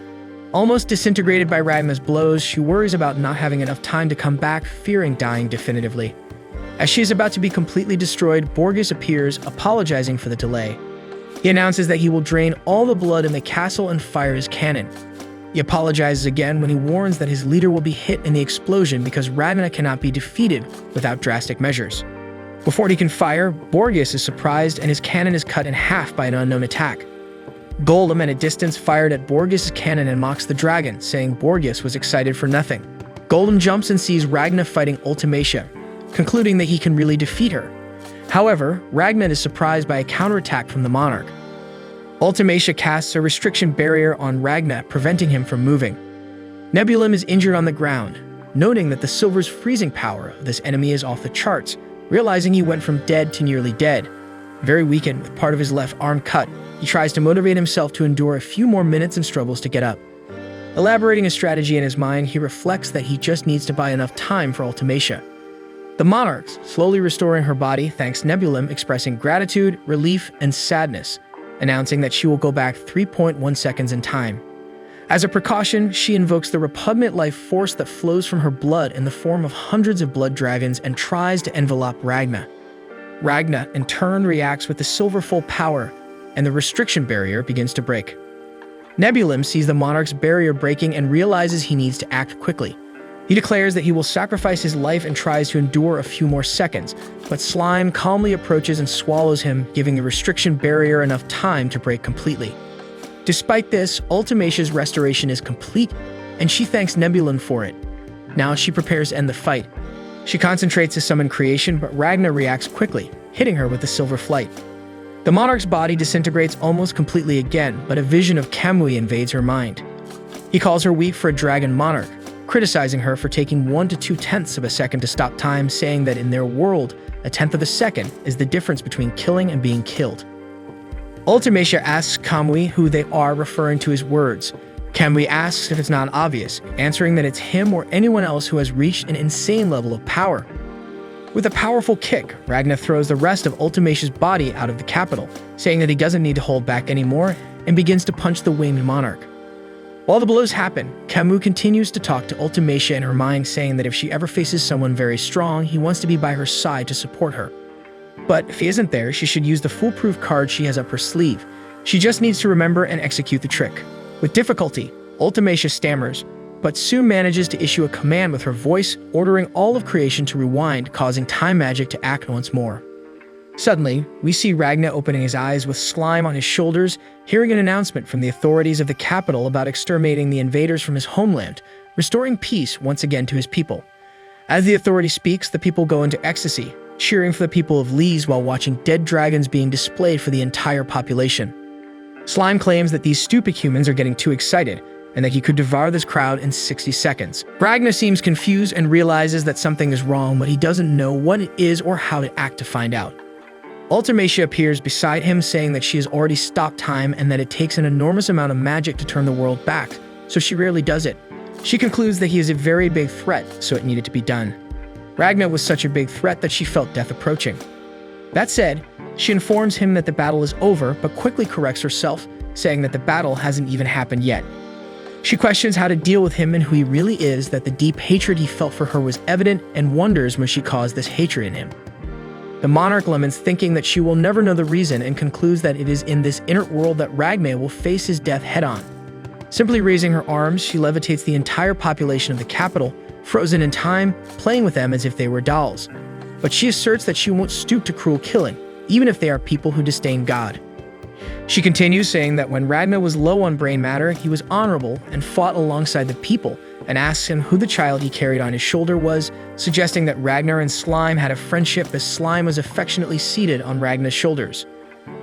[SPEAKER 1] Almost disintegrated by Ragna's blows, she worries about not having enough time to come back, fearing dying definitively. As she is about to be completely destroyed, Borgias appears, apologizing for the delay. He announces that he will drain all the blood in the castle and fire his cannon. He apologizes again when he warns that his leader will be hit in the explosion because Ragna cannot be defeated without drastic measures. Before he can fire, Borgias is surprised and his cannon is cut in half by an unknown attack. Golem at a distance fired at Borgias' cannon and mocks the dragon, saying Borgias was excited for nothing. Golem jumps and sees Ragna fighting Ultimacia, concluding that he can really defeat her. However, Ragna is surprised by a counterattack from the monarch. Ultimacia casts a restriction barrier on Ragna, preventing him from moving. Nebulum is injured on the ground, noting that the silver's freezing power of this enemy is off the charts, realizing he went from dead to nearly dead. Very weakened, with part of his left arm cut, he tries to motivate himself to endure a few more minutes and struggles to get up. Elaborating a strategy in his mind, he reflects that he just needs to buy enough time for Ultimacia. The monarchs, slowly restoring her body, thanks Nebulum, expressing gratitude, relief, and sadness, announcing that she will go back 3.1 seconds in time. As a precaution, she invokes the repugnant life force that flows from her blood in the form of hundreds of blood dragons and tries to envelop Ragna. Ragna, in turn, reacts with the silver full power, and the restriction barrier begins to break. Nebulum sees the monarch's barrier breaking and realizes he needs to act quickly. He declares that he will sacrifice his life and tries to endure a few more seconds, but Slime calmly approaches and swallows him, giving the restriction barrier enough time to break completely. Despite this, Ultimacia's restoration is complete, and she thanks Nebulum for it. Now she prepares to end the fight. She concentrates to summon creation, but Ragna reacts quickly, hitting her with the silver flight. The monarch's body disintegrates almost completely again, but a vision of Kamui invades her mind. He calls her weak for a dragon monarch, criticizing her for taking 1 to 2/10ths of a second to stop time, saying that in their world, a tenth of a second is the difference between killing and being killed. Ultimacia asks Kamui who they are, referring to his words. Kamui asks if it's not obvious, answering that it's him or anyone else who has reached an insane level of power. With a powerful kick, Ragna throws the rest of Ultimacia's body out of the capital, saying that he doesn't need to hold back anymore, and begins to punch the winged monarch. While the blows happen, Kamui continues to talk to Ultimacia in her mind, saying that if she ever faces someone very strong, he wants to be by her side to support her. But if he isn't there, she should use the foolproof card she has up her sleeve. She just needs to remember and execute the trick. With difficulty, Ultimacia stammers, but soon manages to issue a command with her voice, ordering all of creation to rewind, causing time magic to act once more. Suddenly, we see Ragna opening his eyes with Slime on his shoulders, hearing an announcement from the authorities of the capital about exterminating the invaders from his homeland, restoring peace once again to his people. As the authority speaks, the people go into ecstasy, cheering for the people of Lees while watching dead dragons being displayed for the entire population. Slime claims that these stupid humans are getting too excited, and that he could devour this crowd in 60 seconds. Ragna seems confused and realizes that something is wrong, but he doesn't know what it is or how to act to find out. Ultimacia appears beside him, saying that she has already stopped time and that it takes an enormous amount of magic to turn the world back, so she rarely does it. She concludes that he is a very big threat, so it needed to be done. Ragna was such a big threat that she felt death approaching. That said, she informs him that the battle is over, but quickly corrects herself, saying that the battle hasn't even happened yet. She questions how to deal with him and who he really is, that the deep hatred he felt for her was evident, and wonders when she caused this hatred in him. The monarch laments, thinking that she will never know the reason, and concludes that it is in this inner world that Ragna will face his death head-on. Simply raising her arms, she levitates the entire population of the capital, frozen in time, playing with them as if they were dolls. But she asserts that she won't stoop to cruel killing, even if they are people who disdain God. She continues, saying that when Ragnar was low on brain matter, he was honorable and fought alongside the people, and asks him who the child he carried on his shoulder was, suggesting that Ragnar and Slime had a friendship as Slime was affectionately seated on Ragnar's shoulders.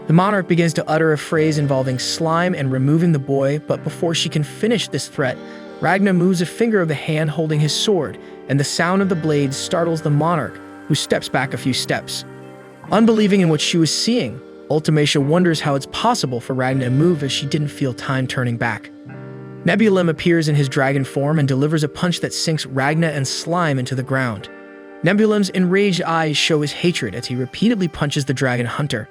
[SPEAKER 1] The monarch begins to utter a phrase involving Slime and removing the boy, but before she can finish this threat, Ragnar moves a finger of the hand holding his sword, and the sound of the blade startles the monarch, who steps back a few steps. Unbelieving in what she was seeing, Ultimacia wonders how it's possible for Ragnar to move as she didn't feel time turning back. Nebulum appears in his dragon form and delivers a punch that sinks Ragnar and Slime into the ground. Nebulum's enraged eyes show his hatred as he repeatedly punches the dragon hunter.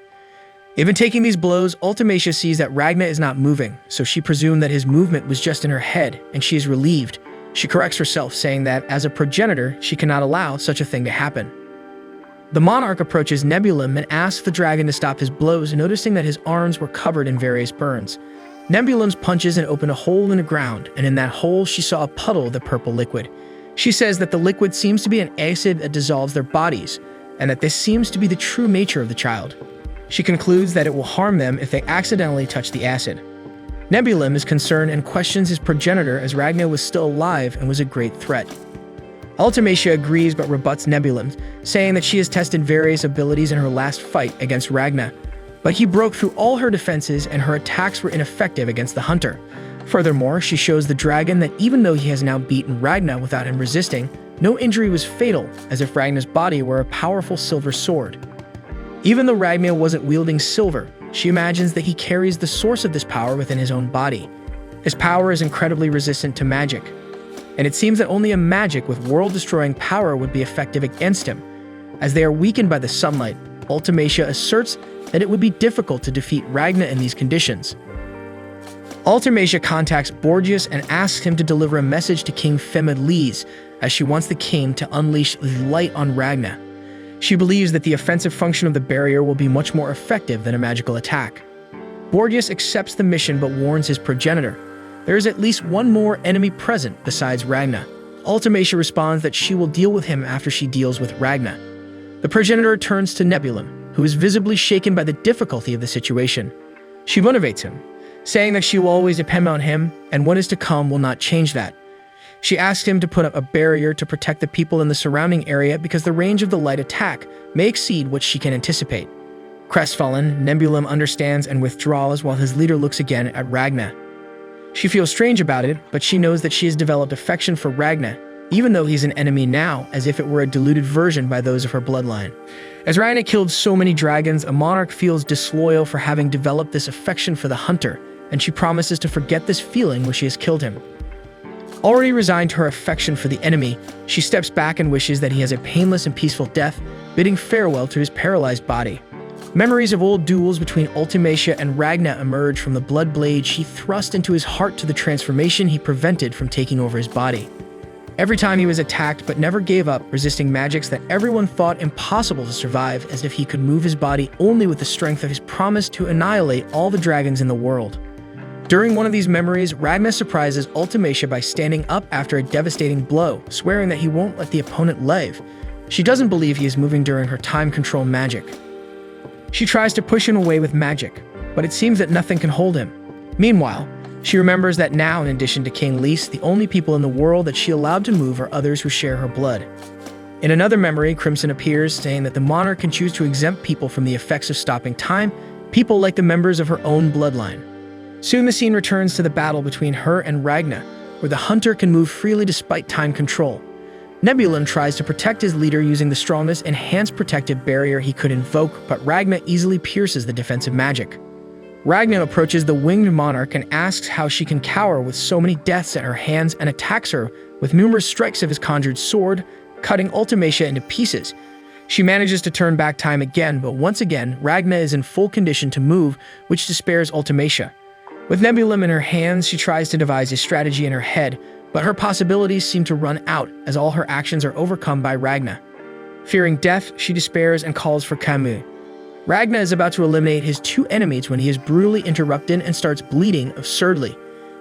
[SPEAKER 1] Even taking these blows, Ultimacia sees that Ragnar is not moving, so she presumed that his movement was just in her head, and she is relieved. She corrects herself, saying that, as a progenitor, she cannot allow such a thing to happen. The monarch approaches Nebulum and asks the dragon to stop his blows, noticing that his arms were covered in various burns. Nebulum's punches and opened a hole in the ground, and in that hole she saw a puddle of the purple liquid. She says that the liquid seems to be an acid that dissolves their bodies, and that this seems to be the true nature of the child. She concludes that it will harm them if they accidentally touch the acid. Nebulum is concerned and questions his progenitor as Ragnar was still alive and was a great threat. Ultimacia agrees but rebuts Nebulum, saying that she has tested various abilities in her last fight against Ragnar, but he broke through all her defenses and her attacks were ineffective against the hunter. Furthermore, she shows the dragon that even though he has now beaten Ragnar without him resisting, no injury was fatal, as if Ragnar's body were a powerful silver sword. Even though Ragnar wasn't wielding silver, she imagines that he carries the source of this power within his own body. His power is incredibly resistant to magic, and it seems that only a magic with world-destroying power would be effective against him. As they are weakened by the sunlight, Ultimacia asserts that it would be difficult to defeat Ragnar in these conditions. Ultimacia contacts Borgias and asks him to deliver a message to King Femid, as she wants the king to unleash the light on Ragnar. She believes that the offensive function of the barrier will be much more effective than a magical attack. Borgias accepts the mission but warns his progenitor. There is at least one more enemy present besides Ragnar. Ultimacia responds that she will deal with him after she deals with Ragnar. The progenitor turns to Nebulum, who is visibly shaken by the difficulty of the situation. She motivates him, saying that she will always depend on him and what is to come will not change that. She asks him to put up a barrier to protect the people in the surrounding area because the range of the light attack may exceed what she can anticipate. Crestfallen, Nebulum understands and withdraws while his leader looks again at Ragnar. She feels strange about it, but she knows that she has developed affection for Ragnar, even though he's an enemy now, as if it were a diluted version by those of her bloodline. As Ragnar killed so many dragons, a monarch feels disloyal for having developed this affection for the hunter, and she promises to forget this feeling when she has killed him. Already resigned to her affection for the enemy, she steps back and wishes that he has a painless and peaceful death, bidding farewell to his paralyzed body. Memories of old duels between Ultimacia and Ragnar emerge from the blood blade she thrust into his heart to the transformation he prevented from taking over his body. Every time he was attacked but never gave up, resisting magics that everyone thought impossible to survive, as if he could move his body only with the strength of his promise to annihilate all the dragons in the world. During one of these memories, Ragnar surprises Ultimacia by standing up after a devastating blow, swearing that he won't let the opponent live. She doesn't believe he is moving during her time control magic. She tries to push him away with magic, but it seems that nothing can hold him. Meanwhile, she remembers that now, in addition to King Lys, the only people in the world that she allowed to move are others who share her blood. In another memory, Crimson appears, saying that the monarch can choose to exempt people from the effects of stopping time, people like the members of her own bloodline. Soon the scene returns to the battle between her and Ragnar, where the hunter can move freely despite time control. Nebulum tries to protect his leader using the strongest enhanced protective barrier he could invoke, but Ragnar easily pierces the defensive magic. Ragnar approaches the winged monarch and asks how she can cower with so many deaths at her hands and attacks her with numerous strikes of his conjured sword, cutting Ultimacia into pieces. She manages to turn back time again, but once again, Ragnar is in full condition to move, which despairs Ultimacia. With Nebulum in her hands, she tries to devise a strategy in her head, but her possibilities seem to run out as all her actions are overcome by Ragnar. Fearing death, she despairs and calls for Camus. Ragnar is about to eliminate his two enemies when he is brutally interrupted and starts bleeding absurdly.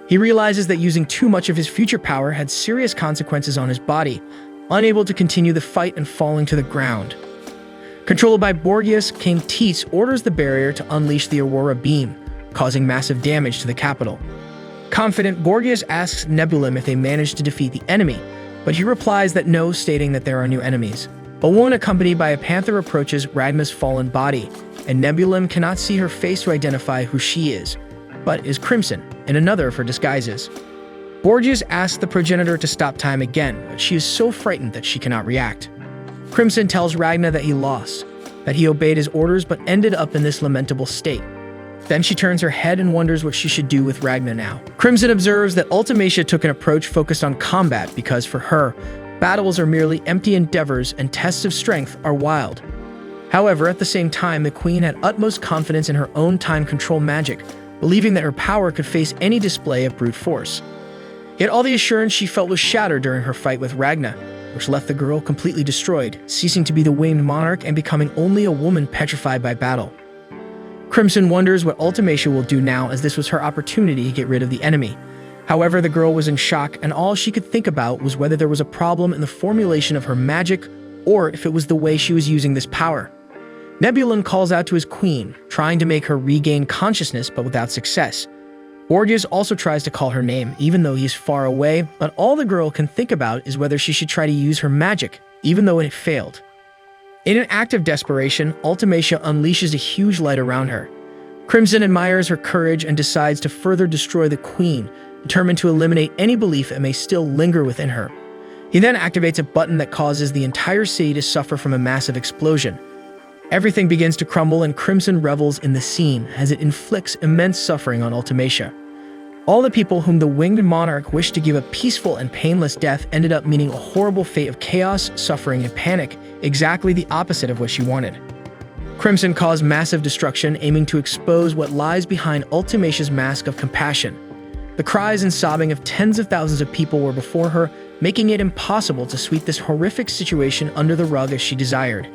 [SPEAKER 1] He realizes that using too much of his future power had serious consequences on his body, unable to continue the fight and falling to the ground. Controlled by Borgias, King Teets orders the barrier to unleash the Aurora Beam, causing massive damage to the capital. Confident, Borgias asks Nebulum if they manage to defeat the enemy, but he replies that no, stating that there are new enemies. A woman accompanied by a panther approaches Ragna's fallen body, and Nebulum cannot see her face to identify who she is, but is Crimson, in another of her disguises. Borgias asks the progenitor to stop time again, but she is so frightened that she cannot react. Crimson tells Ragna that he lost, that he obeyed his orders but ended up in this lamentable state. Then she turns her head and wonders what she should do with Ragna now. Crimson observes that Ultimacia took an approach focused on combat because for her, battles are merely empty endeavors and tests of strength are wild. However, at the same time, the queen had utmost confidence in her own time control magic, believing that her power could face any display of brute force. Yet all the assurance she felt was shattered during her fight with Ragna, which left the girl completely destroyed, ceasing to be the winged monarch and becoming only a woman petrified by battle. Crimson wonders what Ultimacia will do now, as this was her opportunity to get rid of the enemy. However, the girl was in shock, and all she could think about was whether there was a problem in the formulation of her magic or if it was the way she was using this power. Nebulum calls out to his queen, trying to make her regain consciousness but without success. Borgias also tries to call her name, even though he's far away, but all the girl can think about is whether she should try to use her magic, even though it failed. In an act of desperation, Ultimacia unleashes a huge light around her. Crimson admires her courage and decides to further destroy the queen, determined to eliminate any belief that may still linger within her. He then activates a button that causes the entire city to suffer from a massive explosion. Everything begins to crumble and Crimson revels in the scene as it inflicts immense suffering on Ultimacia. All the people whom the winged monarch wished to give a peaceful and painless death ended up meeting a horrible fate of chaos, suffering, and panic, exactly the opposite of what she wanted. Crimson caused massive destruction, aiming to expose what lies behind Ultimacia's mask of compassion. The cries and sobbing of tens of thousands of people were before her, making it impossible to sweep this horrific situation under the rug as she desired.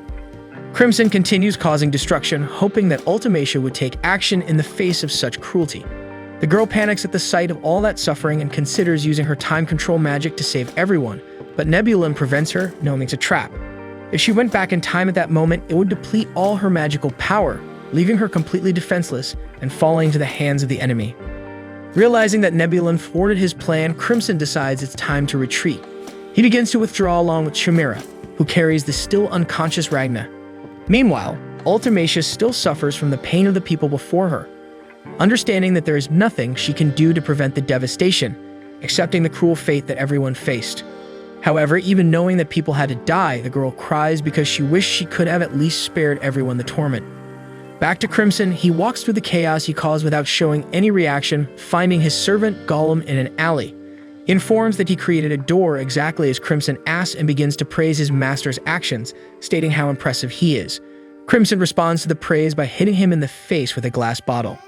[SPEAKER 1] Crimson continues causing destruction, hoping that Ultimacia would take action in the face of such cruelty. The girl panics at the sight of all that suffering and considers using her time control magic to save everyone, but Nebulum prevents her, knowing it's a trap. If she went back in time at that moment, it would deplete all her magical power, leaving her completely defenseless and falling into the hands of the enemy. Realizing that Nebulum thwarted his plan, Crimson decides it's time to retreat. He begins to withdraw along with Chimera, who carries the still unconscious Ragna. Meanwhile, Ultimacia still suffers from the pain of the people before her. Understanding that there is nothing she can do to prevent the devastation, accepting the cruel fate that everyone faced. However, even knowing that people had to die, the girl cries because she wished she could have at least spared everyone the torment. Back to Crimson, he walks through the chaos he caused without showing any reaction, finding his servant Gollum in an alley. He informs that he created a door exactly as Crimson asks and begins to praise his master's actions, stating how impressive he is. Crimson responds to the praise by hitting him in the face with a glass bottle.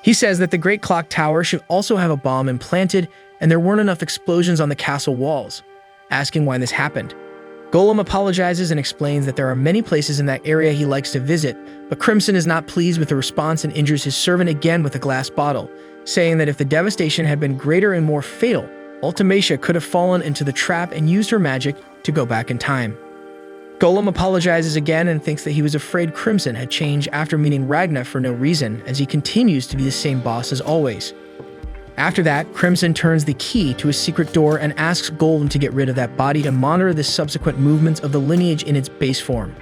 [SPEAKER 1] He says that the Great Clock Tower should also have a bomb implanted, and there weren't enough explosions on the castle walls, asking why this happened. Gollum apologizes and explains that there are many places in that area he likes to visit, but Crimson is not pleased with the response and injures his servant again with a glass bottle, saying that if the devastation had been greater and more fatal, Ultimacia could have fallen into the trap and used her magic to go back in time. Gollum apologizes again and thinks that he was afraid Crimson had changed after meeting Ragna for no reason, as he continues to be the same boss as always. After that, Crimson turns the key to a secret door and asks Gollum to get rid of that body to monitor the subsequent movements of the lineage in its base form.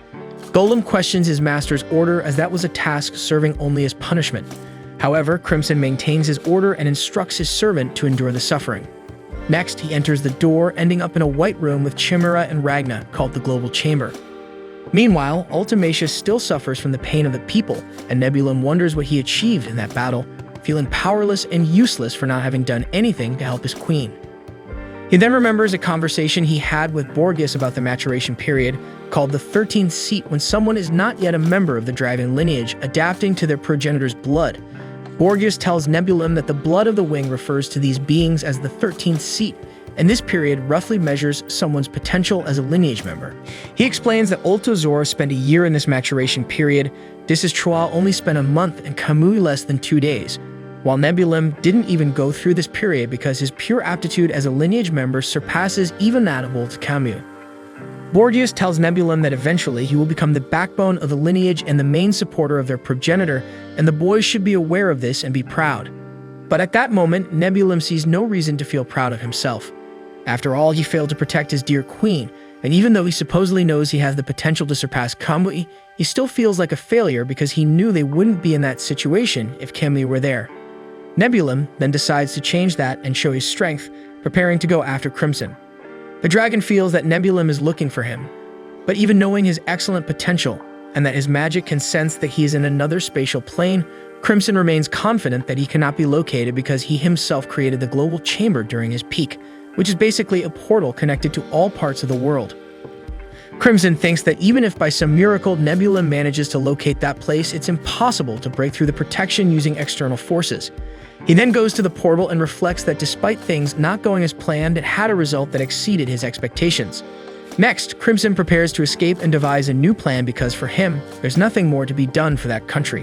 [SPEAKER 1] Gollum questions his master's order, as that was a task serving only as punishment. However, Crimson maintains his order and instructs his servant to endure the suffering. Next, he enters the door, ending up in a white room with Chimera and Ragna, called the Global Chamber. Meanwhile, Ultimacia still suffers from the pain of the people, and Nebulum wonders what he achieved in that battle, feeling powerless and useless for not having done anything to help his queen. He then remembers a conversation he had with Borgias about the maturation period, called the 13th seat, when someone is not yet a member of the dragon lineage, adapting to their progenitor's blood. Borgias tells Nebulum that the blood of the wing refers to these beings as the 13th seat, and this period roughly measures someone's potential as a lineage member. He explains that Ultozora spent a year in this maturation period, Disistroa only spent a month, and Kamui less than 2 days, while Nebulum didn't even go through this period because his pure aptitude as a lineage member surpasses even that of old Camus. Borgias tells Nebulum that eventually he will become the backbone of the lineage and the main supporter of their progenitor, and the boys should be aware of this and be proud. But at that moment, Nebulum sees no reason to feel proud of himself. After all, he failed to protect his dear queen, and even though he supposedly knows he has the potential to surpass Kamui, he still feels like a failure because he knew they wouldn't be in that situation if Kamui were there. Nebulum then decides to change that and show his strength, preparing to go after Crimson. The dragon feels that Nebulum is looking for him, but even knowing his excellent potential and that his magic can sense that he is in another spatial plane, Crimson remains confident that he cannot be located because he himself created the global chamber during his peak, which is basically a portal connected to all parts of the world. Crimson thinks that even if by some miracle Nebulum manages to locate that place, it's impossible to break through the protection using external forces. He then goes to the portal and reflects that despite things not going as planned, it had a result that exceeded his expectations. Next, Crimson prepares to escape and devise a new plan because for him, there's nothing more to be done for that country.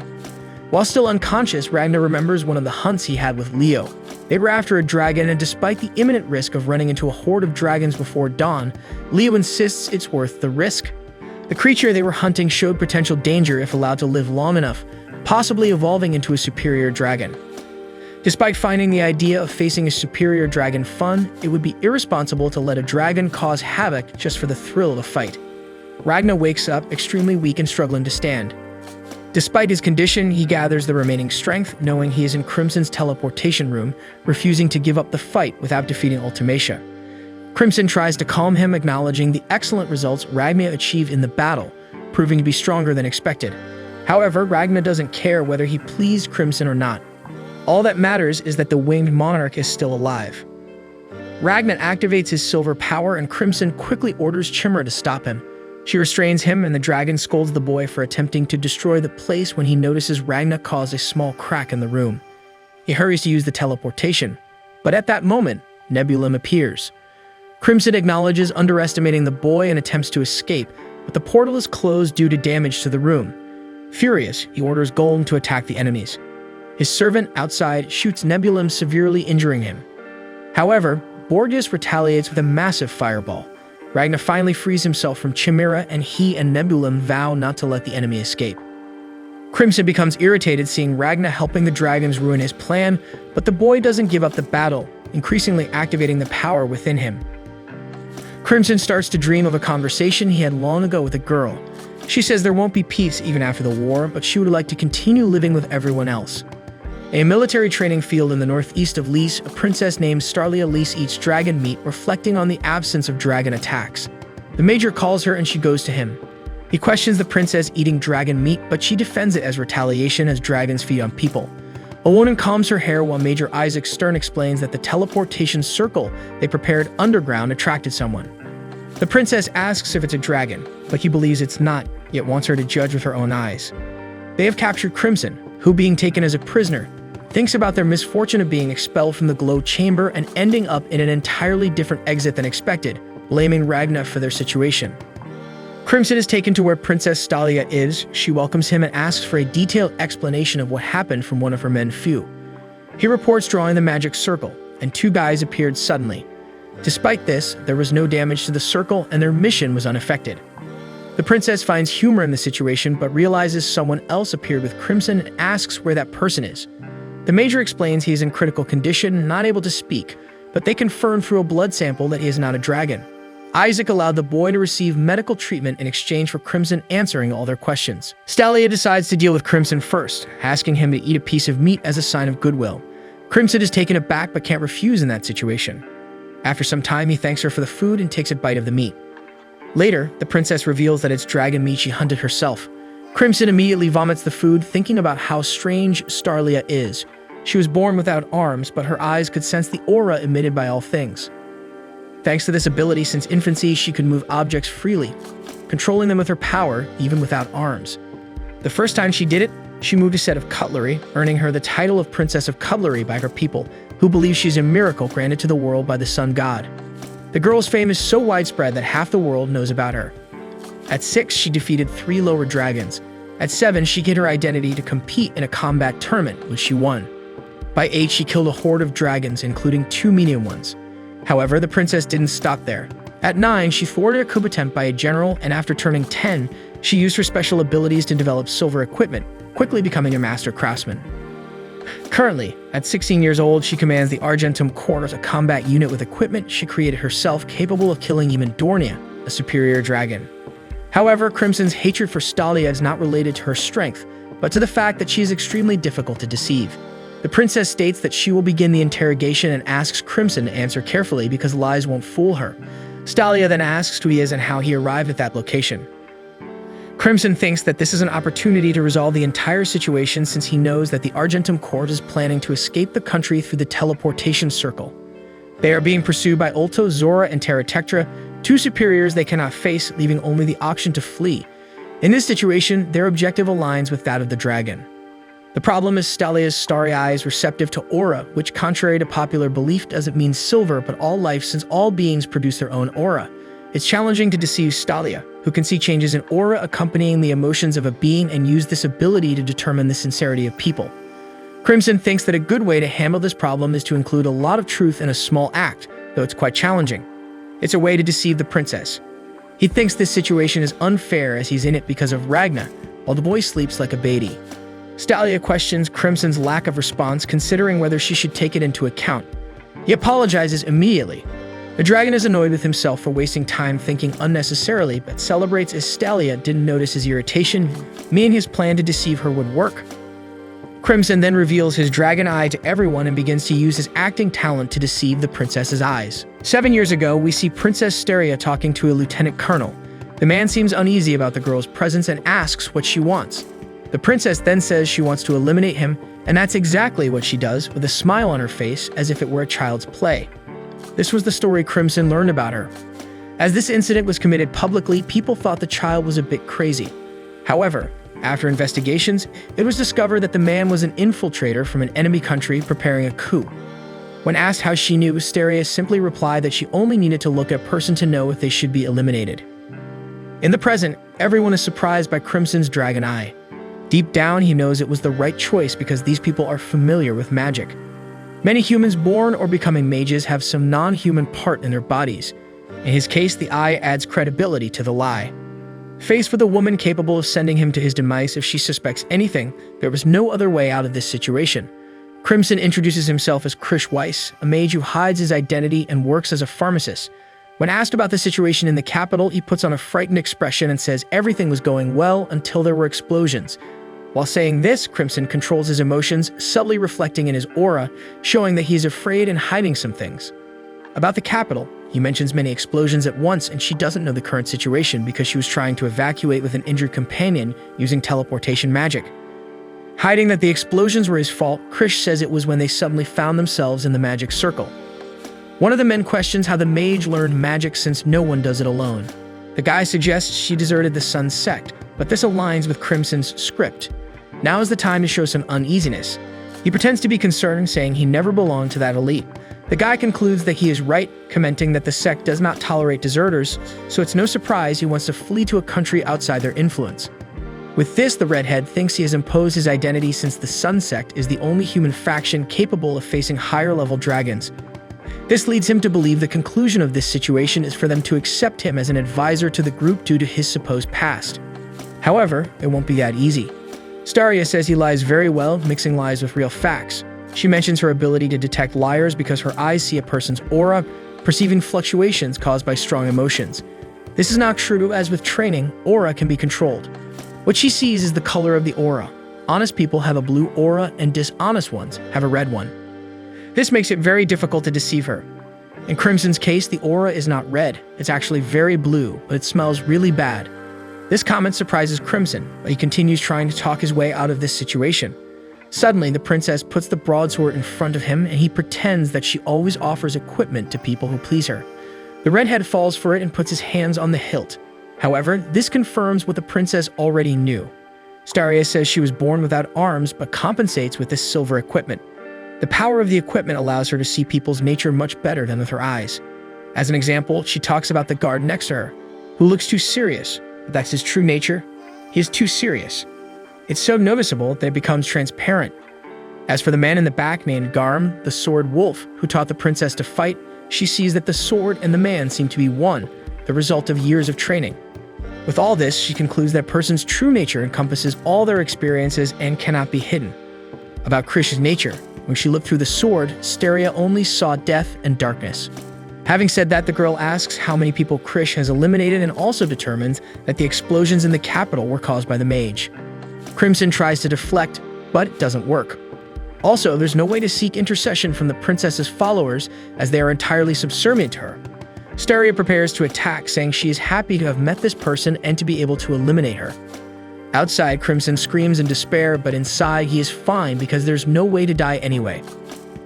[SPEAKER 1] While still unconscious, Ragnar remembers one of the hunts he had with Leo. They were after a dragon, and despite the imminent risk of running into a horde of dragons before dawn, Leo insists it's worth the risk. The creature they were hunting showed potential danger if allowed to live long enough, possibly evolving into a superior dragon. Despite finding the idea of facing a superior dragon fun, it would be irresponsible to let a dragon cause havoc just for the thrill of the fight. Ragnar wakes up extremely weak and struggling to stand. Despite his condition, he gathers the remaining strength, knowing he is in Crimson's teleportation room, refusing to give up the fight without defeating Ultimacia. Crimson tries to calm him, acknowledging the excellent results Ragnar achieved in the battle, proving to be stronger than expected. However, Ragnar doesn't care whether he pleased Crimson or not. All that matters is that the winged monarch is still alive. Ragnar activates his silver power, and Crimson quickly orders Chimera to stop him. She restrains him, and the dragon scolds the boy for attempting to destroy the place when he notices Ragnar cause a small crack in the room. He hurries to use the teleportation, but at that moment, Nebulum appears. Crimson acknowledges underestimating the boy and attempts to escape, but the portal is closed due to damage to the room. Furious, he orders Golem to attack the enemies. His servant outside shoots Nebulum, severely injuring him. However, Borgias retaliates with a massive fireball. Ragnar finally frees himself from Chimera, and he and Nebulum vow not to let the enemy escape. Crimson becomes irritated seeing Ragnar helping the dragons ruin his plan, but the boy doesn't give up the battle, increasingly activating the power within him. Crimson starts to dream of a conversation he had long ago with a girl. She says there won't be peace even after the war, but she would like to continue living with everyone else. A military training field in the northeast of Lys, a princess named Starlia Lys eats dragon meat, reflecting on the absence of dragon attacks. The major calls her and she goes to him. He questions the princess eating dragon meat, but she defends it as retaliation as dragons feed on people. Owonin calms her hair while Major Isaac Stern explains that the teleportation circle they prepared underground attracted someone. The princess asks if it's a dragon, but he believes it's not, yet wants her to judge with her own eyes. They have captured Crimson, who, being taken as a prisoner, thinks about their misfortune of being expelled from the glow chamber and ending up in an entirely different exit than expected, blaming Ragnar for their situation. Crimson is taken to where Princess Stalia is. She welcomes him and asks for a detailed explanation of what happened from one of her men Fu. He reports drawing the magic circle, and two guys appeared suddenly. Despite this, there was no damage to the circle and their mission was unaffected. The princess finds humor in the situation but realizes someone else appeared with Crimson and asks where that person is. The major explains he is in critical condition, not able to speak, but they confirm through a blood sample that he is not a dragon. Isaac allowed the boy to receive medical treatment in exchange for Crimson answering all their questions. Stalia decides to deal with Crimson first, asking him to eat a piece of meat as a sign of goodwill. Crimson is taken aback but can't refuse in that situation. After some time, he thanks her for the food and takes a bite of the meat. Later, the princess reveals that it's dragon meat she hunted herself. Crimson immediately vomits the food, thinking about how strange Starlia is. She was born without arms, but her eyes could sense the aura emitted by all things. Thanks to this ability, since infancy, she could move objects freely, controlling them with her power, even without arms. The first time she did it, she moved a set of cutlery, earning her the title of Princess of Cutlery by her people, who believe she's a miracle granted to the world by the sun god. The girl's fame is so widespread that half the world knows about her. At 6, she defeated 3 lower dragons. At 7, she hid her identity to compete in a combat tournament, which she won. By 8, she killed a horde of dragons, including 2 medium ones. However, the princess didn't stop there. At 9, she thwarted a coup attempt by a general, and after turning 10, she used her special abilities to develop silver equipment, quickly becoming a master craftsman. Currently, at 16 years old, she commands the Argentum Court, a combat unit with equipment she created herself capable of killing even Dornia, a superior dragon. However, Crimson's hatred for Stalia is not related to her strength, but to the fact that she is extremely difficult to deceive. The princess states that she will begin the interrogation and asks Crimson to answer carefully because lies won't fool her. Stalia then asks who he is and how he arrived at that location. Crimson thinks that this is an opportunity to resolve the entire situation since he knows that the Argentum Court is planning to escape the country through the teleportation circle. They are being pursued by Ulto, Zora, and Terratectra, 2 superiors they cannot face, leaving only the option to flee. In this situation, their objective aligns with that of the dragon. The problem is Stalia's starry eye is receptive to aura, which contrary to popular belief doesn't mean silver but all life since all beings produce their own aura. It's challenging to deceive Stalia, who can see changes in aura accompanying the emotions of a being and use this ability to determine the sincerity of people. Crimson thinks that a good way to handle this problem is to include a lot of truth in a small act, though it's quite challenging. It's a way to deceive the princess. He thinks this situation is unfair as he's in it because of Ragna, while the boy sleeps like a baby. Stalia questions Crimson's lack of response, considering whether she should take it into account. He apologizes immediately. The dragon is annoyed with himself for wasting time thinking unnecessarily, but celebrates as Stalia didn't notice his irritation, meaning his plan to deceive her would work. Crimson then reveals his dragon eye to everyone and begins to use his acting talent to deceive the princess's eyes. 7 years ago, we see Princess Steria talking to a lieutenant colonel. The man seems uneasy about the girl's presence and asks what she wants. The princess then says she wants to eliminate him, and that's exactly what she does, with a smile on her face as if it were a child's play. This was the story Crimson learned about her. As this incident was committed publicly, people thought the child was a bit crazy. However, after investigations, it was discovered that the man was an infiltrator from an enemy country preparing a coup. When asked how she knew, Steria simply replied that she only needed to look at a person to know if they should be eliminated. In the present, everyone is surprised by Crimson's dragon eye. Deep down, he knows it was the right choice because these people are familiar with magic. Many humans born or becoming mages have some non-human part in their bodies. In his case, the eye adds credibility to the lie. Faced with a woman capable of sending him to his demise if she suspects anything, there was no other way out of this situation. Crimson introduces himself as Krish Weiss, a mage who hides his identity and works as a pharmacist. When asked about the situation in the capital, he puts on a frightened expression and says everything was going well until there were explosions. While saying this, Crimson controls his emotions, subtly reflecting in his aura, showing that he's afraid and hiding some things. About the capital, he mentions many explosions at once and she doesn't know the current situation because she was trying to evacuate with an injured companion using teleportation magic. Hiding that the explosions were his fault, Krish says it was when they suddenly found themselves in the magic circle. One of the men questions how the mage learned magic since no one does it alone. The guy suggests she deserted the Sun sect, but this aligns with Crimson's script. Now is the time to show some uneasiness. He pretends to be concerned, saying he never belonged to that elite. The guy concludes that he is right, commenting that the sect does not tolerate deserters, so it's no surprise he wants to flee to a country outside their influence. With this, the redhead thinks he has imposed his identity since the Sun sect is the only human faction capable of facing higher-level dragons. This leads him to believe the conclusion of this situation is for them to accept him as an advisor to the group due to his supposed past. However, it won't be that easy. Staria says he lies very well, mixing lies with real facts. She mentions her ability to detect liars because her eyes see a person's aura, perceiving fluctuations caused by strong emotions. This is not true, as with training, aura can be controlled. What she sees is the color of the aura. Honest people have a blue aura and dishonest ones have a red one. This makes it very difficult to deceive her. In Crimson's case, the aura is not red. It's actually very blue, but it smells really bad. This comment surprises Crimson, but he continues trying to talk his way out of this situation. Suddenly, the princess puts the broadsword in front of him and he pretends that she always offers equipment to people who please her. The redhead falls for it and puts his hands on the hilt. However, this confirms what the princess already knew. Staria says she was born without arms but compensates with this silver equipment. The power of the equipment allows her to see people's nature much better than with her eyes. As an example, she talks about the guard next to her, who looks too serious, but that's his true nature. He is too serious. It's so noticeable that it becomes transparent. As for the man in the back named Garm, the sword wolf, who taught the princess to fight, she sees that the sword and the man seem to be one, the result of years of training. With all this, she concludes that a person's true nature encompasses all their experiences and cannot be hidden. About Krish's nature, when she looked through the sword, Steria only saw death and darkness. Having said that, the girl asks how many people Krish has eliminated and also determines that the explosions in the capital were caused by the mage. Crimson tries to deflect, but it doesn't work. Also, there's no way to seek intercession from the princess's followers as they are entirely subservient to her. Steria prepares to attack, saying she is happy to have met this person and to be able to eliminate her. Outside, Crimson screams in despair, but inside he is fine because there's no way to die anyway.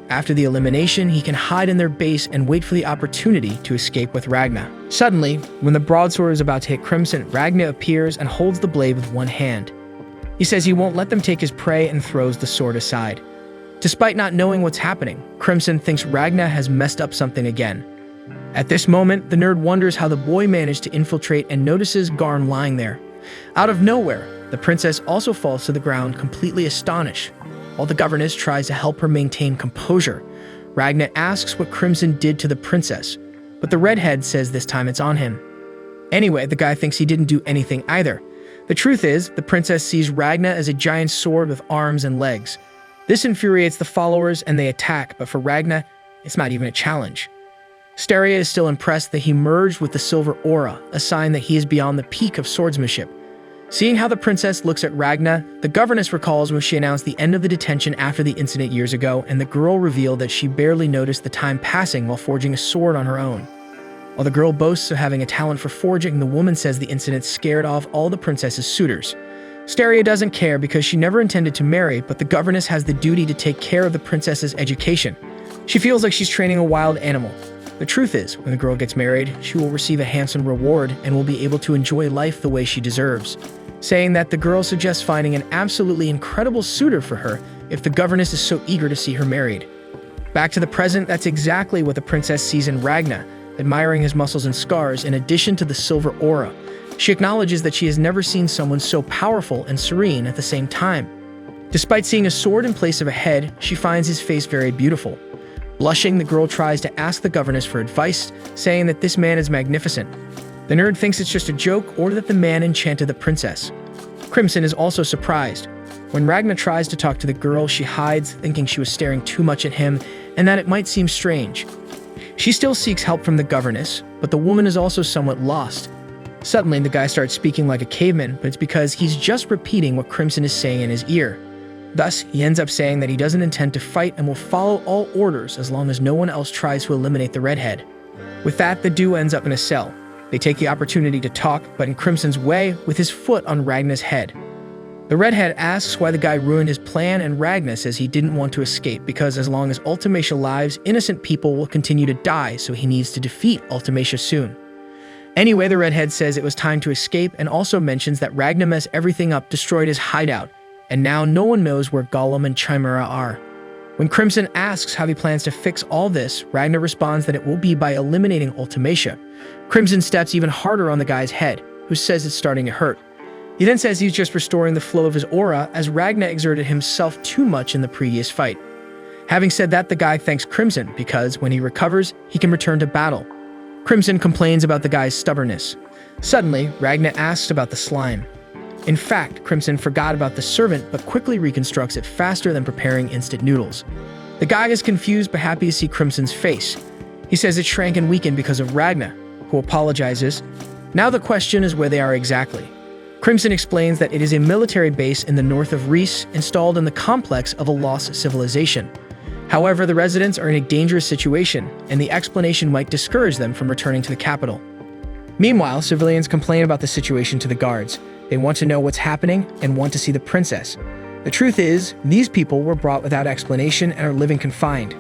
[SPEAKER 1] After the elimination, he can hide in their base and wait for the opportunity to escape with Ragna. Suddenly, when the broadsword is about to hit Crimson, Ragna appears and holds the blade with one hand. He says he won't let them take his prey and throws the sword aside. Despite not knowing what's happening, Crimson thinks Ragna has messed up something again. At this moment, the nerd wonders how the boy managed to infiltrate and notices Garm lying there. Out of nowhere, the princess also falls to the ground, completely astonished. While the governess tries to help her maintain composure, Ragna asks what Crimson did to the princess, but the redhead says this time it's on him. Anyway, the guy thinks he didn't do anything either. The truth is, the princess sees Ragna as a giant sword with arms and legs. This infuriates the followers and they attack, but for Ragna, it's not even a challenge. Steria is still impressed that he merged with the silver aura, a sign that he is beyond the peak of swordsmanship. Seeing how the princess looks at Ragna, the governess recalls when she announced the end of the detention after the incident years ago, and the girl revealed that she barely noticed the time passing while forging a sword on her own. While the girl boasts of having a talent for forging, the woman says the incident scared off all the princess's suitors. Steria doesn't care because she never intended to marry, but the governess has the duty to take care of the princess's education. She feels like she's training a wild animal. The truth is, when the girl gets married, she will receive a handsome reward and will be able to enjoy life the way she deserves, saying that the girl suggests finding an absolutely incredible suitor for her if the governess is so eager to see her married. Back to the present, that's exactly what the princess sees in Ragna, admiring his muscles and scars in addition to the silver aura. She acknowledges that she has never seen someone so powerful and serene at the same time. Despite seeing a sword in place of a head, she finds his face very beautiful. Blushing, the girl tries to ask the governess for advice, saying that this man is magnificent. The nerd thinks it's just a joke or that the man enchanted the princess. Crimson is also surprised. When Ragna tries to talk to the girl, she hides, thinking she was staring too much at him and that it might seem strange. She still seeks help from the governess, but the woman is also somewhat lost. Suddenly, the guy starts speaking like a caveman, but it's because he's just repeating what Crimson is saying in his ear. Thus, he ends up saying that he doesn't intend to fight and will follow all orders as long as no one else tries to eliminate the redhead. With that, the duo ends up in a cell. They take the opportunity to talk, but in Crimson's way, with his foot on Ragna's head. The redhead asks why the guy ruined his plan, and Ragna says he didn't want to escape because as long as Ultimacia lives, innocent people will continue to die, so he needs to defeat Ultimacia soon. Anyway, the redhead says it was time to escape and also mentions that Ragna messed everything up, destroyed his hideout, and now no one knows where Gollum and Chimera are. When Crimson asks how he plans to fix all this, Ragna responds that it will be by eliminating Ultimacia. Crimson steps even harder on the guy's head, who says it's starting to hurt. He then says he's just restoring the flow of his aura as Ragna exerted himself too much in the previous fight. Having said that, the guy thanks Crimson because when he recovers, he can return to battle. Crimson complains about the guy's stubbornness. Suddenly, Ragna asks about the slime. In fact, Crimson forgot about the servant but quickly reconstructs it faster than preparing instant noodles. The guy is confused but happy to see Crimson's face. He says it shrank and weakened because of Ragna, who apologizes. Now the question is where they are exactly. Crimson explains that it is a military base in the north of Reese, installed in the complex of a lost civilization. However, the residents are in a dangerous situation, and the explanation might discourage them from returning to the capital. Meanwhile, civilians complain about the situation to the guards. They want to know what's happening and want to see the princess. The truth is, these people were brought without explanation and are living confined.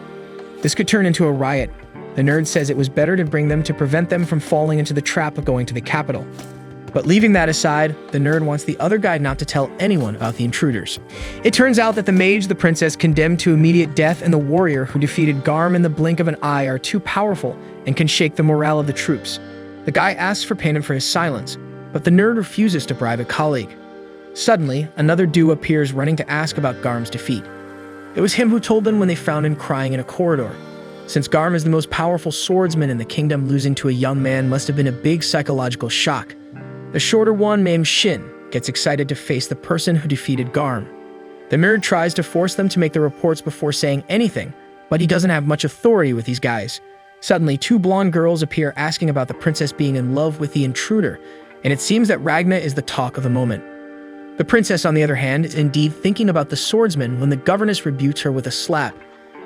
[SPEAKER 1] This could turn into a riot. The nerd says it was better to bring them to prevent them from falling into the trap of going to the capital. But leaving that aside, the nerd wants the other guy not to tell anyone about the intruders. It turns out that the mage the princess condemned to immediate death and the warrior who defeated Garm in the blink of an eye are too powerful and can shake the morale of the troops. The guy asks for payment for his silence, but the nerd refuses to bribe a colleague. Suddenly, another duo appears running to ask about Garm's defeat. It was him who told them when they found him crying in a corridor. Since Garm is the most powerful swordsman in the kingdom, losing to a young man must have been a big psychological shock. The shorter one, named Shin, gets excited to face the person who defeated Garm. The nerd tries to force them to make the reports before saying anything, but he doesn't have much authority with these guys. Suddenly, two blonde girls appear asking about the princess being in love with the intruder, and it seems that Ragna is the talk of the moment. The princess, on the other hand, is indeed thinking about the swordsman when the governess rebukes her with a slap.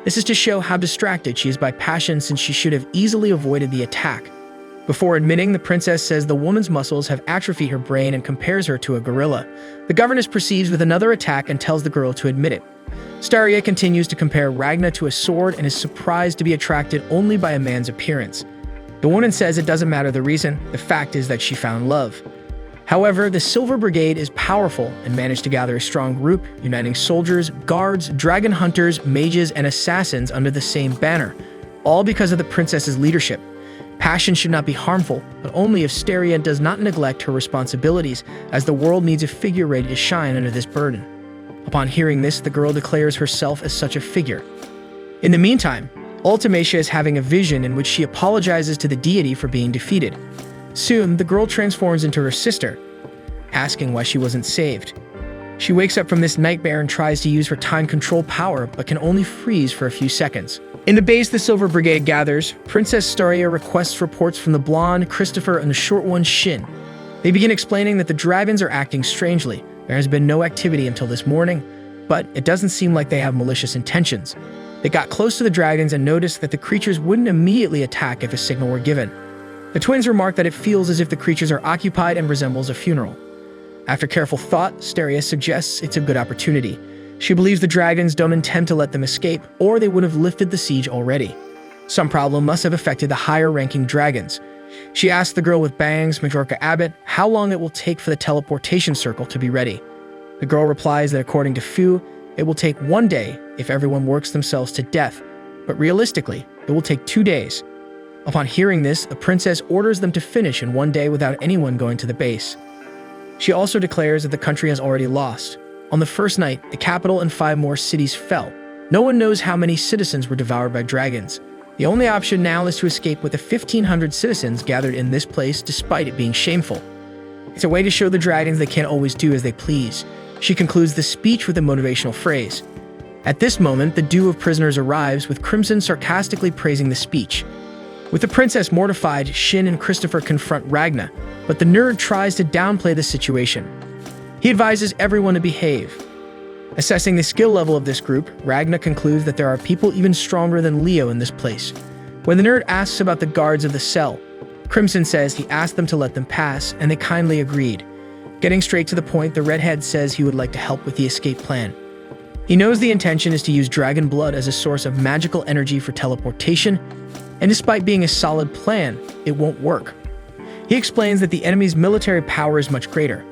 [SPEAKER 1] This is to show how distracted she is by passion, since she should have easily avoided the attack. Before admitting, the princess says the woman's muscles have atrophied her brain and compares her to a gorilla. The governess proceeds with another attack and tells the girl to admit it. Staria continues to compare Ragna to a sword and is surprised to be attracted only by a man's appearance. The woman says it doesn't matter the reason, the fact is that she found love. However, the Silver Brigade is powerful and managed to gather a strong group, uniting soldiers, guards, dragon hunters, mages, and assassins under the same banner, all because of the princess's leadership. Passion should not be harmful, but only if Staria does not neglect her responsibilities, as the world needs a figure ready to shine under this burden. Upon hearing this, the girl declares herself as such a figure. In the meantime, Ultimacia is having a vision in which she apologizes to the deity for being defeated. Soon, the girl transforms into her sister, asking why she wasn't saved. She wakes up from this nightmare and tries to use her time control power, but can only freeze for a few seconds. In the base the Silver Brigade gathers, Princess Staria requests reports from the blonde, Christopher, and the short one, Shin. They begin explaining that the dragons are acting strangely. There has been no activity until this morning, but it doesn't seem like they have malicious intentions. They got close to the dragons and noticed that the creatures wouldn't immediately attack if a signal were given. The twins remark that it feels as if the creatures are occupied and resembles a funeral. After careful thought, Staria suggests it's a good opportunity. She believes the dragons don't intend to let them escape, or they would have lifted the siege already. Some problem must have affected the higher-ranking dragons. She asks the girl with bangs, Majorca Abbott, how long it will take for the teleportation circle to be ready. The girl replies that according to Fu, it will take 1 day if everyone works themselves to death, but realistically, it will take 2 days. Upon hearing this, the princess orders them to finish in 1 day without anyone going to the base. She also declares that the country has already lost. On the first night, the capital and 5 more cities fell. No one knows how many citizens were devoured by dragons. The only option now is to escape with the 1,500 citizens gathered in this place despite it being shameful. It's a way to show the dragons they can't always do as they please. She concludes the speech with a motivational phrase. At this moment, the dew of prisoners arrives, with Crimson sarcastically praising the speech. With the princess mortified, Shin and Christopher confront Ragna, but the nerd tries to downplay the situation. He advises everyone to behave. Assessing the skill level of this group, Ragna concludes that there are people even stronger than Leo in this place. When the nerd asks about the guards of the cell, Crimson says he asked them to let them pass, and they kindly agreed. Getting straight to the point, the redhead says he would like to help with the escape plan. He knows the intention is to use dragon blood as a source of magical energy for teleportation, and despite being a solid plan, it won't work. He explains that the enemy's military power is much greater.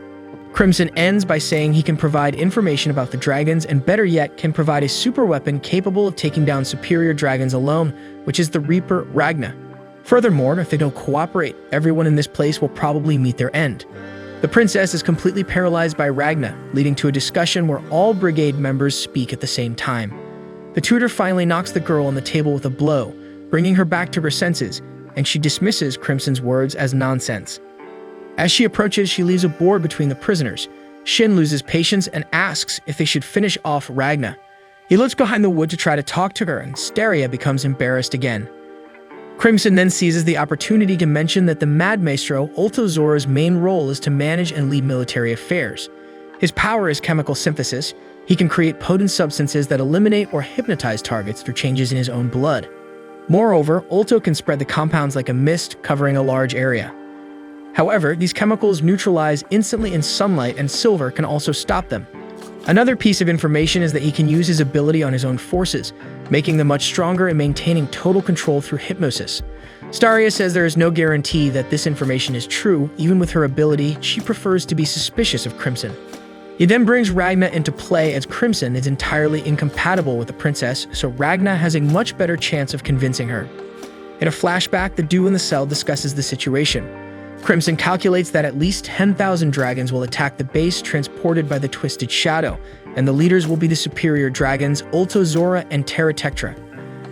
[SPEAKER 1] Crimson ends by saying he can provide information about the dragons, and better yet, can provide a super weapon capable of taking down superior dragons alone, which is the Reaper Ragna. Furthermore, if they don't cooperate, everyone in this place will probably meet their end. The princess is completely paralyzed by Ragna, leading to a discussion where all brigade members speak at the same time. The tutor finally knocks the girl on the table with a blow, bringing her back to her senses, and she dismisses Crimson's words as nonsense. As she approaches, she leaves a board between the prisoners. Shin loses patience and asks if they should finish off Ragna. He looks behind the wood to try to talk to her, and Staria becomes embarrassed again. Crimson then seizes the opportunity to mention that the Mad Maestro, Ultozora's main role is to manage and lead military affairs. His power is chemical synthesis. He can create potent substances that eliminate or hypnotize targets through changes in his own blood. Moreover, Ulto can spread the compounds like a mist, covering a large area. However, these chemicals neutralize instantly in sunlight, and silver can also stop them. Another piece of information is that he can use his ability on his own forces, making them much stronger and maintaining total control through hypnosis. Staria says there is no guarantee that this information is true. Even with her ability, she prefers to be suspicious of Crimson. He then brings Ragna into play, as Crimson is entirely incompatible with the princess, so Ragna has a much better chance of convincing her. In a flashback, the Dew in the cell discusses the situation. Crimson calculates that at least 10,000 dragons will attack the base transported by the Twisted Shadow, and the leaders will be the superior dragons Ultozora and Terratectra.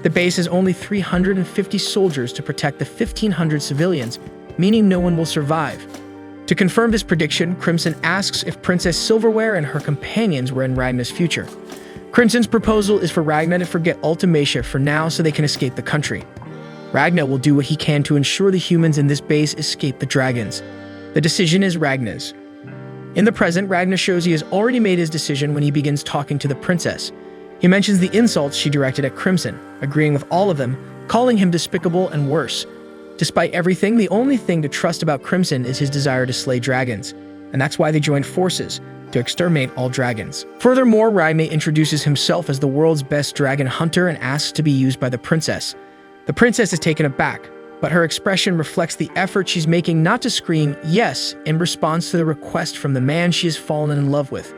[SPEAKER 1] The base has only 350 soldiers to protect the 1,500 civilians, meaning no one will survive. To confirm this prediction, Crimson asks if Princess Silverware and her companions were in Ragna's future. Crimson's proposal is for Ragna to forget Ultimacia for now so they can escape the country. Ragna will do what he can to ensure the humans in this base escape the dragons. The decision is Ragna's. In the present, Ragna shows he has already made his decision when he begins talking to the princess. He mentions the insults she directed at Crimson, agreeing with all of them, calling him despicable and worse. Despite everything, the only thing to trust about Crimson is his desire to slay dragons, and that's why they joined forces, to exterminate all dragons. Furthermore, Ragna introduces himself as the world's best dragon hunter and asks to be used by the princess. The princess is taken aback, but her expression reflects the effort she's making not to scream yes in response to the request from the man she has fallen in love with.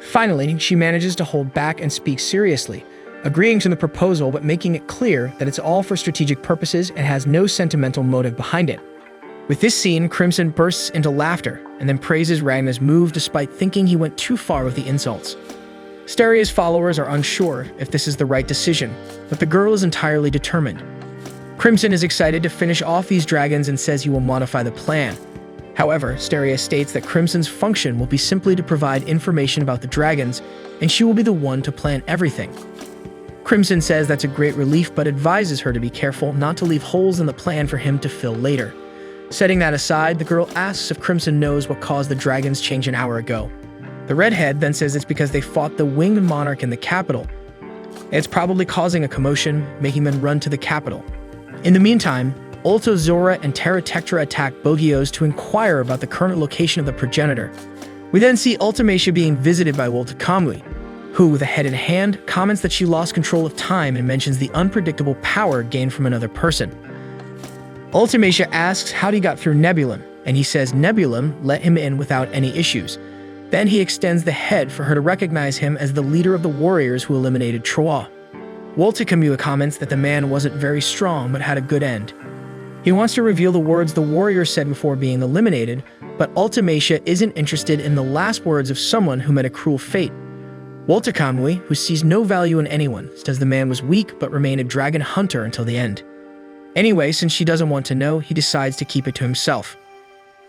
[SPEAKER 1] Finally, she manages to hold back and speak seriously, agreeing to the proposal but making it clear that it's all for strategic purposes and has no sentimental motive behind it. With this scene, Crimson bursts into laughter and then praises Ragna's move despite thinking he went too far with the insults. Steria's followers are unsure if this is the right decision, but the girl is entirely determined. Crimson is excited to finish off these dragons and says he will modify the plan. However, Steria states that Crimson's function will be simply to provide information about the dragons, and she will be the one to plan everything. Crimson says that's a great relief but advises her to be careful not to leave holes in the plan for him to fill later. Setting that aside, the girl asks if Crimson knows what caused the dragons change an hour ago. The redhead then says it's because they fought the winged monarch in the capital. It's probably causing a commotion, making them run to the capital. In the meantime, Ultozora and Terratectra attack Bogios to inquire about the current location of the progenitor. We then see Ultimacia being visited by Woltakamui, who, with a head in hand, comments that she lost control of time and mentions the unpredictable power gained from another person. Ultimacia asks how he got through Nebulum, and he says Nebulum let him in without any issues. Then he extends the head for her to recognize him as the leader of the warriors who eliminated Troa. Woltakamui comments that the man wasn't very strong but had a good end. He wants to reveal the words the warrior said before being eliminated, but Ultimacia isn't interested in the last words of someone who met a cruel fate. Woltakamui, who sees no value in anyone, says the man was weak but remained a dragon hunter until the end. Anyway, since she doesn't want to know, he decides to keep it to himself.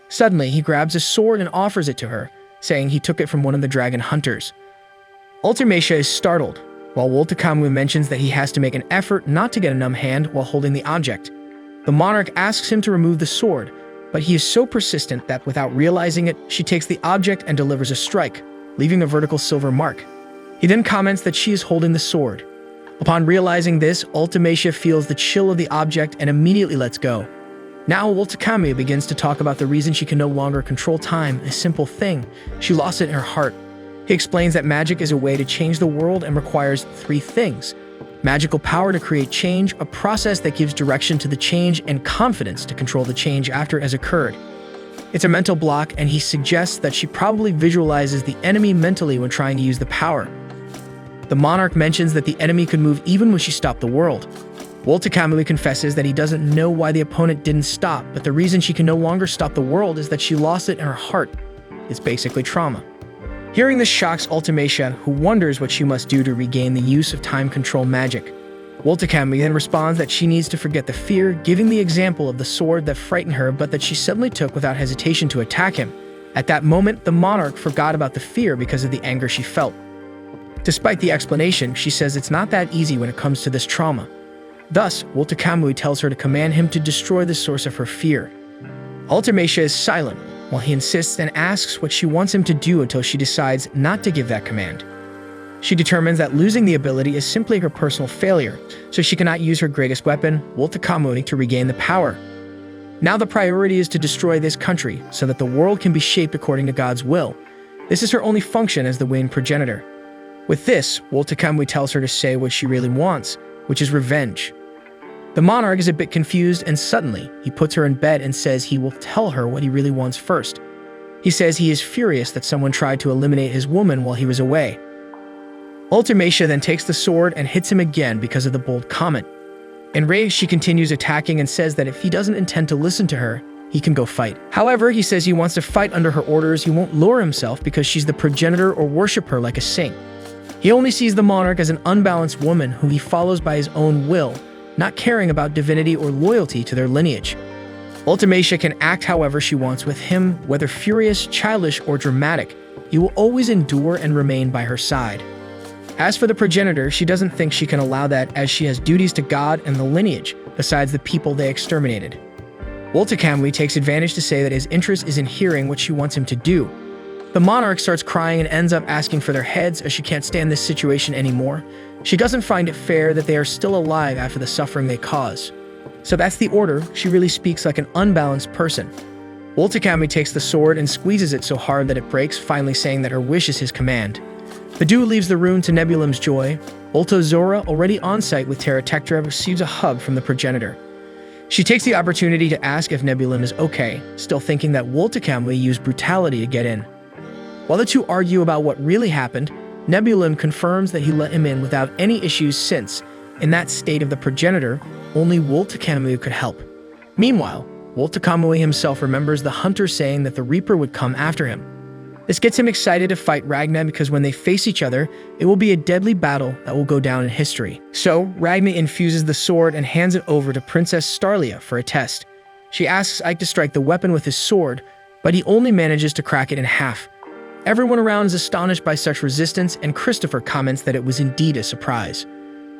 [SPEAKER 1] Suddenly, he grabs a sword and offers it to her, saying he took it from one of the dragon hunters. Ultimacia is startled, while Woltakamui mentions that he has to make an effort not to get a numb hand while holding the object. The monarch asks him to remove the sword, but he is so persistent that without realizing it, she takes the object and delivers a strike, leaving a vertical silver mark. He then comments that she is holding the sword. Upon realizing this, Ultimacia feels the chill of the object and immediately lets go. Now Woltakamui begins to talk about the reason she can no longer control time, a simple thing. She lost it in her heart. He explains that magic is a way to change the world and requires 3 things: magical power to create change, a process that gives direction to the change, and confidence to control the change after it has occurred. It's a mental block, and he suggests that she probably visualizes the enemy mentally when trying to use the power. The monarch mentions that the enemy could move even when she stopped the world. Woltakamui confesses that he doesn't know why the opponent didn't stop, but the reason she can no longer stop the world is that she lost it in her heart. It's basically trauma. Hearing this shocks Ultimacia, who wonders what she must do to regain the use of time control magic. Woltakamui then responds that she needs to forget the fear, giving the example of the sword that frightened her but that she suddenly took without hesitation to attack him. At that moment, the monarch forgot about the fear because of the anger she felt. Despite the explanation, she says it's not that easy when it comes to this trauma. Thus, Woltakamui tells her to command him to destroy the source of her fear. Ultimacia is silent, while he insists and asks what she wants him to do until she decides not to give that command. She determines that losing the ability is simply her personal failure, so she cannot use her greatest weapon, Woltakamui, to regain the power. Now the priority is to destroy this country, so that the world can be shaped according to God's will. This is her only function as the winged progenitor. With this, Woltakamui tells her to say what she really wants, which is revenge. The monarch is a bit confused, and suddenly, he puts her in bed and says he will tell her what he really wants first. He says he is furious that someone tried to eliminate his woman while he was away. Ultimacia then takes the sword and hits him again because of the bold comment. Enraged, she continues attacking and says that if he doesn't intend to listen to her, he can go fight. However, he says he wants to fight under her orders. He won't lower himself because she's the progenitor or worship her like a saint. He only sees the monarch as an unbalanced woman who he follows by his own will, not caring about divinity or loyalty to their lineage. Ultimacia can act however she wants with him, whether furious, childish, or dramatic. He will always endure and remain by her side. As for the progenitor, she doesn't think she can allow that, as she has duties to God and the lineage, besides the people they exterminated. Obliterate takes advantage to say that his interest is in hearing what she wants him to do. The monarch starts crying and ends up asking for their heads, as she can't stand this situation anymore. She doesn't find it fair that they are still alive after the suffering they cause. So that's the order. She really speaks like an unbalanced person. Obliterate takes the sword and squeezes it so hard that it breaks, finally saying that her wish is his command. Badu leaves the room to Nebulim's joy. Zora, already on site with Terra Tectra, receives a hug from the progenitor. She takes the opportunity to ask if Nebulim is okay, still thinking that Obliterate used brutality to get in. While the two argue about what really happened, Nebulim confirms that he let him in without any issues since, in that state of the progenitor, only Obliterate could help. Meanwhile, Obliterate himself remembers the hunter saying that the Reaper would come after him. This gets him excited to fight Ragna because when they face each other, it will be a deadly battle that will go down in history. So, Ragna infuses the sword and hands it over to Princess Starlia for a test. She asks Ike to strike the weapon with his sword, but he only manages to crack it in half. Everyone around is astonished by such resistance, and Christopher comments that it was indeed a surprise.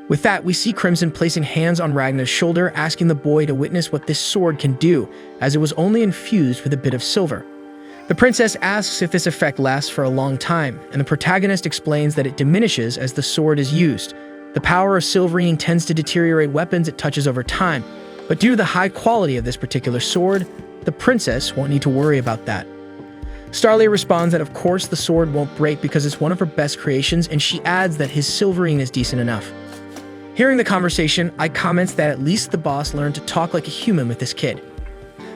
[SPEAKER 1] With that, we see Crimson placing hands on Ragna's shoulder, asking the boy to witness what this sword can do, as it was only infused with a bit of silver. The princess asks if this effect lasts for a long time, and the protagonist explains that it diminishes as the sword is used. The power of silverine tends to deteriorate weapons it touches over time, but due to the high quality of this particular sword, the princess won't need to worry about that. Starlia responds that of course the sword won't break because it's one of her best creations, and she adds that his silverine is decent enough. Hearing the conversation, Ike comments that at least the boss learned to talk like a human with this kid.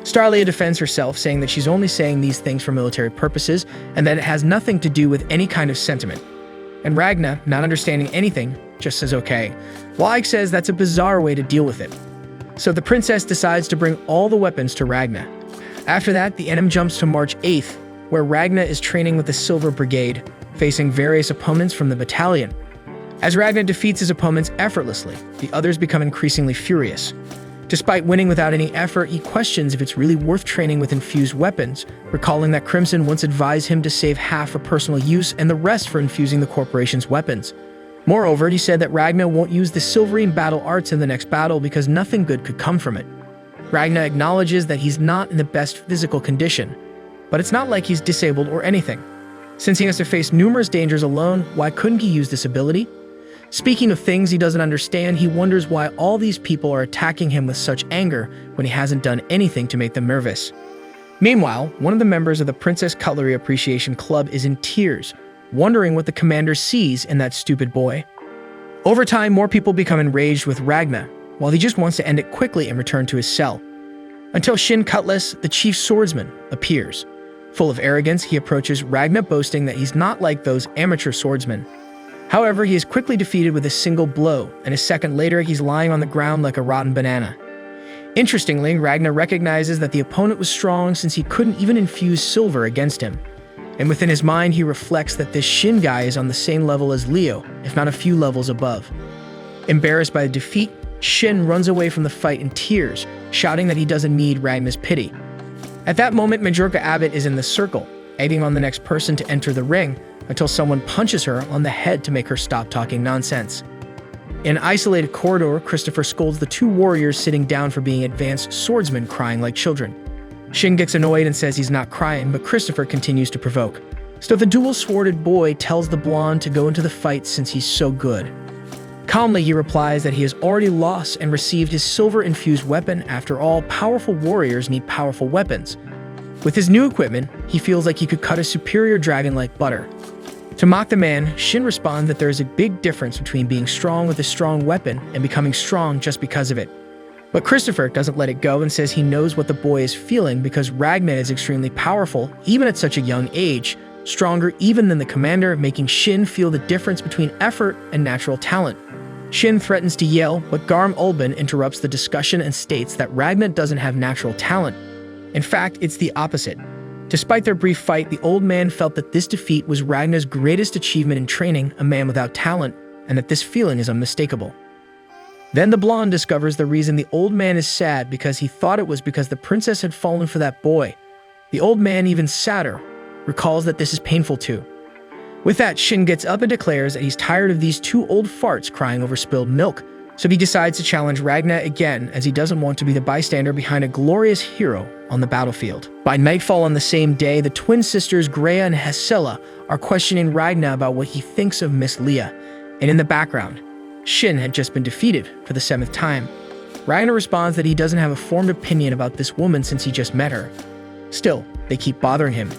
[SPEAKER 1] Starlia defends herself, saying that she's only saying these things for military purposes and that it has nothing to do with any kind of sentiment. And Ragna, not understanding anything, just says okay, while Ike says that's a bizarre way to deal with it. So the princess decides to bring all the weapons to Ragna. After that, the anime jumps to March 8th, where Ragna is training with the Silver Brigade, facing various opponents from the battalion. As Ragna defeats his opponents effortlessly, the others become increasingly furious. Despite winning without any effort, he questions if it's really worth training with infused weapons, recalling that Crimson once advised him to save half for personal use and the rest for infusing the corporation's weapons. Moreover, he said that Ragna won't use the silverine battle arts in the next battle because nothing good could come from it. Ragna acknowledges that he's not in the best physical condition, but it's not like he's disabled or anything. Since he has to face numerous dangers alone, why couldn't he use this ability? Speaking of things he doesn't understand, he wonders why all these people are attacking him with such anger when he hasn't done anything to make them nervous. Meanwhile, one of the members of the Princess Cutlery Appreciation Club is in tears, wondering what the commander sees in that stupid boy. Over time, more people become enraged with Ragna, while he just wants to end it quickly and return to his cell. Until Shin Cutlass, the chief swordsman, appears. Full of arrogance, he approaches Ragna, boasting that he's not like those amateur swordsmen. However, he is quickly defeated with a single blow, and a second later he's lying on the ground like a rotten banana. Interestingly, Ragna recognizes that the opponent was strong since he couldn't even infuse silver against him. And within his mind, he reflects that this Shin guy is on the same level as Leo, if not a few levels above. Embarrassed by the defeat, Shin runs away from the fight in tears, shouting that he doesn't need Ragna's pity. At that moment, Majorca Abbott is in the circle, egging on the next person to enter the ring, until someone punches her on the head to make her stop talking nonsense. In an isolated corridor, Christopher scolds the two warriors sitting down for being advanced swordsmen crying like children. Shin gets annoyed and says he's not crying, but Christopher continues to provoke. So the dual-sworded boy tells the blonde to go into the fight since he's so good. Calmly, he replies that he has already lost and received his silver-infused weapon. After all, powerful warriors need powerful weapons. With his new equipment, he feels like he could cut a superior dragon like butter. To mock the man, Shin responds that there is a big difference between being strong with a strong weapon and becoming strong just because of it. But Christopher doesn't let it go and says he knows what the boy is feeling because Ragna is extremely powerful, even at such a young age, stronger even than the commander, making Shin feel the difference between effort and natural talent. Shin threatens to yell, but Garm Ulban interrupts the discussion and states that Ragna doesn't have natural talent. In fact, it's the opposite. Despite their brief fight, the old man felt that this defeat was Ragnar's greatest achievement in training a man without talent, and that this feeling is unmistakable. Then the blonde discovers the reason the old man is sad because he thought it was because the princess had fallen for that boy. The old man, even sadder, recalls that this is painful too. With that, Shin gets up and declares that he's tired of these two old farts crying over spilled milk, so he decides to challenge Ragnar again as he doesn't want to be the bystander behind a glorious hero on the battlefield. By nightfall on the same day, the twin sisters Greya and Hesela are questioning Ragnar about what he thinks of Miss Leah, and in the background, Shin had just been defeated for the 7th time. Ragnar responds that he doesn't have a formed opinion about this woman since he just met her. Still, they keep bothering him,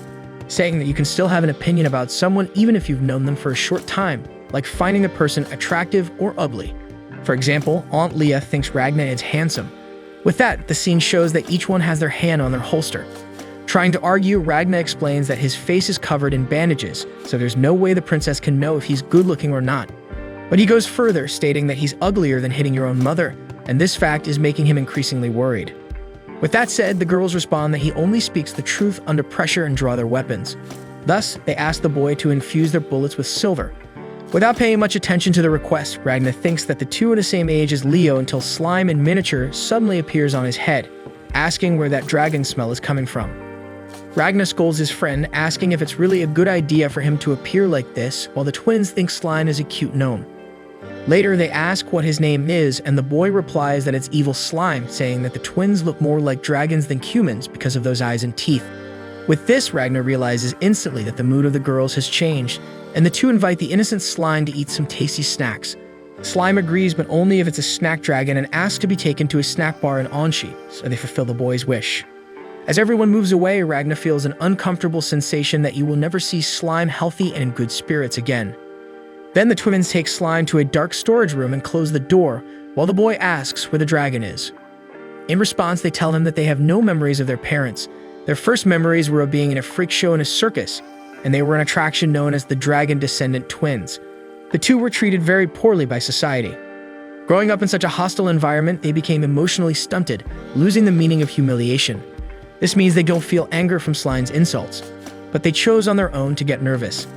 [SPEAKER 1] saying that you can still have an opinion about someone even if you've known them for a short time, like finding the person attractive or ugly. For example, Aunt Leah thinks Ragnar is handsome. With that, the scene shows that each one has their hand on their holster. Trying to argue, Ragnar explains that his face is covered in bandages, so there's no way the princess can know if he's good-looking or not. But he goes further, stating that he's uglier than hitting your own mother, and this fact is making him increasingly worried. With that said, the girls respond that he only speaks the truth under pressure and draw their weapons. Thus, they ask the boy to infuse their bullets with silver. Without paying much attention to the request, Ragnar thinks that the two are the same age as Leo until slime in miniature suddenly appears on his head, asking where that dragon smell is coming from. Ragnar scolds his friend, asking if it's really a good idea for him to appear like this, while the twins think slime is a cute gnome. Later, they ask what his name is, and the boy replies that it's Evil Slime, saying that the twins look more like dragons than humans because of those eyes and teeth. With this, Ragnar realizes instantly that the mood of the girls has changed, and the two invite the innocent Slime to eat some tasty snacks. Slime agrees, but only if it's a snack dragon, and asks to be taken to a snack bar in Onshi, so they fulfill the boy's wish. As everyone moves away, Ragnar feels an uncomfortable sensation that you will never see Slime healthy and in good spirits again. Then the twins take Slime to a dark storage room and close the door, while the boy asks where the dragon is. In response, they tell him that they have no memories of their parents. Their first memories were of being in a freak show in a circus, and they were an attraction known as the Dragon Descendant Twins. The two were treated very poorly by society. Growing up in such a hostile environment, they became emotionally stunted, losing the meaning of humiliation. This means they don't feel anger from Slime's insults, but they chose on their own to get nervous.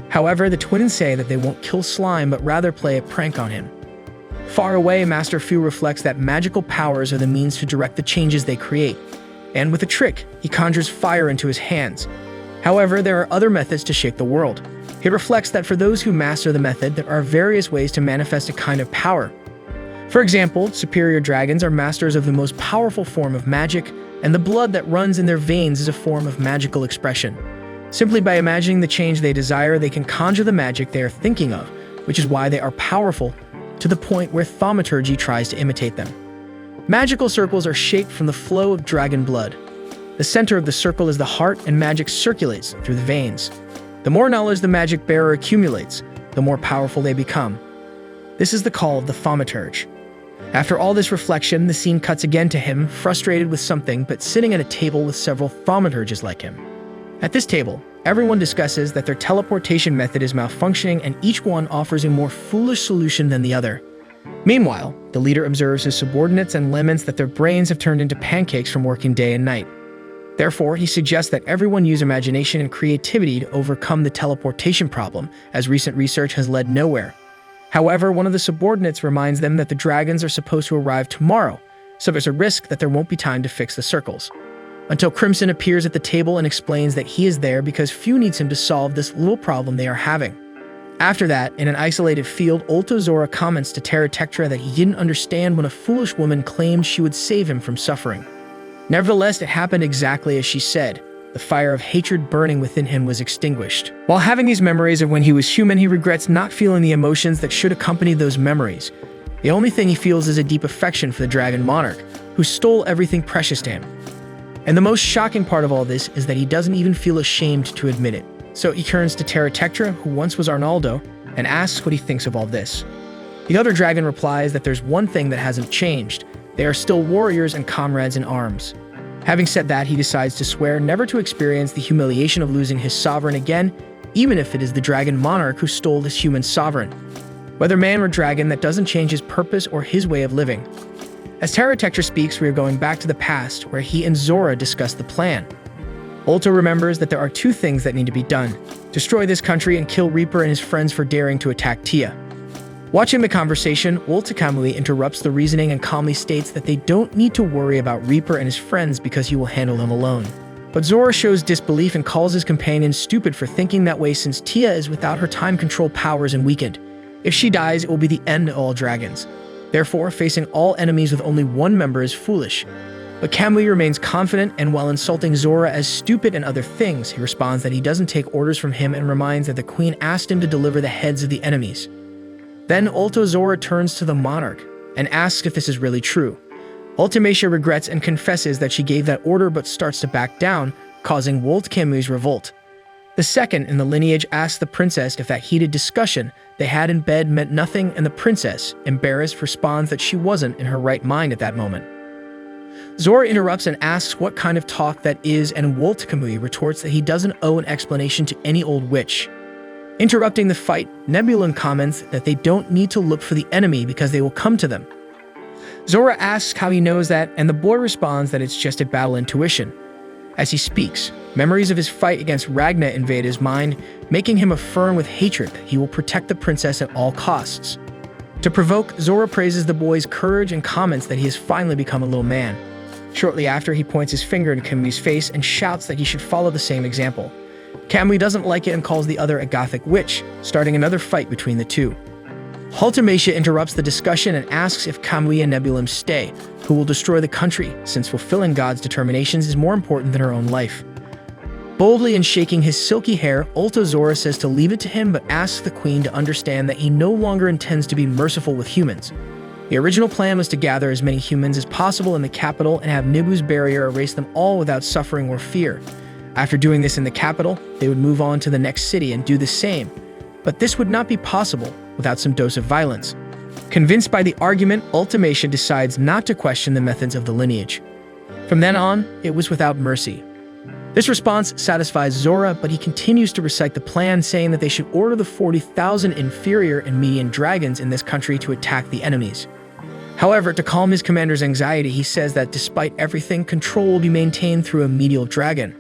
[SPEAKER 1] However, the twins say that they won't kill Slime, but rather play a prank on him. Far away, Master Fu reflects that magical powers are the means to direct the changes they create, and with a trick, he conjures fire into his hands. However, there are other methods to shape the world. He reflects that for those who master the method, there are various ways to manifest a kind of power. For example, superior dragons are masters of the most powerful form of magic, and the blood that runs in their veins is a form of magical expression. Simply by imagining the change they desire, they can conjure the magic they are thinking of, which is why they are powerful, to the point where thaumaturgy tries to imitate them. Magical circles are shaped from the flow of dragon blood. The center of the circle is the heart, and magic circulates through the veins. The more knowledge the magic bearer accumulates, the more powerful they become. This is the call of the thaumaturge. After all this reflection, the scene cuts again to him, frustrated with something, but sitting at a table with several thaumaturges like him. At this table, everyone discusses that their teleportation method is malfunctioning, and each one offers a more foolish solution than the other. Meanwhile, the leader observes his subordinates and laments that their brains have turned into pancakes from working day and night. Therefore, he suggests that everyone use imagination and creativity to overcome the teleportation problem, as recent research has led nowhere. However, one of the subordinates reminds them that the dragons are supposed to arrive tomorrow, so there's a risk that there won't be time to fix the circles. Until Crimson appears at the table and explains that he is there because Fu needs him to solve this little problem they are having. After that, in an isolated field, Ultozora comments to Terratectra that he didn't understand when a foolish woman claimed she would save him from suffering. Nevertheless, it happened exactly as she said. The fire of hatred burning within him was extinguished. While having these memories of when he was human, he regrets not feeling the emotions that should accompany those memories. The only thing he feels is a deep affection for the Dragon Monarch, who stole everything precious to him. And the most shocking part of all this is that he doesn't even feel ashamed to admit it. So he turns to Terratectra, who once was Arnaldo, and asks what he thinks of all this. The other dragon replies that there's one thing that hasn't changed. They are still warriors and comrades in arms. Having said that, he decides to swear never to experience the humiliation of losing his sovereign again, even if it is the Dragon Monarch who stole this human sovereign. Whether man or dragon, that doesn't change his purpose or his way of living. As Terratectra speaks, we are going back to the past, where he and Zora discuss the plan. Ulto remembers that there are two things that need to be done: destroy this country and kill Reaper and his friends for daring to attack Tia. Watching the conversation, Ulta Kamui interrupts the reasoning and calmly states that they don't need to worry about Reaper and his friends because he will handle them alone. But Zora shows disbelief and calls his companion stupid for thinking that way, since Tia is without her time control powers and weakened. If she dies, it will be the end of all dragons. Therefore, facing all enemies with only one member is foolish. But Kamui remains confident, and while insulting Zora as stupid and other things, he responds that he doesn't take orders from him and reminds that the queen asked him to deliver the heads of the enemies. Then Ulto Zora turns to the monarch and asks if this is really true. Ultimacia regrets and confesses that she gave that order but starts to back down, causing Wolt Kamui's revolt. The second in the lineage asks the princess if that heated discussion they had in bed meant nothing, and the princess, embarrassed, responds that she wasn't in her right mind at that moment. Zora interrupts and asks what kind of talk that is, and Wolt Kamui retorts that he doesn't owe an explanation to any old witch. Interrupting the fight, Nebulon comments that they don't need to look for the enemy because they will come to them. Zora asks how he knows that, and the boy responds that it's just a battle intuition. As he speaks, memories of his fight against Ragna invade his mind, making him affirm with hatred that he will protect the princess at all costs. To provoke, Zora praises the boy's courage and comments that he has finally become a little man. Shortly after, he points his finger at Kamui's face and shouts that he should follow the same example. Kamui doesn't like it and calls the other a gothic witch, starting another fight between the two. Ultimacia interrupts the discussion and asks if Kamui and Nebulum stay, who will destroy the country, since fulfilling God's determinations is more important than her own life. Boldly and shaking his silky hair, Ulto Zora says to leave it to him, but asks the queen to understand that he no longer intends to be merciful with humans. The original plan was to gather as many humans as possible in the capital and have Nibu's barrier erase them all without suffering or fear. After doing this in the capital, they would move on to the next city and do the same. But this would not be possible without some dose of violence. Convinced by the argument, Ultimacia decides not to question the methods of the lineage. From then on, it was without mercy. This response satisfies Zora, but he continues to recite the plan, saying that they should order the 40,000 inferior and median dragons in this country to attack the enemies. However, to calm his commander's anxiety, he says that despite everything, control will be maintained through a medial dragon.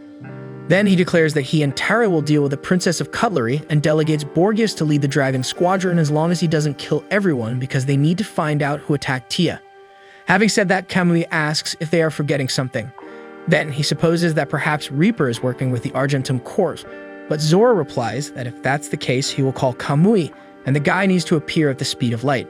[SPEAKER 1] Then he declares that he and Tara will deal with the Princess of Cutlery and delegates Borgias to lead the dragon squadron as long as he doesn't kill everyone, because they need to find out who attacked Tia. Having said that, Kamui asks if they are forgetting something. Then he supposes that perhaps Reaper is working with the Argentum Corps, but Zora replies that if that's the case, he will call Kamui, and the guy needs to appear at the speed of light.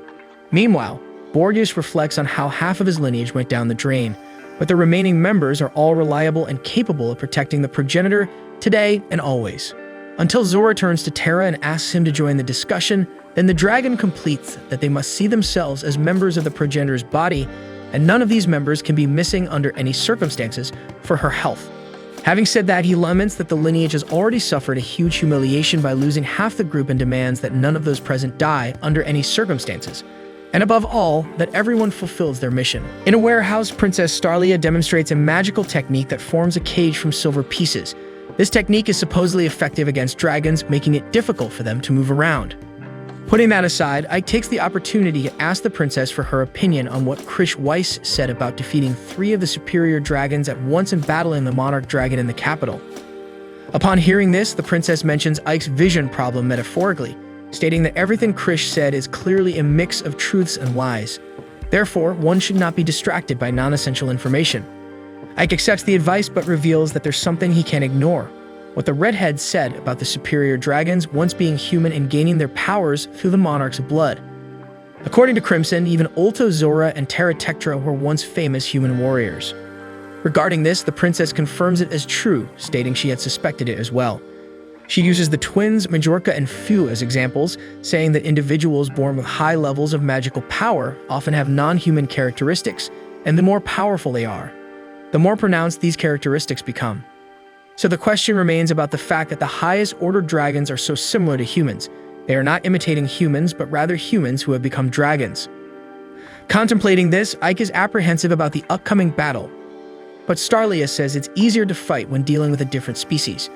[SPEAKER 1] Meanwhile, Borgias reflects on how half of his lineage went down the drain, but the remaining members are all reliable and capable of protecting the progenitor today and always. Until Zora turns to Terra and asks him to join the discussion, then the dragon completes that they must see themselves as members of the progenitor's body, and none of these members can be missing under any circumstances for her health. Having said that, he laments that the lineage has already suffered a huge humiliation by losing half the group and demands that none of those present die under any circumstances. And above all, that everyone fulfills their mission. In a warehouse, Princess Starlia demonstrates a magical technique that forms a cage from silver pieces. This technique is supposedly effective against dragons, making it difficult for them to move around. Putting that aside, Ike takes the opportunity to ask the princess for her opinion on what Krish Weiss said about defeating 3 of the superior dragons at once and battling the monarch dragon in the capital. Upon hearing this, the princess mentions Ike's vision problem metaphorically, stating that everything Krish said is clearly a mix of truths and lies. Therefore, one should not be distracted by non-essential information. Ike accepts the advice but reveals that there's something he can't ignore: what the redhead said about the superior dragons once being human and gaining their powers through the monarch's blood. According to Crimson, even Ulto Zora and Terratectra were once famous human warriors. Regarding this, the princess confirms it as true, stating she had suspected it as well. She uses the twins Majorca and Fu as examples, saying that individuals born with high levels of magical power often have non-human characteristics, and the more powerful they are, the more pronounced these characteristics become. So the question remains about the fact that the highest order dragons are so similar to humans. They are not imitating humans, but rather humans who have become dragons. Contemplating this, Ike is apprehensive about the upcoming battle, but Starlia says it's easier to fight when dealing with a different species.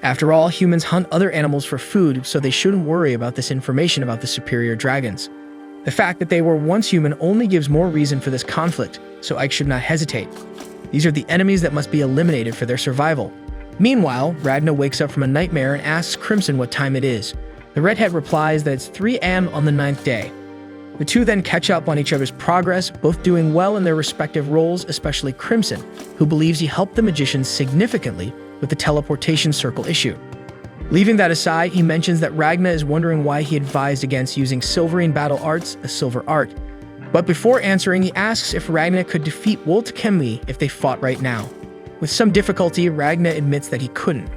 [SPEAKER 1] After all, humans hunt other animals for food, so they shouldn't worry about this information about the superior dragons. The fact that they were once human only gives more reason for this conflict, so Ike should not hesitate. These are the enemies that must be eliminated for their survival. Meanwhile, Ragna wakes up from a nightmare and asks Crimson what time it is. The redhead replies that it's 3 a.m. on the 9th day. The two then catch up on each other's progress, both doing well in their respective roles, especially Crimson, who believes he helped the magicians significantly with the teleportation circle issue. Leaving that aside, he mentions that Ragna is wondering why he advised against using Silverine battle arts, a silver art. But before answering, he asks if Ragna could defeat Woltekemwi if they fought right now. With some difficulty, Ragna admits that he couldn't.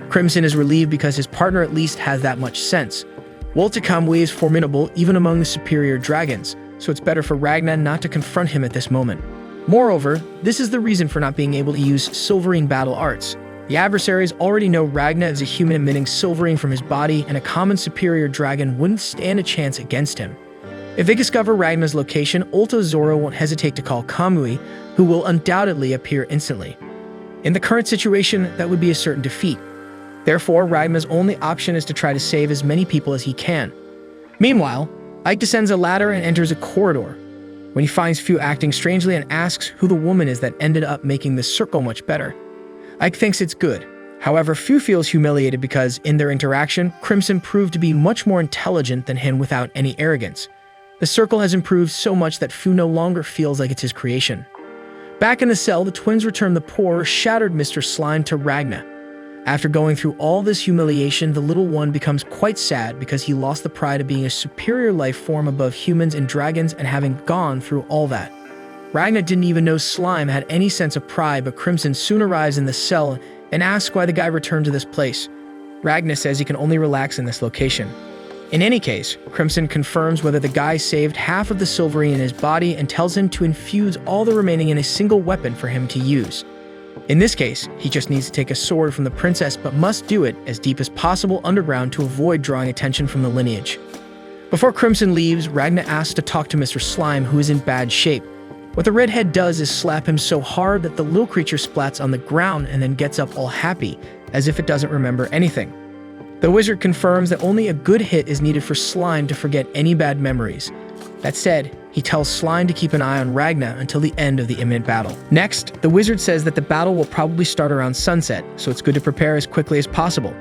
[SPEAKER 1] Crimson is relieved because his partner at least has that much sense. Woltekemwi is formidable even among the superior dragons, so it's better for Ragna not to confront him at this moment. Moreover, this is the reason for not being able to use Silverine battle arts. The adversaries already know Ragna is a human emitting Silverine from his body, and a common superior dragon wouldn't stand a chance against him. If they discover Ragna's location, Ulta Zoro won't hesitate to call Kamui, who will undoubtedly appear instantly. In the current situation, that would be a certain defeat. Therefore, Ragna's only option is to try to save as many people as he can. Meanwhile, Ike descends a ladder and enters a corridor. When he finds Fu acting strangely and asks who the woman is that ended up making this circle much better, Ike thinks it's good. However, Fu feels humiliated because, in their interaction, Crimson proved to be much more intelligent than him without any arrogance. The circle has improved so much that Fu no longer feels like it's his creation. Back in the cell, the twins return the poor, shattered Mr. Slime to Ragna. After going through all this humiliation, the little one becomes quite sad because he lost the pride of being a superior life form above humans and dragons and having gone through all that. Ragna didn't even know Slime had any sense of pride, but Crimson soon arrives in the cell and asks why the guy returned to this place. Ragna says he can only relax in this location. In any case, Crimson confirms whether the guy saved half of the Silverine in his body and tells him to infuse all the remaining in a single weapon for him to use. In this case, he just needs to take a sword from the princess, but must do it as deep as possible underground to avoid drawing attention from the lineage. Before Crimson leaves, Ragna asks to talk to Mr. Slime, who is in bad shape. What the redhead does is slap him so hard that the little creature splats on the ground and then gets up all happy, as if it doesn't remember anything. The wizard confirms that only a good hit is needed for Slime to forget any bad memories. That said, he tells Slime to keep an eye on Ragna until the end of the imminent battle. Next, the wizard says that the battle will probably start around sunset, so it's good to prepare as quickly as possible.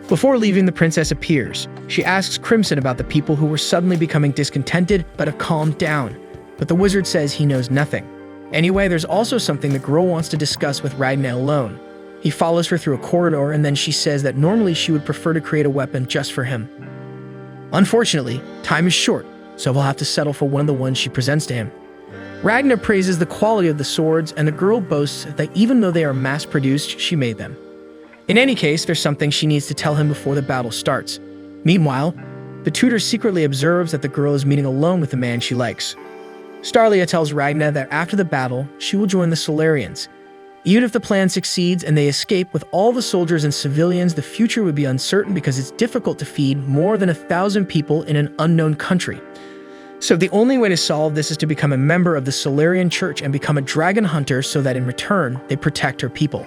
[SPEAKER 1] Before leaving, the princess appears. She asks Crimson about the people who were suddenly becoming discontented but have calmed down, but the wizard says he knows nothing. Anyway, there's also something the girl wants to discuss with Ragna alone. He follows her through a corridor, and then she says that normally she would prefer to create a weapon just for him. Unfortunately, time is short, so he'll have to settle for one of the ones she presents to him. Ragna praises the quality of the swords, and the girl boasts that even though they are mass-produced, she made them. In any case, there's something she needs to tell him before the battle starts. Meanwhile, the tutor secretly observes that the girl is meeting alone with the man she likes. Starlia tells Ragna that after the battle, she will join the Solarians. Even if the plan succeeds and they escape with all the soldiers and civilians, the future would be uncertain because it's difficult to feed more than 1,000 people in an unknown country. So the only way to solve this is to become a member of the Solarian Church and become a dragon hunter so that in return, they protect her people.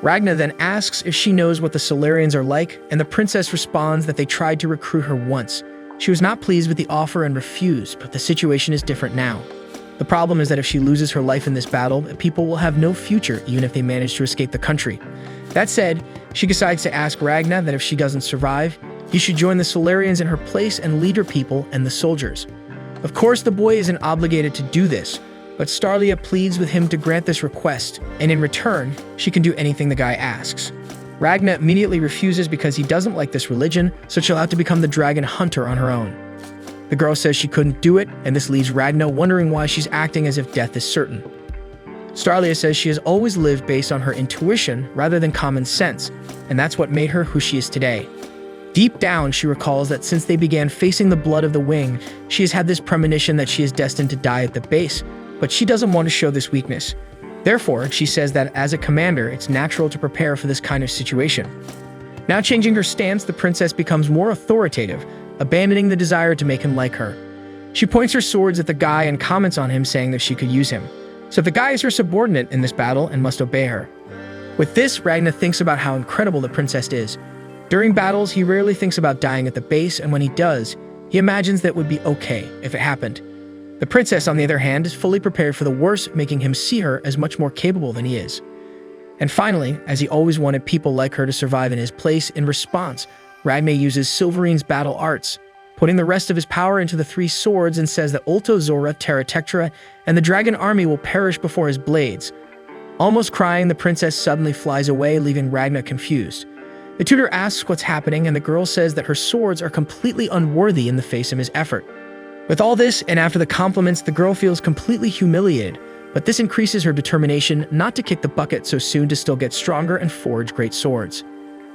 [SPEAKER 1] Ragna then asks if she knows what the Solarians are like, and the princess responds that they tried to recruit her once. She was not pleased with the offer and refused, but the situation is different now. The problem is that if she loses her life in this battle, people will have no future even if they manage to escape the country. That said, she decides to ask Ragna that if she doesn't survive, he should join the Solarians in her place and lead her people and the soldiers. Of course, the boy isn't obligated to do this, but Starlia pleads with him to grant this request, and in return, she can do anything the guy asks. Ragna immediately refuses because he doesn't like this religion, so she'll have to become the dragon hunter on her own. The girl says she couldn't do it, and this leaves Ragna wondering why she's acting as if death is certain. Starlia says she has always lived based on her intuition rather than common sense, and that's what made her who she is today. Deep down, she recalls that since they began facing the blood of the wing, she has had this premonition that she is destined to die at the base, but she doesn't want to show this weakness. Therefore, she says that as a commander, it's natural to prepare for this kind of situation. Now changing her stance, the princess becomes more authoritative, abandoning the desire to make him like her. She points her swords at the guy and comments on him, saying that she could use him. So the guy is her subordinate in this battle and must obey her. With this, Ragna thinks about how incredible the princess is. During battles, he rarely thinks about dying at the base, and when he does, He imagines that it would be okay if it happened. The princess, on the other hand, is fully prepared for the worst, making him see her as much more capable than he is. And finally, as he always wanted people like her to survive in his place, in response, Ragna uses Silverine's battle arts, putting the rest of his power into the three swords, and says that Ulto Zora, Terra Tectra, and the dragon army will perish before his blades. Almost crying, the princess suddenly flies away, leaving Ragna confused. The tutor asks what's happening, and the girl says that her swords are completely unworthy in the face of his effort. With all this, and after the compliments, the girl feels completely humiliated, but this increases her determination not to kick the bucket so soon, to still get stronger and forge great swords.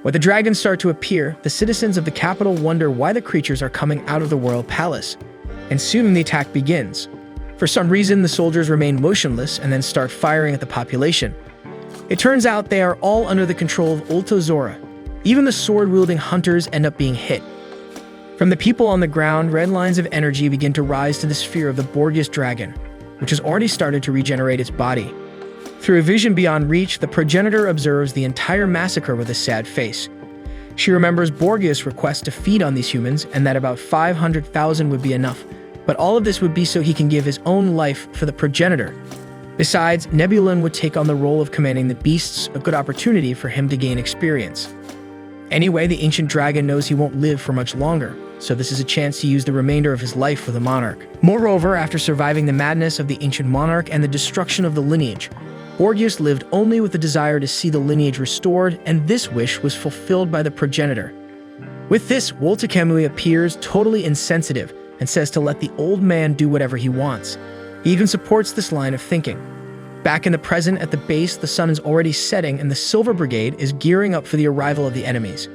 [SPEAKER 1] When the dragons start to appear, the citizens of the capital wonder why the creatures are coming out of the royal palace, and soon the attack begins. For some reason, the soldiers remain motionless and then start firing at the population. It turns out they are all under the control of Ulto Zora. Even the sword-wielding hunters end up being hit. From the people on the ground, red lines of energy begin to rise to the sphere of the Borgias dragon, which has already started to regenerate its body. Through a vision beyond reach, the progenitor observes the entire massacre with a sad face. She remembers Borgias' request to feed on these humans, and that about 500,000 would be enough, but all of this would be so he can give his own life for the progenitor. Besides, Nebulin would take on the role of commanding the beasts, a good opportunity for him to gain experience. Anyway, the ancient dragon knows he won't live for much longer, so this is a chance to use the remainder of his life for the monarch. Moreover, after surviving the madness of the ancient monarch and the destruction of the lineage, Borgias lived only with the desire to see the lineage restored, and this wish was fulfilled by the progenitor. With this, Woltakemui appears totally insensitive and says to let the old man do whatever he wants. He even supports this line of thinking. Back in the present, at the base, the sun is already setting and the Silver Brigade is gearing up for the arrival of the enemies.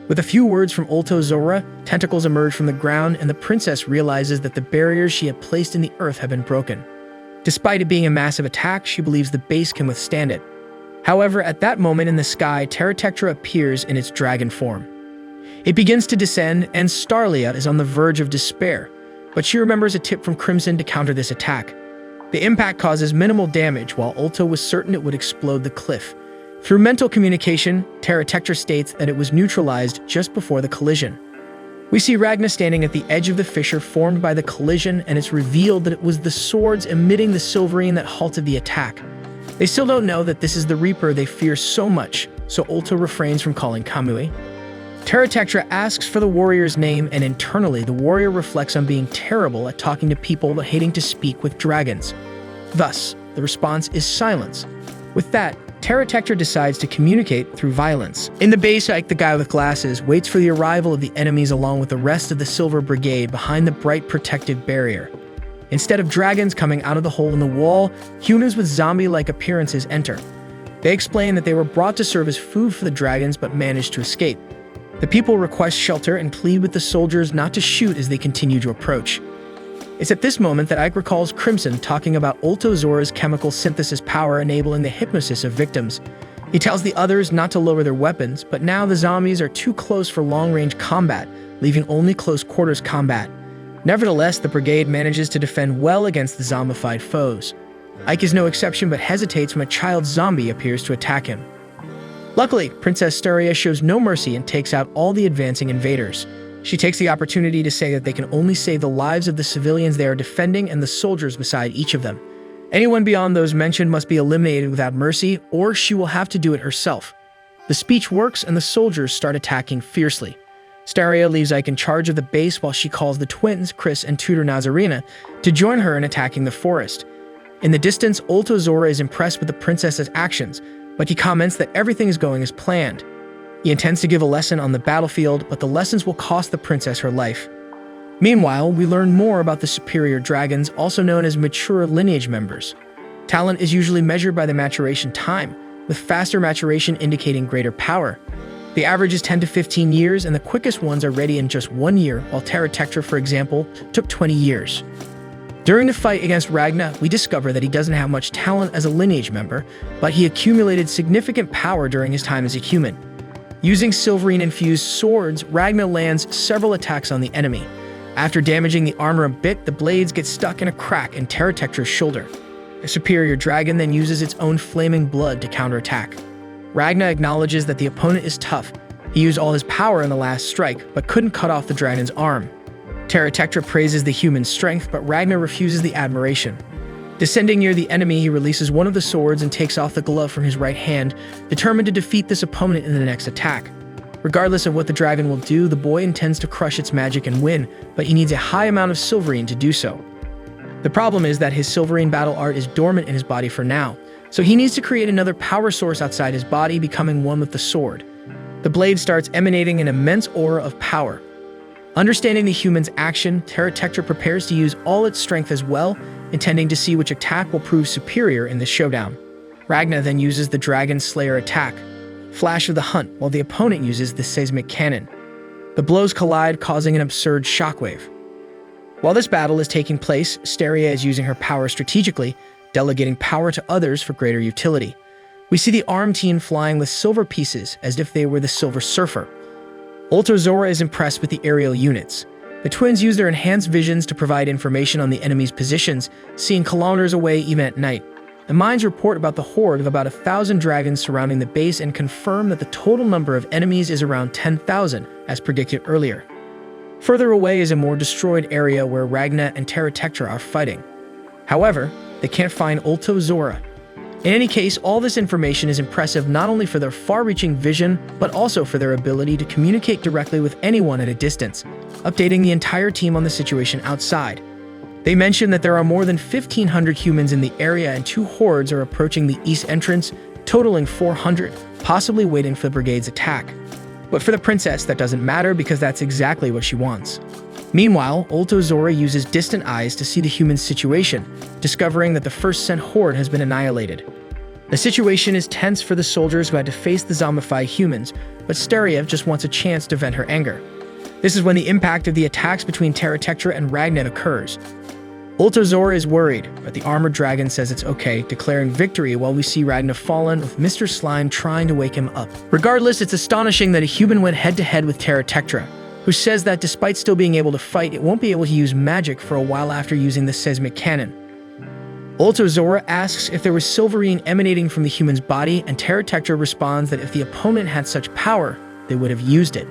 [SPEAKER 1] With a few words from Ulto Zora, tentacles emerge from the ground, and the princess realizes that the barriers she had placed in the earth have been broken. Despite it being a massive attack, she believes the base can withstand it. However, at that moment in the sky, Terra Tectra appears in its dragon form. It begins to descend, and Starlia is on the verge of despair, but she remembers a tip from Crimson to counter this attack. The impact causes minimal damage, while Ulto was certain it would explode the cliff. Through mental communication, Terra Tectra states that it was neutralized just before the collision. We see Ragna standing at the edge of the fissure formed by the collision, and it's revealed that it was the swords emitting the Silverine that halted the attack. They still don't know that this is the Reaper they fear so much, so Ulto refrains from calling Kamui. Terra Tectra asks for the warrior's name, and internally the warrior reflects on being terrible at talking to people but hating to speak with dragons. Thus, the response is silence. With that, Terra Tectra decides to communicate through violence. In the base, Ike, the guy with glasses, waits for the arrival of the enemies along with the rest of the Silver Brigade behind the bright protective barrier. Instead of dragons coming out of the hole in the wall, humans with zombie-like appearances enter. They explain that they were brought to serve as food for the dragons but managed to escape. The people request shelter and plead with the soldiers not to shoot as they continue to approach. It's at this moment that Ike recalls Crimson talking about Ulto Zora's chemical synthesis power enabling the hypnosis of victims. He tells the others not to lower their weapons, but now the zombies are too close for long-range combat, leaving only close-quarters combat. Nevertheless, the brigade manages to defend well against the zombified foes. Ike is no exception but hesitates when a child zombie appears to attack him. Luckily, Princess Staria shows no mercy and takes out all the advancing invaders. She takes the opportunity to say that they can only save the lives of the civilians they are defending and the soldiers beside each of them. Anyone beyond those mentioned must be eliminated without mercy, or she will have to do it herself. The speech works and the soldiers start attacking fiercely. Staria leaves Ike in charge of the base while she calls the twins, Chris and tutor Nazarena, to join her in attacking the forest. In the distance, Ulto Zora is impressed with the princess's actions, but he comments that everything is going as planned. He intends to give a lesson on the battlefield, but the lessons will cost the princess her life. Meanwhile, we learn more about the superior dragons, also known as mature lineage members. Talent is usually measured by the maturation time, with faster maturation indicating greater power. The average is 10 to 15 years, and the quickest ones are ready in just 1 year, while Terra Tectra, for example, took 20 years. During the fight against Ragna, we discover that he doesn't have much talent as a lineage member, but he accumulated significant power during his time as a human. Using Silverine-infused swords, Ragna lands several attacks on the enemy. After damaging the armor a bit, the blades get stuck in a crack in Terra Tectra's shoulder. The superior dragon then uses its own flaming blood to counterattack. Ragna acknowledges that the opponent is tough. He used all his power in the last strike, but couldn't cut off the dragon's arm. Terratectra praises the human's strength, but Ragna refuses the admiration. Descending near the enemy, he releases one of the swords and takes off the glove from his right hand, determined to defeat this opponent in the next attack. Regardless of what the dragon will do, the boy intends to crush its magic and win, but he needs a high amount of silverine to do so. The problem is that his silverine battle art is dormant in his body for now, so he needs to create another power source outside his body, becoming one with the sword. The blade starts emanating an immense aura of power. Understanding the human's action, Terratectra prepares to use all its strength as well, intending to see which attack will prove superior in this showdown. Ragna then uses the Dragon Slayer attack, Flash of the Hunt, while the opponent uses the Seismic Cannon. The blows collide, causing an absurd shockwave. While this battle is taking place, Steria is using her power strategically, delegating power to others for greater utility. We see the arm team flying with silver pieces as if they were the Silver Surfer. Ultozora is impressed with the aerial units. The twins use their enhanced visions to provide information on the enemy's positions, seeing kilometers away even at night. The mines report about the horde of about 1,000 dragons surrounding the base and confirm that the total number of enemies is around 10,000, as predicted earlier. Further away is a more destroyed area where Ragna and Terratectra are fighting. However, they can't find Ultozora. In any case, all this information is impressive not only for their far-reaching vision, but also for their ability to communicate directly with anyone at a distance, updating the entire team on the situation outside. They mention that there are more than 1,500 humans in the area and 2 hordes are approaching the east entrance, totaling 400, possibly waiting for the brigade's attack. But for the princess, that doesn't matter because that's exactly what she wants. Meanwhile, Ultozora uses distant eyes to see the human's situation, discovering that the first sent horde has been annihilated. The situation is tense for the soldiers who had to face the zombified humans, but Steria just wants a chance to vent her anger. This is when the impact of the attacks between Terratectra and Ragna occurs. Ultozora is worried, but the armored dragon says it's okay, declaring victory while we see Ragna fallen with Mr. Slime trying to wake him up. Regardless, it's astonishing that a human went head-to-head with Terratectra, who says that despite still being able to fight, it won't be able to use magic for a while after using the Seismic Cannon. Ultozora asks if there was silverine emanating from the human's body, and Terratectra responds that if the opponent had such power, they would have used it.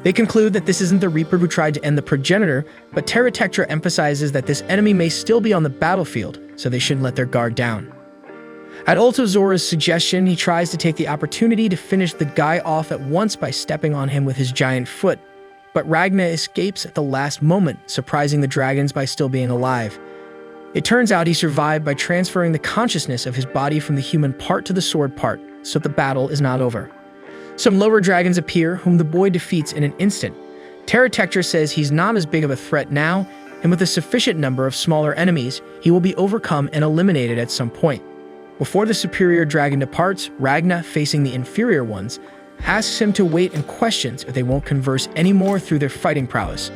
[SPEAKER 1] They conclude that this isn't the Reaper who tried to end the progenitor, but Terratectra emphasizes that this enemy may still be on the battlefield, so they shouldn't let their guard down. At Ultozora's suggestion, he tries to take the opportunity to finish the guy off at once by stepping on him with his giant foot, but Ragna escapes at the last moment, surprising the dragons by still being alive. It turns out he survived by transferring the consciousness of his body from the human part to the sword part, so the battle is not over. Some lower dragons appear, whom the boy defeats in an instant. Terratectra says he's not as big of a threat now, and with a sufficient number of smaller enemies, he will be overcome and eliminated at some point. Before the superior dragon departs, Ragna, facing the inferior ones, asks him to wait and questions if they won't converse anymore through their fighting prowess.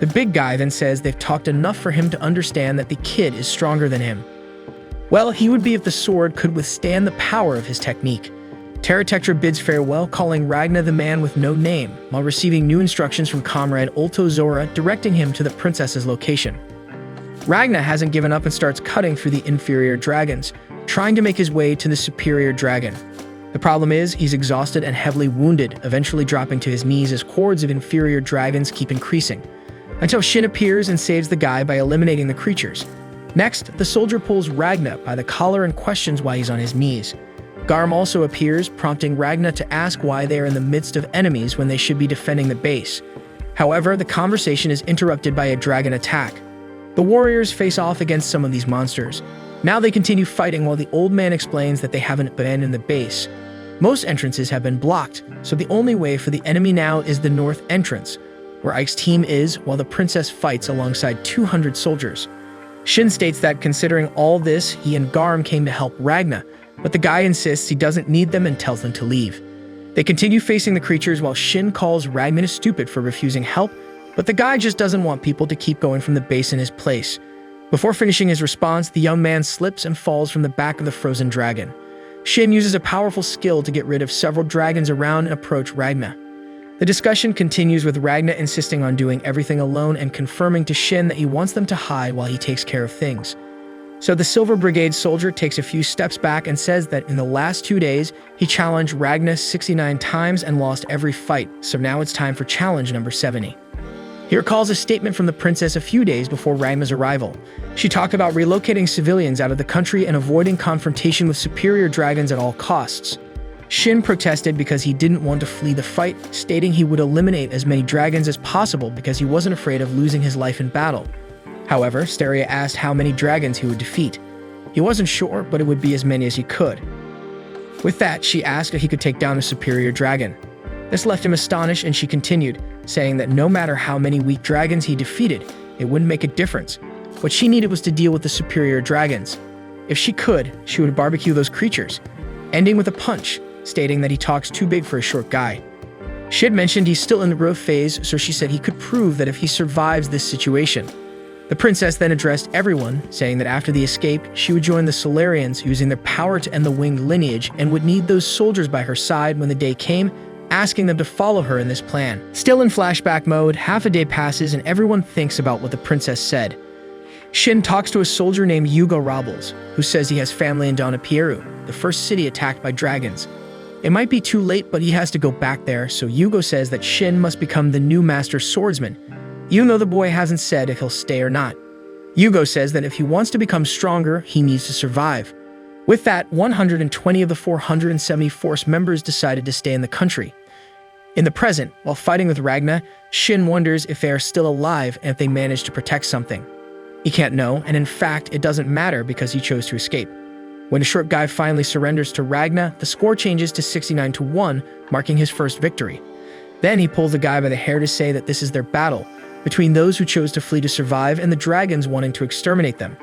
[SPEAKER 1] The big guy then says they've talked enough for him to understand that the kid is stronger than him. Well, he would be if the sword could withstand the power of his technique. Terratectra bids farewell, calling Ragna the man with no name, while receiving new instructions from comrade Ultozora, directing him to the princess's location. Ragna hasn't given up and starts cutting through the inferior dragons, trying to make his way to the superior dragon. The problem is, he's exhausted and heavily wounded, eventually dropping to his knees as hordes of inferior dragons keep increasing, until Shin appears and saves the guy by eliminating the creatures. Next, the soldier pulls Ragna by the collar and questions why he's on his knees. Garm also appears, prompting Ragna to ask why they are in the midst of enemies when they should be defending the base. However, the conversation is interrupted by a dragon attack. The warriors face off against some of these monsters. Now they continue fighting while the old man explains that they haven't abandoned the base. Most entrances have been blocked, so the only way for the enemy now is the north entrance, where Ike's team is, while the princess fights alongside 200 soldiers. Shin states that considering all this, he and Garm came to help Ragna, but the guy insists he doesn't need them and tells them to leave. They continue facing the creatures while Shin calls Ragna stupid for refusing help, but the guy just doesn't want people to keep going from the base in his place. Before finishing his response, the young man slips and falls from the back of the frozen dragon. Shin uses a powerful skill to get rid of several dragons around and approach Ragna. The discussion continues with Ragna insisting on doing everything alone and confirming to Shin that he wants them to hide while he takes care of things. So the Silver Brigade soldier takes a few steps back and says that in the last 2 days, he challenged Ragna 69 times and lost every fight, so now it's time for challenge number 70. He recalls a statement from the princess a few days before Ragna's arrival. She talked about relocating civilians out of the country and avoiding confrontation with superior dragons at all costs. Shin protested because he didn't want to flee the fight, stating he would eliminate as many dragons as possible because he wasn't afraid of losing his life in battle. However, Steria asked how many dragons he would defeat. He wasn't sure, but it would be as many as he could. With that, she asked if he could take down a superior dragon. This left him astonished, and she continued, saying that no matter how many weak dragons he defeated, it wouldn't make a difference. What she needed was to deal with the superior dragons. If she could, she would barbecue those creatures, ending with a punch, stating that he talks too big for a short guy. She had mentioned he's still in the growth phase, so she said he could prove that if he survives this situation. The princess then addressed everyone, saying that after the escape, she would join the Solarians using their power to end the winged lineage and would need those soldiers by her side when the day came, asking them to follow her in this plan. Still in flashback mode, half a day passes and everyone thinks about what the princess said. Shin talks to a soldier named Hugo Robles, who says he has family in Donapieru, the first city attacked by dragons. It might be too late, but he has to go back there, so Hugo says that Shin must become the new master swordsman, even though the boy hasn't said if he'll stay or not. Hugo says that if he wants to become stronger, he needs to survive. With that, 120 of the 470 force members decided to stay in the country. In the present, while fighting with Ragna, Shin wonders if they are still alive and if they managed to protect something. He can't know, and in fact, it doesn't matter because he chose to escape. When a short guy finally surrenders to Ragna, the score changes to 69-1, marking his first victory. Then he pulls the guy by the hair to say that this is their battle, between those who chose to flee to survive and the dragons wanting to exterminate them.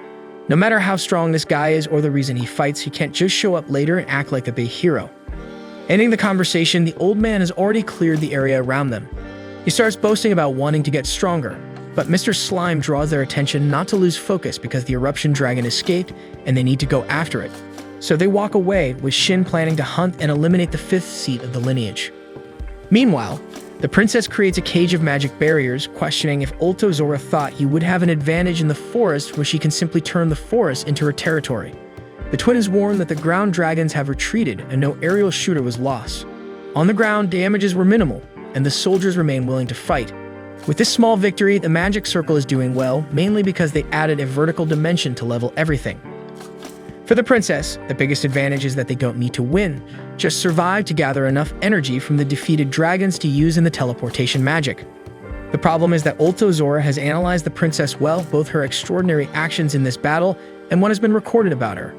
[SPEAKER 1] No matter how strong this guy is or the reason he fights, he can't just show up later and act like a big hero. Ending the conversation, the old man has already cleared the area around them. He starts boasting about wanting to get stronger, but Mr. Slime draws their attention not to lose focus because the eruption dragon escaped and they need to go after it. So they walk away, with Shin planning to hunt and eliminate the 5th seat of the lineage. Meanwhile, the princess creates a cage of magic barriers, questioning if Ulto Zora thought he would have an advantage in the forest where she can simply turn the forest into her territory. The twins warn that the ground dragons have retreated and no aerial shooter was lost. On the ground, damages were minimal, and the soldiers remain willing to fight. With this small victory, the magic circle is doing well, mainly because they added a vertical dimension to level everything. For the princess, the biggest advantage is that they don't need to win, just survive to gather enough energy from the defeated dragons to use in the teleportation magic. The problem is that Ulto Zora has analyzed the princess well, both her extraordinary actions in this battle and what has been recorded about her.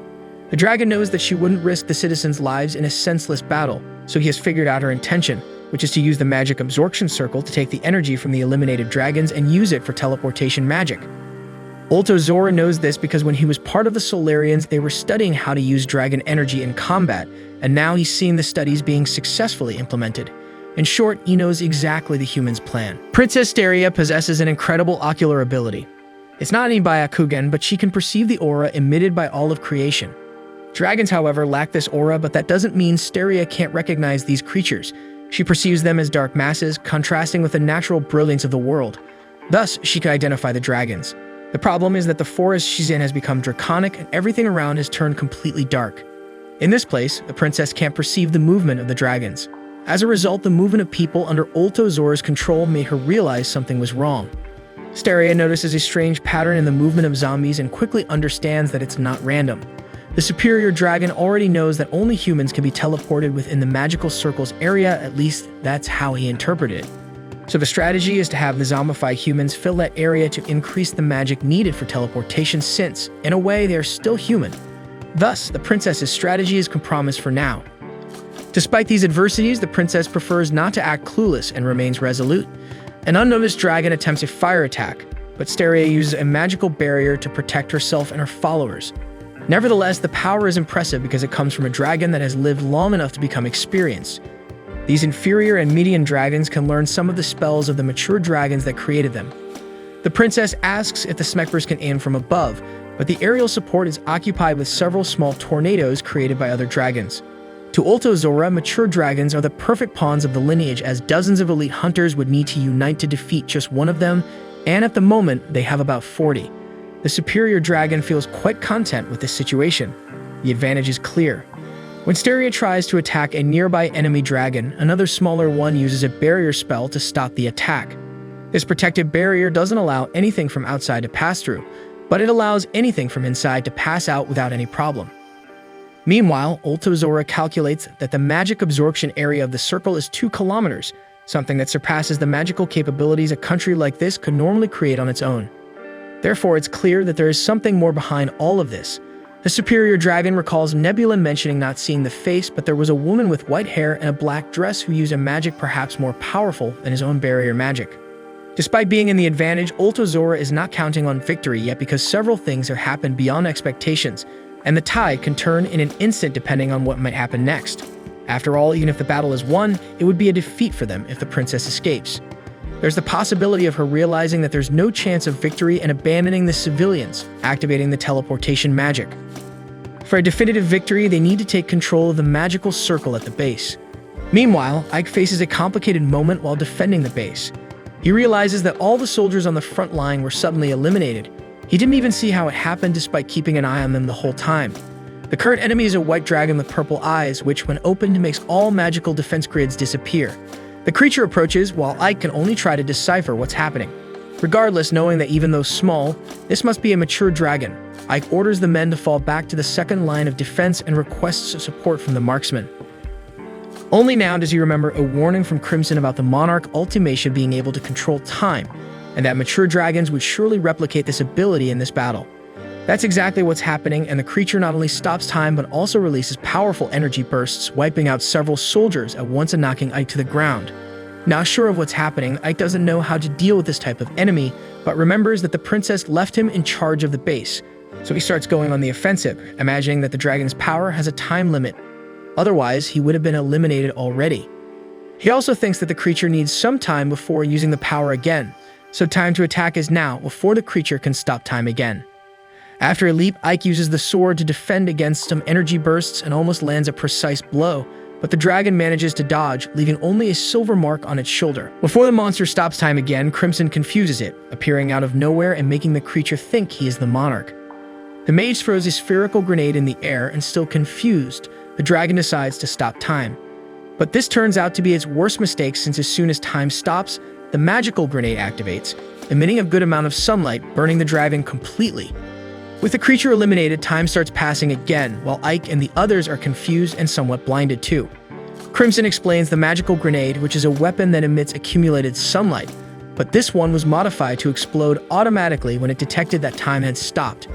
[SPEAKER 1] The dragon knows that she wouldn't risk the citizens' lives in a senseless battle, so he has figured out her intention, which is to use the magic absorption circle to take the energy from the eliminated dragons and use it for teleportation magic. Ulto Zora knows this because when he was part of the Solarians, they were studying how to use dragon energy in combat, and now he's seeing the studies being successfully implemented. In short, he knows exactly the human's plan. Princess Steria possesses an incredible ocular ability. It's not any Byakugan, but she can perceive the aura emitted by all of creation. Dragons, however, lack this aura, but that doesn't mean Steria can't recognize these creatures. She perceives them as dark masses, contrasting with the natural brilliance of the world. Thus, she can identify the dragons. The problem is that the forest she's in has become draconic and everything around has turned completely dark. In this place, the princess can't perceive the movement of the dragons. As a result, the movement of people under Ulto Zora's control made her realize something was wrong. Steria notices a strange pattern in the movement of zombies and quickly understands that it's not random. The superior dragon already knows that only humans can be teleported within the magical circle's area, at least that's how he interpreted it. So the strategy is to have the zombified humans fill that area to increase the magic needed for teleportation since, in a way, they are still human. Thus, the princess's strategy is compromised for now. Despite these adversities, the princess prefers not to act clueless and remains resolute. An unnoticed dragon attempts a fire attack, but Steria uses a magical barrier to protect herself and her followers. Nevertheless, the power is impressive because it comes from a dragon that has lived long enough to become experienced. These inferior and median dragons can learn some of the spells of the mature dragons that created them. The princess asks if the Smekbers can aim from above, but the aerial support is occupied with several small tornadoes created by other dragons. To Ulto Zora, mature dragons are the perfect pawns of the lineage, as dozens of elite hunters would need to unite to defeat just one of them, and at the moment, they have about 40. The superior dragon feels quite content with this situation. The advantage is clear. When Steria tries to attack a nearby enemy dragon, another smaller one uses a barrier spell to stop the attack. This protective barrier doesn't allow anything from outside to pass through, but it allows anything from inside to pass out without any problem. Meanwhile, Ultozora calculates that the magic absorption area of the circle is 2 kilometers, something that surpasses the magical capabilities a country like this could normally create on its own. Therefore, it's clear that there is something more behind all of this. The superior dragon recalls Nebula mentioning not seeing the face, but there was a woman with white hair and a black dress who used a magic perhaps more powerful than his own barrier magic. Despite being in the advantage, Ultozora is not counting on victory yet because several things have happened beyond expectations, and the tide can turn in an instant depending on what might happen next. After all, even if the battle is won, it would be a defeat for them if the princess escapes. There's the possibility of her realizing that there's no chance of victory and abandoning the civilians, activating the teleportation magic. For a definitive victory, they need to take control of the magical circle at the base. Meanwhile, Ike faces a complicated moment while defending the base. He realizes that all the soldiers on the front line were suddenly eliminated. He didn't even see how it happened despite keeping an eye on them the whole time. The current enemy is a white dragon with purple eyes, which when opened makes all magical defense grids disappear. The creature approaches while Ike can only try to decipher what's happening. Regardless, knowing that even though small, this must be a mature dragon, Ike orders the men to fall back to the second line of defense and requests support from the marksman. Only now does he remember a warning from Crimson about the Monarch ultimation being able to control time, and that mature dragons would surely replicate this ability in this battle. That's exactly what's happening, and the creature not only stops time but also releases powerful energy bursts, wiping out several soldiers at once and knocking Ike to the ground. Not sure of what's happening, Ike doesn't know how to deal with this type of enemy, but remembers that the princess left him in charge of the base. So he starts going on the offensive, imagining that the dragon's power has a time limit. Otherwise, he would have been eliminated already. He also thinks that the creature needs some time before using the power again, so time to attack is now before the creature can stop time again. After a leap, Ike uses the sword to defend against some energy bursts and almost lands a precise blow, but the dragon manages to dodge, leaving only a silver mark on its shoulder. Before the monster stops time again, Crimson confuses it, appearing out of nowhere and making the creature think he is the monarch. The mage throws a spherical grenade in the air, and still confused, the dragon decides to stop time. But this turns out to be its worst mistake, since as soon as time stops, the magical grenade activates, emitting a good amount of sunlight, burning the dragon completely. With the creature eliminated, time starts passing again, while Ike and the others are confused and somewhat blinded too. Crimson explains the magical grenade, which is a weapon that emits accumulated sunlight, but this one was modified to explode automatically when it detected that time had stopped.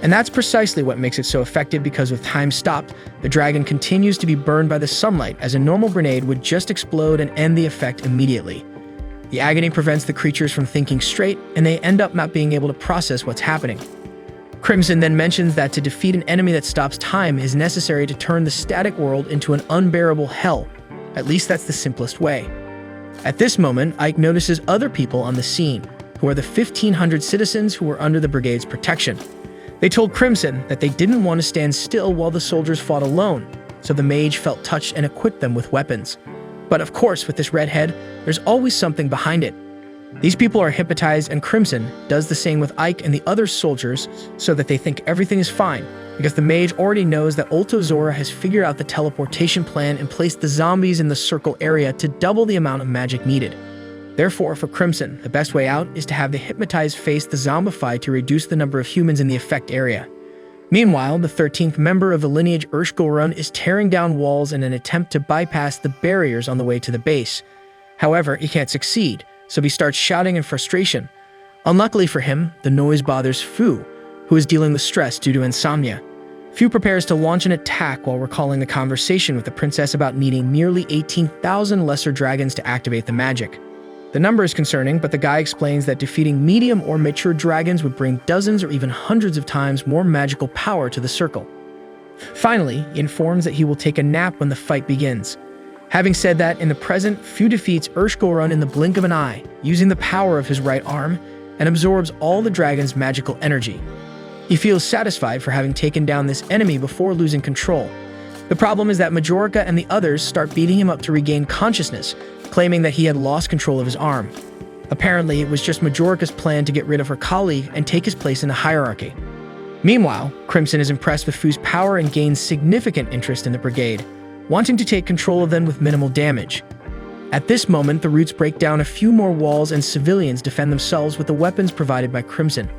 [SPEAKER 1] And that's precisely what makes it so effective, because with time stopped, the dragon continues to be burned by the sunlight, as a normal grenade would just explode and end the effect immediately. The agony prevents the creatures from thinking straight, and they end up not being able to process what's happening. Crimson then mentions that to defeat an enemy that stops time is necessary to turn the static world into an unbearable hell. At least that's the simplest way. At this moment, Ike notices other people on the scene, who are the 1,500 citizens who were under the brigade's protection. They told Crimson that they didn't want to stand still while the soldiers fought alone, so the mage felt touched and equipped them with weapons. But of course, with this redhead, there's always something behind it. These people are hypnotized, and Crimson does the same with Ike and the other soldiers so that they think everything is fine, because the mage already knows that Ultozora has figured out the teleportation plan and placed the zombies in the circle area to double the amount of magic needed. Therefore, for Crimson, the best way out is to have the hypnotized face the zombified to reduce the number of humans in the effect area. Meanwhile, the 13th member of the lineage Urshgulrun is tearing down walls in an attempt to bypass the barriers on the way to the base. However, he can't succeed, so he starts shouting in frustration. Unluckily for him, the noise bothers Fu, who is dealing with stress due to insomnia. Fu prepares to launch an attack while recalling the conversation with the princess about needing nearly 18,000 lesser dragons to activate the magic. The number is concerning, but the guy explains that defeating medium or mature dragons would bring dozens or even hundreds of times more magical power to the circle. Finally, he informs that he will take a nap when the fight begins. Having said that, in the present, Fu defeats Urshgulrun in the blink of an eye, using the power of his right arm, and absorbs all the dragon's magical energy. He feels satisfied for having taken down this enemy before losing control. The problem is that Majorica and the others start beating him up to regain consciousness, claiming that he had lost control of his arm. Apparently, it was just Majorica's plan to get rid of her colleague and take his place in the hierarchy. Meanwhile, Crimson is impressed with Fu's power and gains significant interest in the brigade, wanting to take control of them with minimal damage. At this moment, the roots break down a few more walls and civilians defend themselves with the weapons provided by Crimson.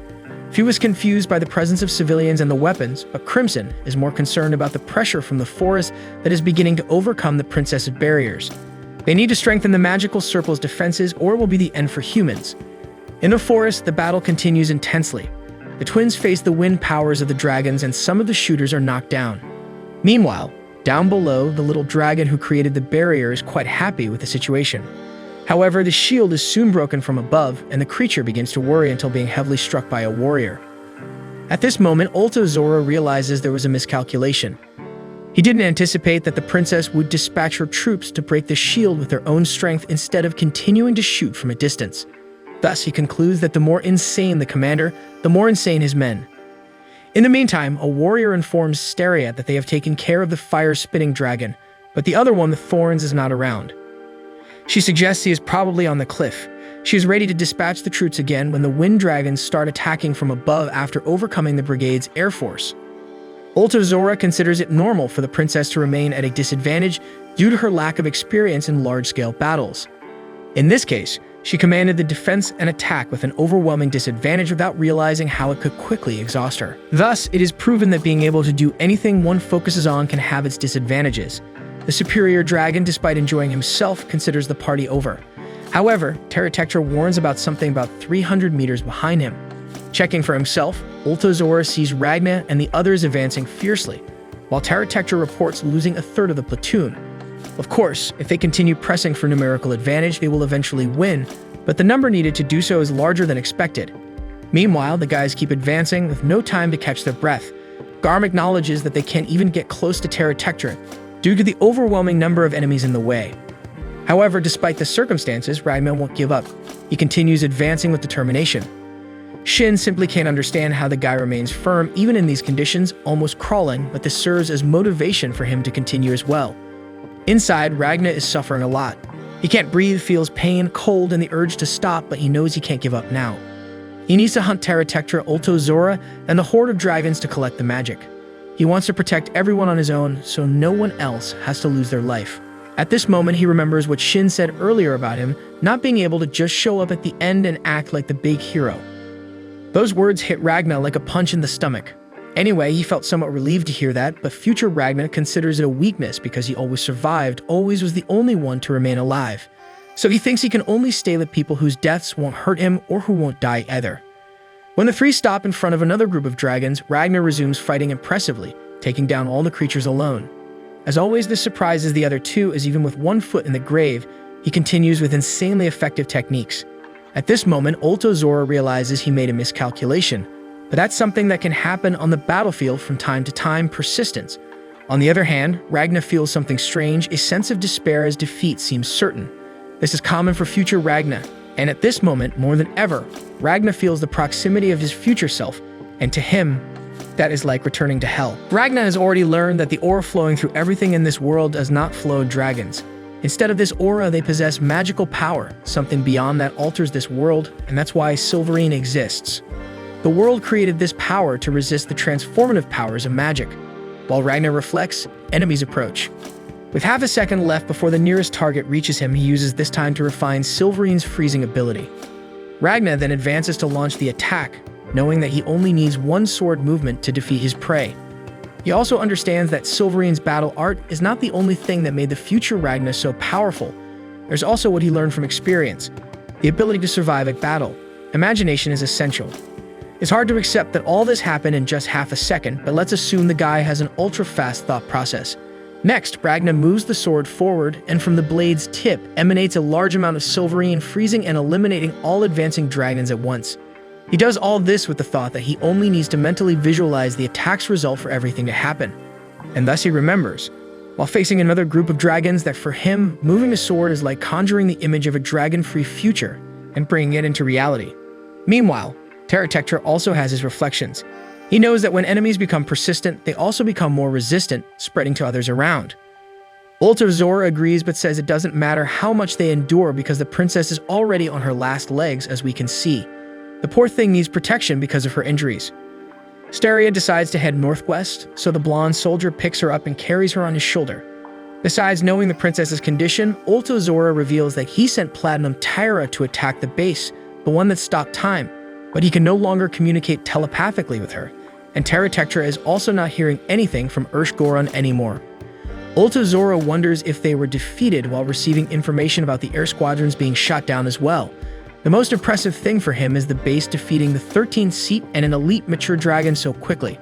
[SPEAKER 1] Few is confused by the presence of civilians and the weapons, but Crimson is more concerned about the pressure from the forest that is beginning to overcome the princess's barriers. They need to strengthen the magical circle's defenses or it will be the end for humans. In the forest, the battle continues intensely. The twins face the wind powers of the dragons and some of the shooters are knocked down. Meanwhile, down below, the little dragon who created the barrier is quite happy with the situation. However, the shield is soon broken from above, and the creature begins to worry until being heavily struck by a warrior. At this moment, Zora realizes there was a miscalculation. He didn't anticipate that the princess would dispatch her troops to break the shield with their own strength instead of continuing to shoot from a distance. Thus, he concludes that the more insane the commander, the more insane his men. In the meantime, a warrior informs Steria that they have taken care of the fire-spitting dragon, but the other one with thorns is not around. She suggests he is probably on the cliff. She is ready to dispatch the troops again when the wind dragons start attacking from above after overcoming the brigade's air force. Zora considers it normal for the princess to remain at a disadvantage due to her lack of experience in large-scale battles. In this case, she commanded the defense and attack with an overwhelming disadvantage without realizing how it could quickly exhaust her. Thus, it is proven that being able to do anything one focuses on can have its disadvantages. The superior dragon, despite enjoying himself, considers the party over. However, Terratectra warns about something about 300 meters behind him. Checking for himself, Zora sees Ragna and the others advancing fiercely, while Terratectra reports losing a third of the platoon. Of course, if they continue pressing for numerical advantage, they will eventually win, but the number needed to do so is larger than expected. Meanwhile, the guys keep advancing with no time to catch their breath. Garm acknowledges that they can't even get close to Terratectra due to the overwhelming number of enemies in the way. However, despite the circumstances, Ragna won't give up. He continues advancing with determination. Shin simply can't understand how the guy remains firm even in these conditions, almost crawling, but this serves as motivation for him to continue as well. Inside, Ragna is suffering a lot. He can't breathe, feels pain, cold, and the urge to stop, but he knows he can't give up now. He needs to hunt Terratectra, Zora, and the horde of dragons to collect the magic. He wants to protect everyone on his own, so no one else has to lose their life. At this moment, he remembers what Shin said earlier about him not being able to just show up at the end and act like the big hero. Those words hit Ragna like a punch in the stomach. Anyway, he felt somewhat relieved to hear that, but future Ragna considers it a weakness because he always survived, always was the only one to remain alive. So he thinks he can only stay with people whose deaths won't hurt him or who won't die either. When the three stop in front of another group of dragons, Ragna resumes fighting impressively, taking down all the creatures alone. As always, this surprises the other two, as even with one foot in the grave, he continues with insanely effective techniques. At this moment, Zora realizes he made a miscalculation, but that's something that can happen on the battlefield from time to time, persistence. On the other hand, Ragna feels something strange, a sense of despair as defeat seems certain. This is common for future Ragna, and at this moment, more than ever, Ragna feels the proximity of his future self, and to him, that is like returning to hell. Ragna has already learned that the aura flowing through everything in this world does not flow dragons. Instead of this aura, they possess magical power, something beyond that alters this world, and that's why Silverine exists. The world created this power to resist the transformative powers of magic. While Ragna reflects, enemies approach. With half a second left before the nearest target reaches him, he uses this time to refine Silverine's freezing ability. Ragna then advances to launch the attack, knowing that he only needs one sword movement to defeat his prey. He also understands that Silverine's battle art is not the only thing that made the future Ragna so powerful. There's also what he learned from experience, the ability to survive a battle. Imagination is essential. It's hard to accept that all this happened in just half a second, but let's assume the guy has an ultra-fast thought process. Next, Ragna moves the sword forward, and from the blade's tip emanates a large amount of Silverine, freezing and eliminating all advancing dragons at once. He does all this with the thought that he only needs to mentally visualize the attack's result for everything to happen. And thus he remembers, while facing another group of dragons, that for him, moving a sword is like conjuring the image of a dragon-free future and bringing it into reality. Meanwhile, Terratectra also has his reflections. He knows that when enemies become persistent, they also become more resistant, spreading to others around. Zora agrees but says it doesn't matter how much they endure because the princess is already on her last legs, as we can see. The poor thing needs protection because of her injuries. Steria decides to head northwest, so the blonde soldier picks her up and carries her on his shoulder. Besides knowing the princess's condition, Ultozora reveals that he sent Platinum Tyra to attack the base, the one that stopped time, but he can no longer communicate telepathically with her, and Terratectra is also not hearing anything from Urshgoron anymore. Ultozora wonders if they were defeated while receiving information about the air squadrons being shot down as well. The most impressive thing for him is the base defeating the 13th seat and an elite mature dragon so quickly.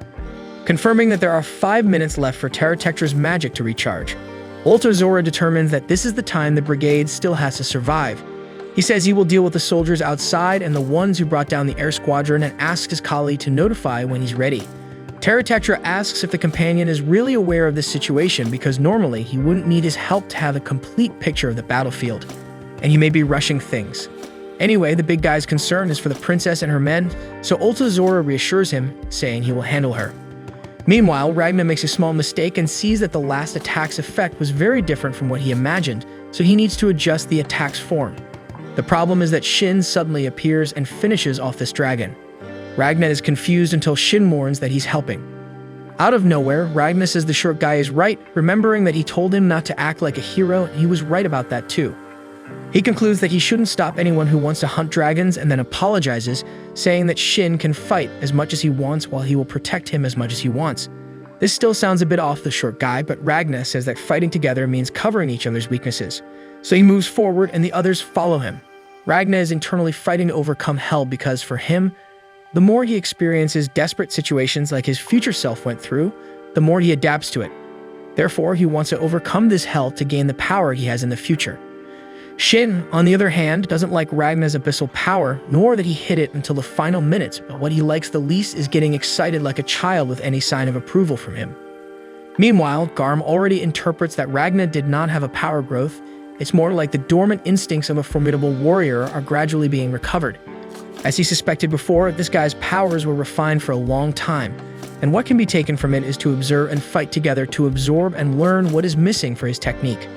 [SPEAKER 1] Confirming that there are 5 minutes left for Terratectra's magic to recharge, Ultozora determines that this is the time the brigade still has to survive. He says he will deal with the soldiers outside and the ones who brought down the air squadron and asks his colleague to notify when he's ready. Terratectra asks if the companion is really aware of this situation because normally he wouldn't need his help to have a complete picture of the battlefield, and he may be rushing things. Anyway, the big guy's concern is for the princess and her men, so Ultozora reassures him, saying he will handle her. Meanwhile, Ragna makes a small mistake and sees that the last attack's effect was very different from what he imagined, so he needs to adjust the attack's form. The problem is that Shin suddenly appears and finishes off this dragon. Ragna is confused until Shin warns that he's helping. Out of nowhere, Ragna says the short guy is right, remembering that he told him not to act like a hero, and he was right about that too. He concludes that he shouldn't stop anyone who wants to hunt dragons and then apologizes, saying that Shin can fight as much as he wants while he will protect him as much as he wants. This still sounds a bit off the short guy, but Ragna says that fighting together means covering each other's weaknesses. So he moves forward and the others follow him. Ragna is internally fighting to overcome hell because for him, the more he experiences desperate situations like his future self went through, the more he adapts to it. Therefore, he wants to overcome this hell to gain the power he has in the future. Shin, on the other hand, doesn't like Ragna's abyssal power, nor that he hid it until the final minutes, but what he likes the least is getting excited like a child with any sign of approval from him. Meanwhile, Garm already interprets that Ragna did not have a power growth. It's more like the dormant instincts of a formidable warrior are gradually being recovered. As he suspected before, this guy's powers were refined for a long time, and what can be taken from it is to observe and fight together to absorb and learn what is missing for his technique.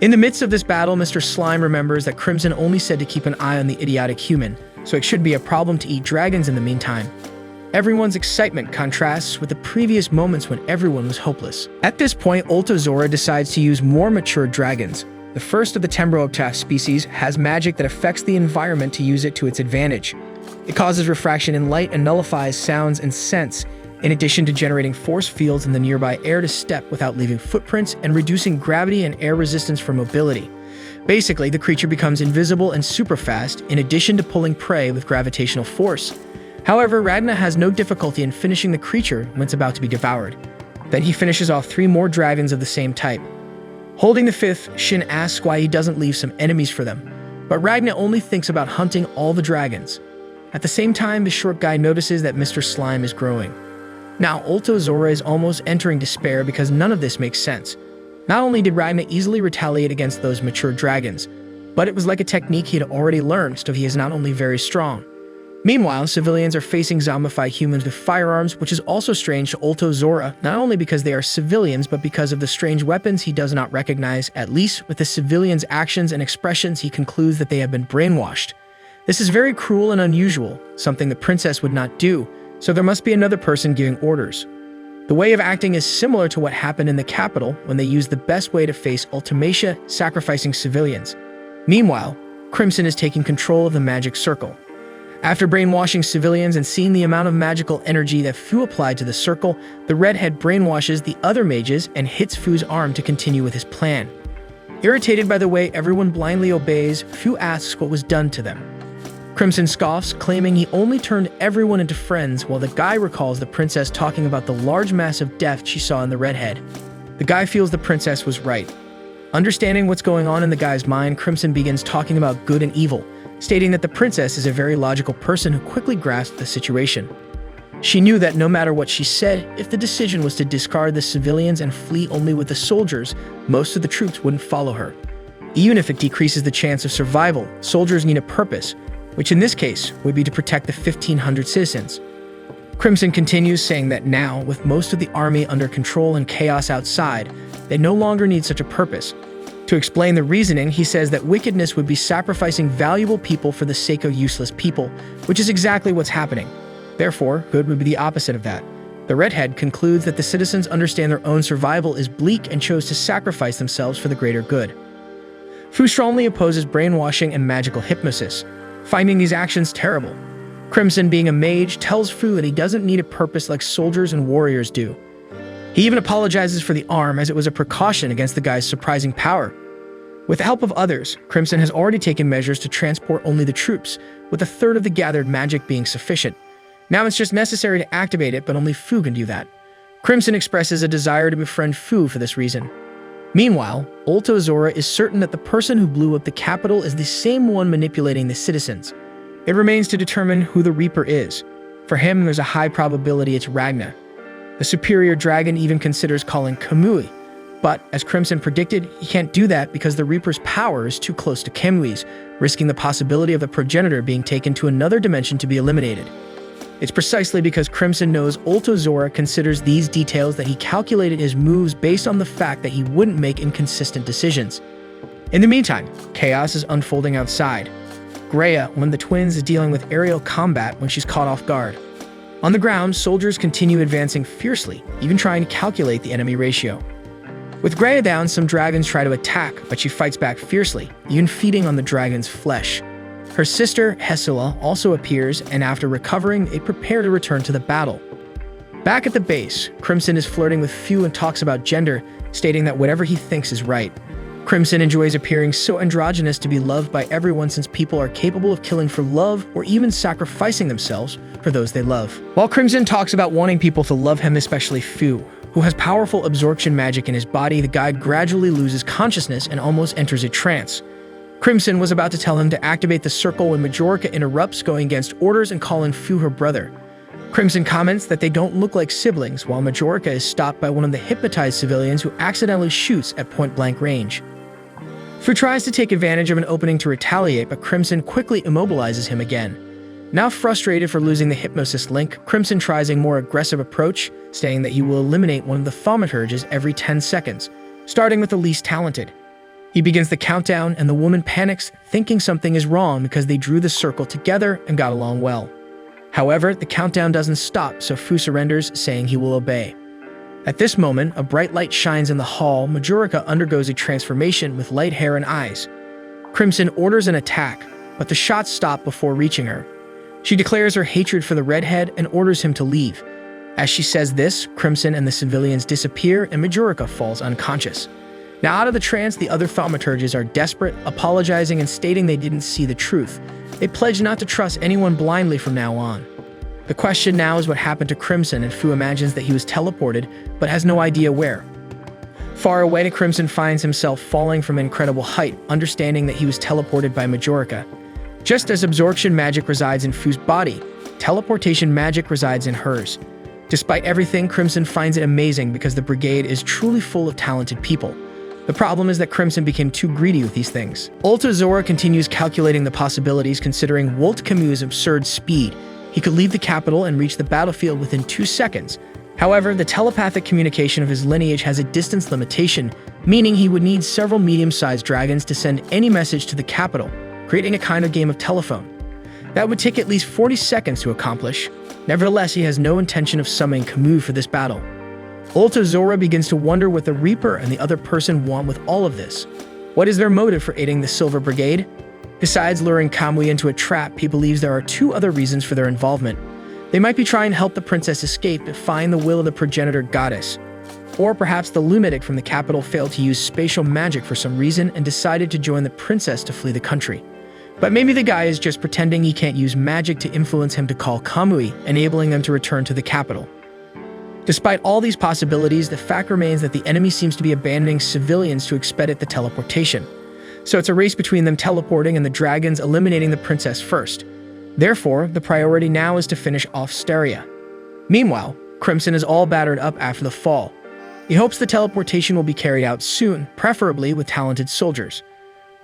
[SPEAKER 1] In the midst of this battle, Mr. Slime remembers that Crimson only said to keep an eye on the idiotic human, so it should be a problem to eat dragons in the meantime. Everyone's excitement contrasts with the previous moments when everyone was hopeless. At this point, Ultozora decides to use more mature dragons. The first of the Tembrooptaf species has magic that affects the environment to use it to its advantage. It causes refraction in light and nullifies sounds and scents, in addition to generating force fields in the nearby air to step without leaving footprints and reducing gravity and air resistance for mobility. Basically, the creature becomes invisible and super fast, in addition to pulling prey with gravitational force. However, Ragna has no difficulty in finishing the creature when it's about to be devoured. Then he finishes off 3 more dragons of the same type. Holding the 5th, Shin asks why he doesn't leave some enemies for them, but Ragna only thinks about hunting all the dragons. At the same time, the short guy notices that Mr. Slime is growing. Now, Ultozora is almost entering despair because none of this makes sense. Not only did Ragna easily retaliate against those mature dragons, but it was like a technique he had already learned, so he is not only very strong. Meanwhile, civilians are facing zombified humans with firearms, which is also strange to Ultozora, not only because they are civilians, but because of the strange weapons he does not recognize. At least with the civilians' actions and expressions, he concludes that they have been brainwashed. This is very cruel and unusual, something the princess would not do, so there must be another person giving orders. The way of acting is similar to what happened in the capital when they used the best way to face Ultimacia, sacrificing civilians. Meanwhile, Crimson is taking control of the magic circle. After brainwashing civilians and seeing the amount of magical energy that Fu applied to the circle, the redhead brainwashes the other mages and hits Fu's arm to continue with his plan. Irritated by the way everyone blindly obeys, Fu asks what was done to them. Crimson scoffs, claiming he only turned everyone into friends, while the guy recalls the princess talking about the large mass of death she saw in the redhead. The guy feels the princess was right. Understanding what's going on in the guy's mind, Crimson begins talking about good and evil, stating that the princess is a very logical person who quickly grasped the situation. She knew that no matter what she said, if the decision was to discard the civilians and flee only with the soldiers, most of the troops wouldn't follow her. Even if it decreases the chance of survival, soldiers need a purpose, which in this case would be to protect the 1,500 citizens. Crimson continues, saying that now, with most of the army under control and chaos outside, they no longer need such a purpose. To explain the reasoning, he says that wickedness would be sacrificing valuable people for the sake of useless people, which is exactly what's happening. Therefore, good would be the opposite of that. The redhead concludes that the citizens understand their own survival is bleak and chose to sacrifice themselves for the greater good. Fu strongly opposes brainwashing and magical hypnosis, finding these actions terrible. Crimson, being a mage, tells Fu that he doesn't need a purpose like soldiers and warriors do. He even apologizes for the arm as it was a precaution against the guy's surprising power. With the help of others, Crimson has already taken measures to transport only the troops, with a third of the gathered magic being sufficient. Now it's just necessary to activate it, but only Fu can do that. Crimson expresses a desire to befriend Fu for this reason. Meanwhile, Ulto Zora is certain that the person who blew up the capital is the same one manipulating the citizens. It remains to determine who the Reaper is. For him, there's a high probability it's Ragna. The superior dragon even considers calling Kamui, but as Crimson predicted, he can't do that because the Reaper's power is too close to Kamui's, risking the possibility of the progenitor being taken to another dimension to be eliminated. It's precisely because Crimson knows Ulto Zora considers these details that he calculated his moves based on the fact that he wouldn't make inconsistent decisions. In the meantime, chaos is unfolding outside. Greya, one of the twins, is dealing with aerial combat when she's caught off guard. On the ground, soldiers continue advancing fiercely, even trying to calculate the enemy ratio. With Greya down, some dragons try to attack, but she fights back fiercely, even feeding on the dragon's flesh. Her sister, Hesula, also appears, and after recovering, they prepare to return to the battle. Back at the base, Crimson is flirting with Fu and talks about gender, stating that whatever he thinks is right. Crimson enjoys appearing so androgynous to be loved by everyone since people are capable of killing for love or even sacrificing themselves for those they love. While Crimson talks about wanting people to love him, especially Fu, who has powerful absorption magic in his body, the guy gradually loses consciousness and almost enters a trance. Crimson was about to tell him to activate the circle when Majorca interrupts, going against orders and calling Fu her brother. Crimson comments that they don't look like siblings, while Majorca is stopped by one of the hypnotized civilians who accidentally shoots at point-blank range. Fu tries to take advantage of an opening to retaliate, but Crimson quickly immobilizes him again. Now frustrated for losing the hypnosis link, Crimson tries a more aggressive approach, saying that he will eliminate one of the thaumaturges every 10 seconds, starting with the least talented. He begins the countdown, and the woman panics, thinking something is wrong because they drew the circle together and got along well. However, the countdown doesn't stop, so Fu surrenders, saying he will obey. At this moment, a bright light shines in the hall. Majorca undergoes a transformation with light hair and eyes. Crimson orders an attack, but the shots stop before reaching her. She declares her hatred for the redhead and orders him to leave. As she says this, Crimson and the civilians disappear and Majorca falls unconscious. Now out of the trance, the other thaumaturges are desperate, apologizing and stating they didn't see the truth. They pledge not to trust anyone blindly from now on. The question now is what happened to Crimson, and Fu imagines that he was teleported, but has no idea where. Far away, Crimson finds himself falling from an incredible height, understanding that he was teleported by Majorca. Just as absorption magic resides in Fu's body, teleportation magic resides in hers. Despite everything, Crimson finds it amazing because the brigade is truly full of talented people. The problem is that Crimson became too greedy with these things. Ulto Zora continues calculating the possibilities, considering Wolt Camus' absurd speed. He could leave the capital and reach the battlefield within 2 seconds. However, the telepathic communication of his lineage has a distance limitation, meaning he would need several medium-sized dragons to send any message to the capital, creating a kind of game of telephone. That would take at least 40 seconds to accomplish. Nevertheless, he has no intention of summoning Camus for this battle. Ulto Zora begins to wonder what the Reaper and the other person want with all of this. What is their motive for aiding the Silver Brigade? Besides luring Kamui into a trap, he believes there are 2 other reasons for their involvement. They might be trying to help the princess escape, defying the will of the progenitor goddess. Or perhaps the lunatic from the capital failed to use spatial magic for some reason and decided to join the princess to flee the country. But maybe the guy is just pretending he can't use magic to influence him to call Kamui, enabling them to return to the capital. Despite all these possibilities, the fact remains that the enemy seems to be abandoning civilians to expedite the teleportation. So it's a race between them teleporting and the dragons eliminating the princess first. Therefore, the priority now is to finish off Steria. Meanwhile, Crimson is all battered up after the fall. He hopes the teleportation will be carried out soon, preferably with talented soldiers.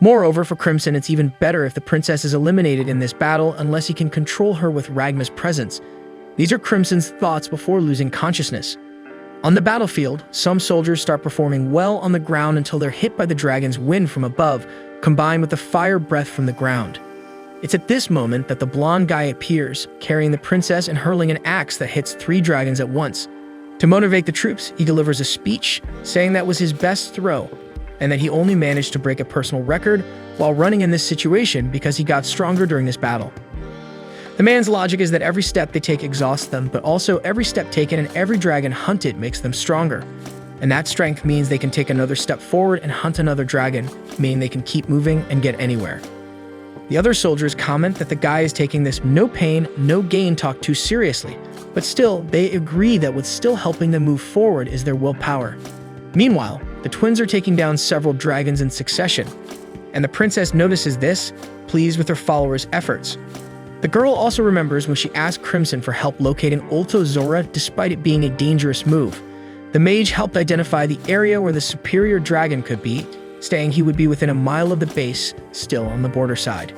[SPEAKER 1] Moreover, for Crimson, it's even better if the princess is eliminated in this battle unless he can control her with Ragma's presence. These are Crimson's thoughts before losing consciousness. On the battlefield, some soldiers start performing well on the ground until they're hit by the dragon's wind from above, combined with the fire breath from the ground. It's at this moment that the blonde guy appears, carrying the princess and hurling an axe that hits 3 dragons at once. To motivate the troops, he delivers a speech saying that was his best throw, and that he only managed to break a personal record while running in this situation because he got stronger during this battle. The man's logic is that every step they take exhausts them, but also every step taken and every dragon hunted makes them stronger. And that strength means they can take another step forward and hunt another dragon, meaning they can keep moving and get anywhere. The other soldiers comment that the guy is taking this no pain, no gain talk too seriously, but still, they agree that what's still helping them move forward is their willpower. Meanwhile, the twins are taking down several dragons in succession, and the princess notices this, pleased with her followers' efforts. The girl also remembers when she asked Crimson for help locating Ulto Zora despite it being a dangerous move. The mage helped identify the area where the superior dragon could be, saying he would be within a mile of the base, still on the border side.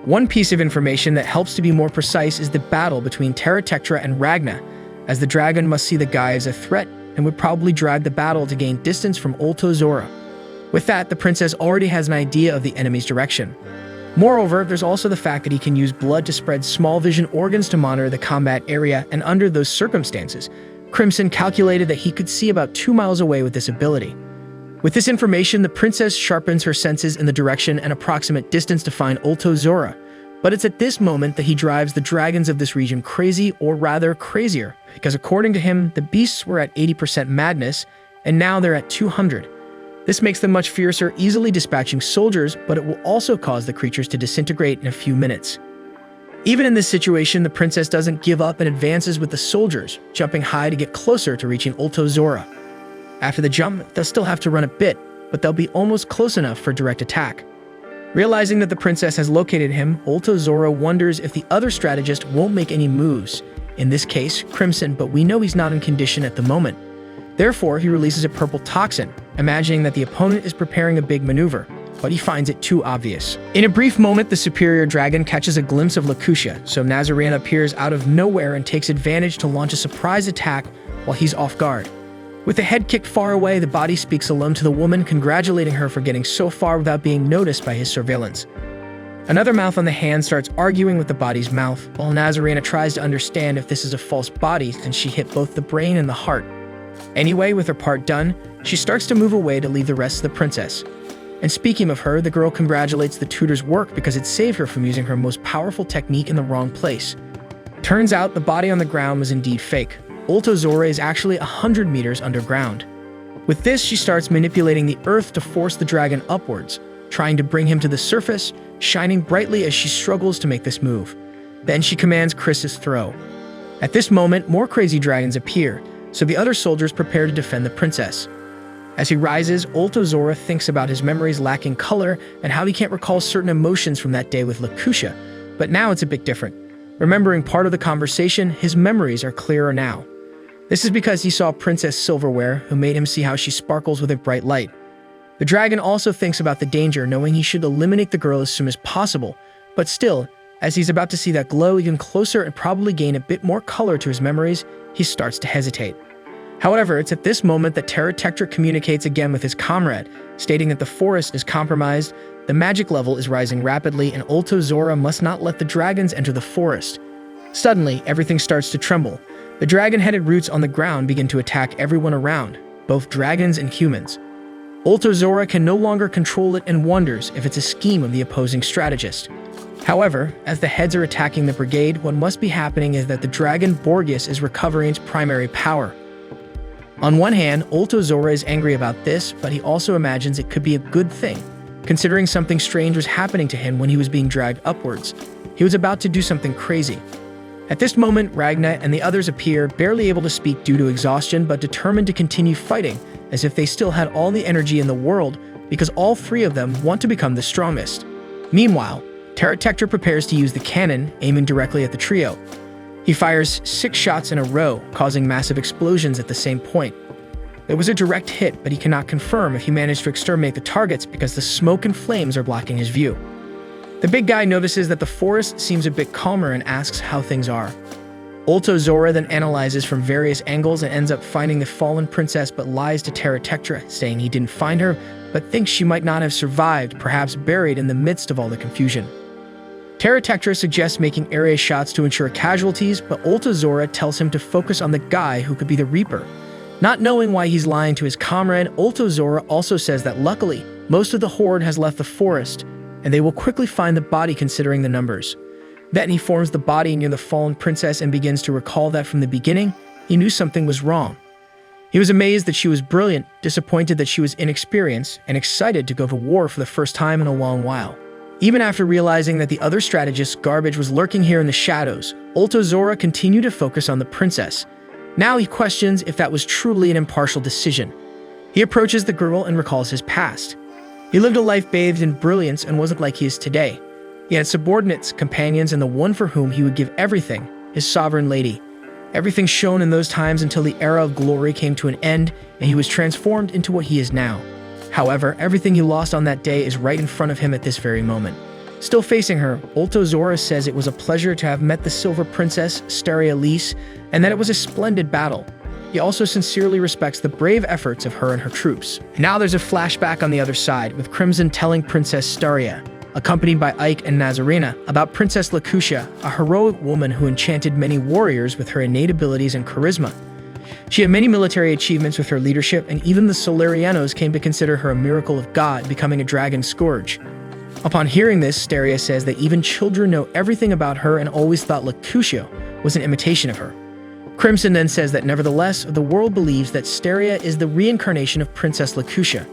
[SPEAKER 1] One piece of information that helps to be more precise is the battle between Terratectra and Ragna, as the dragon must see the guy as a threat and would probably drag the battle to gain distance from Ulto Zora. With that, the princess already has an idea of the enemy's direction. Moreover, there's also the fact that he can use blood to spread small vision organs to monitor the combat area, and under those circumstances, Crimson calculated that he could see about 2 miles away with this ability. With this information, the princess sharpens her senses in the direction and approximate distance to find Ulto Zora, but it's at this moment that he drives the dragons of this region crazy, or rather crazier, because according to him, the beasts were at 80% madness, and now they're at 200. This makes them much fiercer, easily dispatching soldiers, but it will also cause the creatures to disintegrate in a few minutes. Even in this situation, the princess doesn't give up and advances with the soldiers, jumping high to get closer to reaching Ulto Zora. After the jump, they'll still have to run a bit, but they'll be almost close enough for direct attack. Realizing that the princess has located him, Ulto Zora wonders if the other strategist won't make any moves, in this case, Crimson, but we know he's not in condition at the moment. Therefore, he releases a purple toxin, imagining that the opponent is preparing a big maneuver, but he finds it too obvious. In a brief moment, the superior dragon catches a glimpse of Lakusha, so Nazarene appears out of nowhere and takes advantage to launch a surprise attack while he's off guard. With the head kicked far away, the body speaks alone to the woman, congratulating her for getting so far without being noticed by his surveillance. Another mouth on the hand starts arguing with the body's mouth, while Nazarena tries to understand if this is a false body since she hit both the brain and the heart. Anyway, with her part done, she starts to move away to leave the rest of the princess. And speaking of her, the girl congratulates the tutor's work because it saved her from using her most powerful technique in the wrong place. Turns out the body on the ground was indeed fake. Ulto Zora is actually 100 meters underground. With this, she starts manipulating the earth to force the dragon upwards, trying to bring him to the surface, shining brightly as she struggles to make this move. Then she commands Chris's throw. At this moment, more crazy dragons appear, so the other soldiers prepare to defend the princess. As he rises, Ulto Zora thinks about his memories lacking color and how he can't recall certain emotions from that day with Lakusha, but now it's a bit different. Remembering part of the conversation, his memories are clearer now. This is because he saw Princess Silverware, who made him see how she sparkles with a bright light. The dragon also thinks about the danger, knowing he should eliminate the girl as soon as possible, but still, as he's about to see that glow even closer and probably gain a bit more color to his memories, he starts to hesitate. However, it's at this moment that Terratectra communicates again with his comrade, stating that the forest is compromised, the magic level is rising rapidly, and Ulto Zora must not let the dragons enter the forest. Suddenly, everything starts to tremble. The dragon-headed roots on the ground begin to attack everyone around, both dragons and humans. Ulto Zora can no longer control it and wonders if it's a scheme of the opposing strategist. However, as the heads are attacking the brigade, what must be happening is that the dragon Borgias is recovering its primary power. On one hand, Ulto Zora is angry about this, but he also imagines it could be a good thing, considering something strange was happening to him when he was being dragged upwards. He was about to do something crazy. At this moment, Ragna and the others appear, barely able to speak due to exhaustion, but determined to continue fighting, as if they still had all the energy in the world, because all 3 of them want to become the strongest. Meanwhile, Terratectra prepares to use the cannon, aiming directly at the trio. He fires 6 shots in a row, causing massive explosions at the same point. There was a direct hit, but he cannot confirm if he managed to exterminate the targets because the smoke and flames are blocking his view. The big guy notices that the forest seems a bit calmer and asks how things are. Ulto Zora then analyzes from various angles and ends up finding the fallen princess, but lies to Terratectra, saying he didn't find her, but thinks she might not have survived, perhaps buried in the midst of all the confusion. Terra Tectra suggests making area shots to ensure casualties, but Ultozora tells him to focus on the guy who could be the Reaper. Not knowing why he's lying to his comrade, Ultozora also says that luckily, most of the Horde has left the forest, and they will quickly find the body considering the numbers. Then he forms the body near the fallen princess and begins to recall that from the beginning, he knew something was wrong. He was amazed that she was brilliant, disappointed that she was inexperienced, and excited to go to war for the first time in a long while. Even after realizing that the other strategist's garbage was lurking here in the shadows, Ultozora continued to focus on the princess. Now he questions if that was truly an impartial decision. He approaches the girl and recalls his past. He lived a life bathed in brilliance and wasn't like he is today. He had subordinates, companions, and the one for whom he would give everything, his sovereign lady. Everything shone in those times until the era of glory came to an end and he was transformed into what he is now. However, everything he lost on that day is right in front of him at this very moment. Still facing her, Ultozora says it was a pleasure to have met the Silver Princess, Steria Lys, and that it was a splendid battle. He also sincerely respects the brave efforts of her and her troops. Now there's a flashback on the other side, with Crimson telling Princess Steria, accompanied by Ike and Nazarena, about Princess Lacutia, a heroic woman who enchanted many warriors with her innate abilities and charisma. She had many military achievements with her leadership, and even the Solarianos came to consider her a miracle of God, becoming a dragon scourge. Upon hearing this, Steria says that even children know everything about her and always thought Lacutia was an imitation of her. Crimson then says that nevertheless, the world believes that Steria is the reincarnation of Princess Lacutia.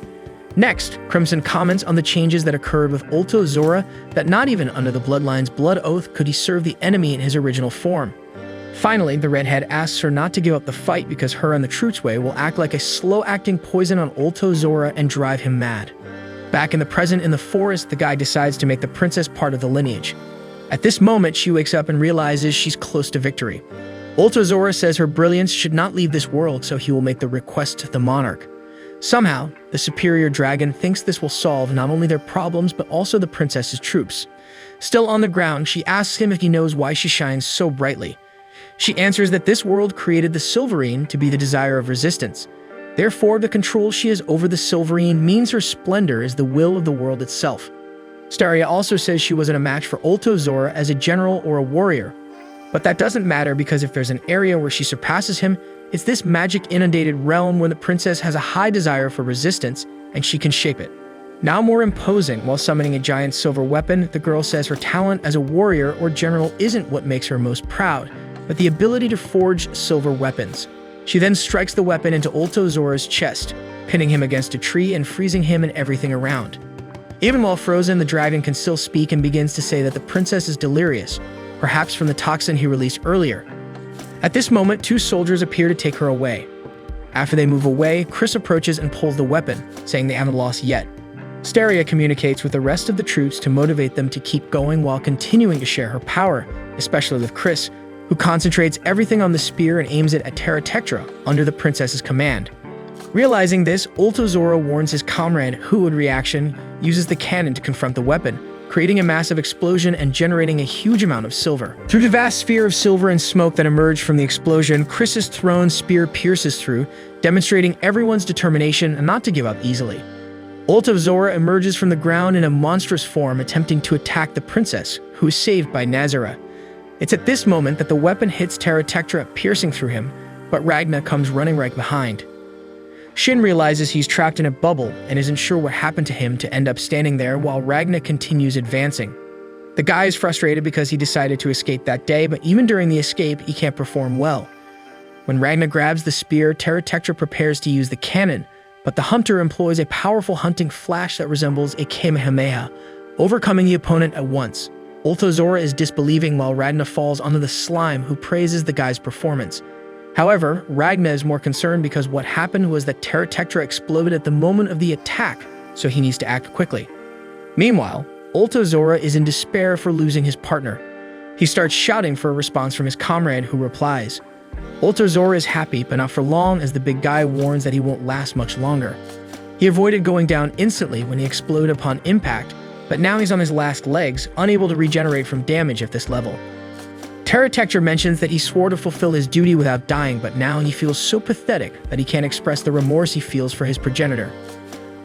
[SPEAKER 1] Next, Crimson comments on the changes that occurred with Ultozora, that not even under the Bloodline's blood oath could he serve the enemy in his original form. Finally, the redhead asks her not to give up the fight because her and the Truthsway will act like a slow-acting poison on Ultozora and drive him mad. Back in the present in the forest, the guy decides to make the princess part of the lineage. At this moment, she wakes up and realizes she's close to victory. Ultozora says her brilliance should not leave this world, so he will make the request to the monarch. Somehow, the superior dragon thinks this will solve not only their problems but also the princess's troops. Still on the ground, she asks him if he knows why she shines so brightly. She answers that this world created the Silverine to be the desire of resistance. Therefore, the control she has over the Silverine means her splendor is the will of the world itself. Steria also says she wasn't a match for Ultozora as a general or a warrior. But that doesn't matter because if there's an area where she surpasses him, it's this magic-inundated realm where the princess has a high desire for resistance and she can shape it. Now more imposing, while summoning a giant silver weapon, the girl says her talent as a warrior or general isn't what makes her most proud, but the ability to forge silver weapons. She then strikes the weapon into Ultozora's chest, pinning him against a tree and freezing him and everything around. Even while frozen, the dragon can still speak and begins to say that the princess is delirious, perhaps from the toxin he released earlier. At this moment, two soldiers appear to take her away. After they move away, Chris approaches and pulls the weapon, saying they haven't lost yet. Steria communicates with the rest of the troops to motivate them to keep going while continuing to share her power, especially with Chris, who concentrates everything on the spear and aims it at Terra Tectra under the princess's command. Realizing this, Ultozora warns his comrade, who in reaction uses the cannon to confront the weapon, creating a massive explosion and generating a huge amount of silver. Through the vast sphere of silver and smoke that emerged from the explosion, Chris's thrown spear pierces through, demonstrating everyone's determination not to give up easily. Ultozora emerges from the ground in a monstrous form, attempting to attack the princess, who is saved by Nazareth. It's at this moment that the weapon hits Terra Tectra, piercing through him, but Ragna comes running right behind. Shin realizes he's trapped in a bubble and isn't sure what happened to him to end up standing there while Ragna continues advancing. The guy is frustrated because he decided to escape that day, but even during the escape, he can't perform well. When Ragna grabs the spear, Terra Tectra prepares to use the cannon, but the hunter employs a powerful hunting flash that resembles a Kamehameha, overcoming the opponent at once. Ultozora is disbelieving while Ragna falls onto the slime, who praises the guy's performance. However, Ragna is more concerned because what happened was that Terra Tectra exploded at the moment of the attack, so he needs to act quickly. Meanwhile, Ultozora is in despair for losing his partner. He starts shouting for a response from his comrade, who replies. Ultozora is happy, but not for long, as the big guy warns that he won't last much longer. He avoided going down instantly when he exploded upon impact, but now he's on his last legs, unable to regenerate from damage at this level. Terra Tectra mentions that he swore to fulfill his duty without dying, but now he feels so pathetic that he can't express the remorse he feels for his progenitor.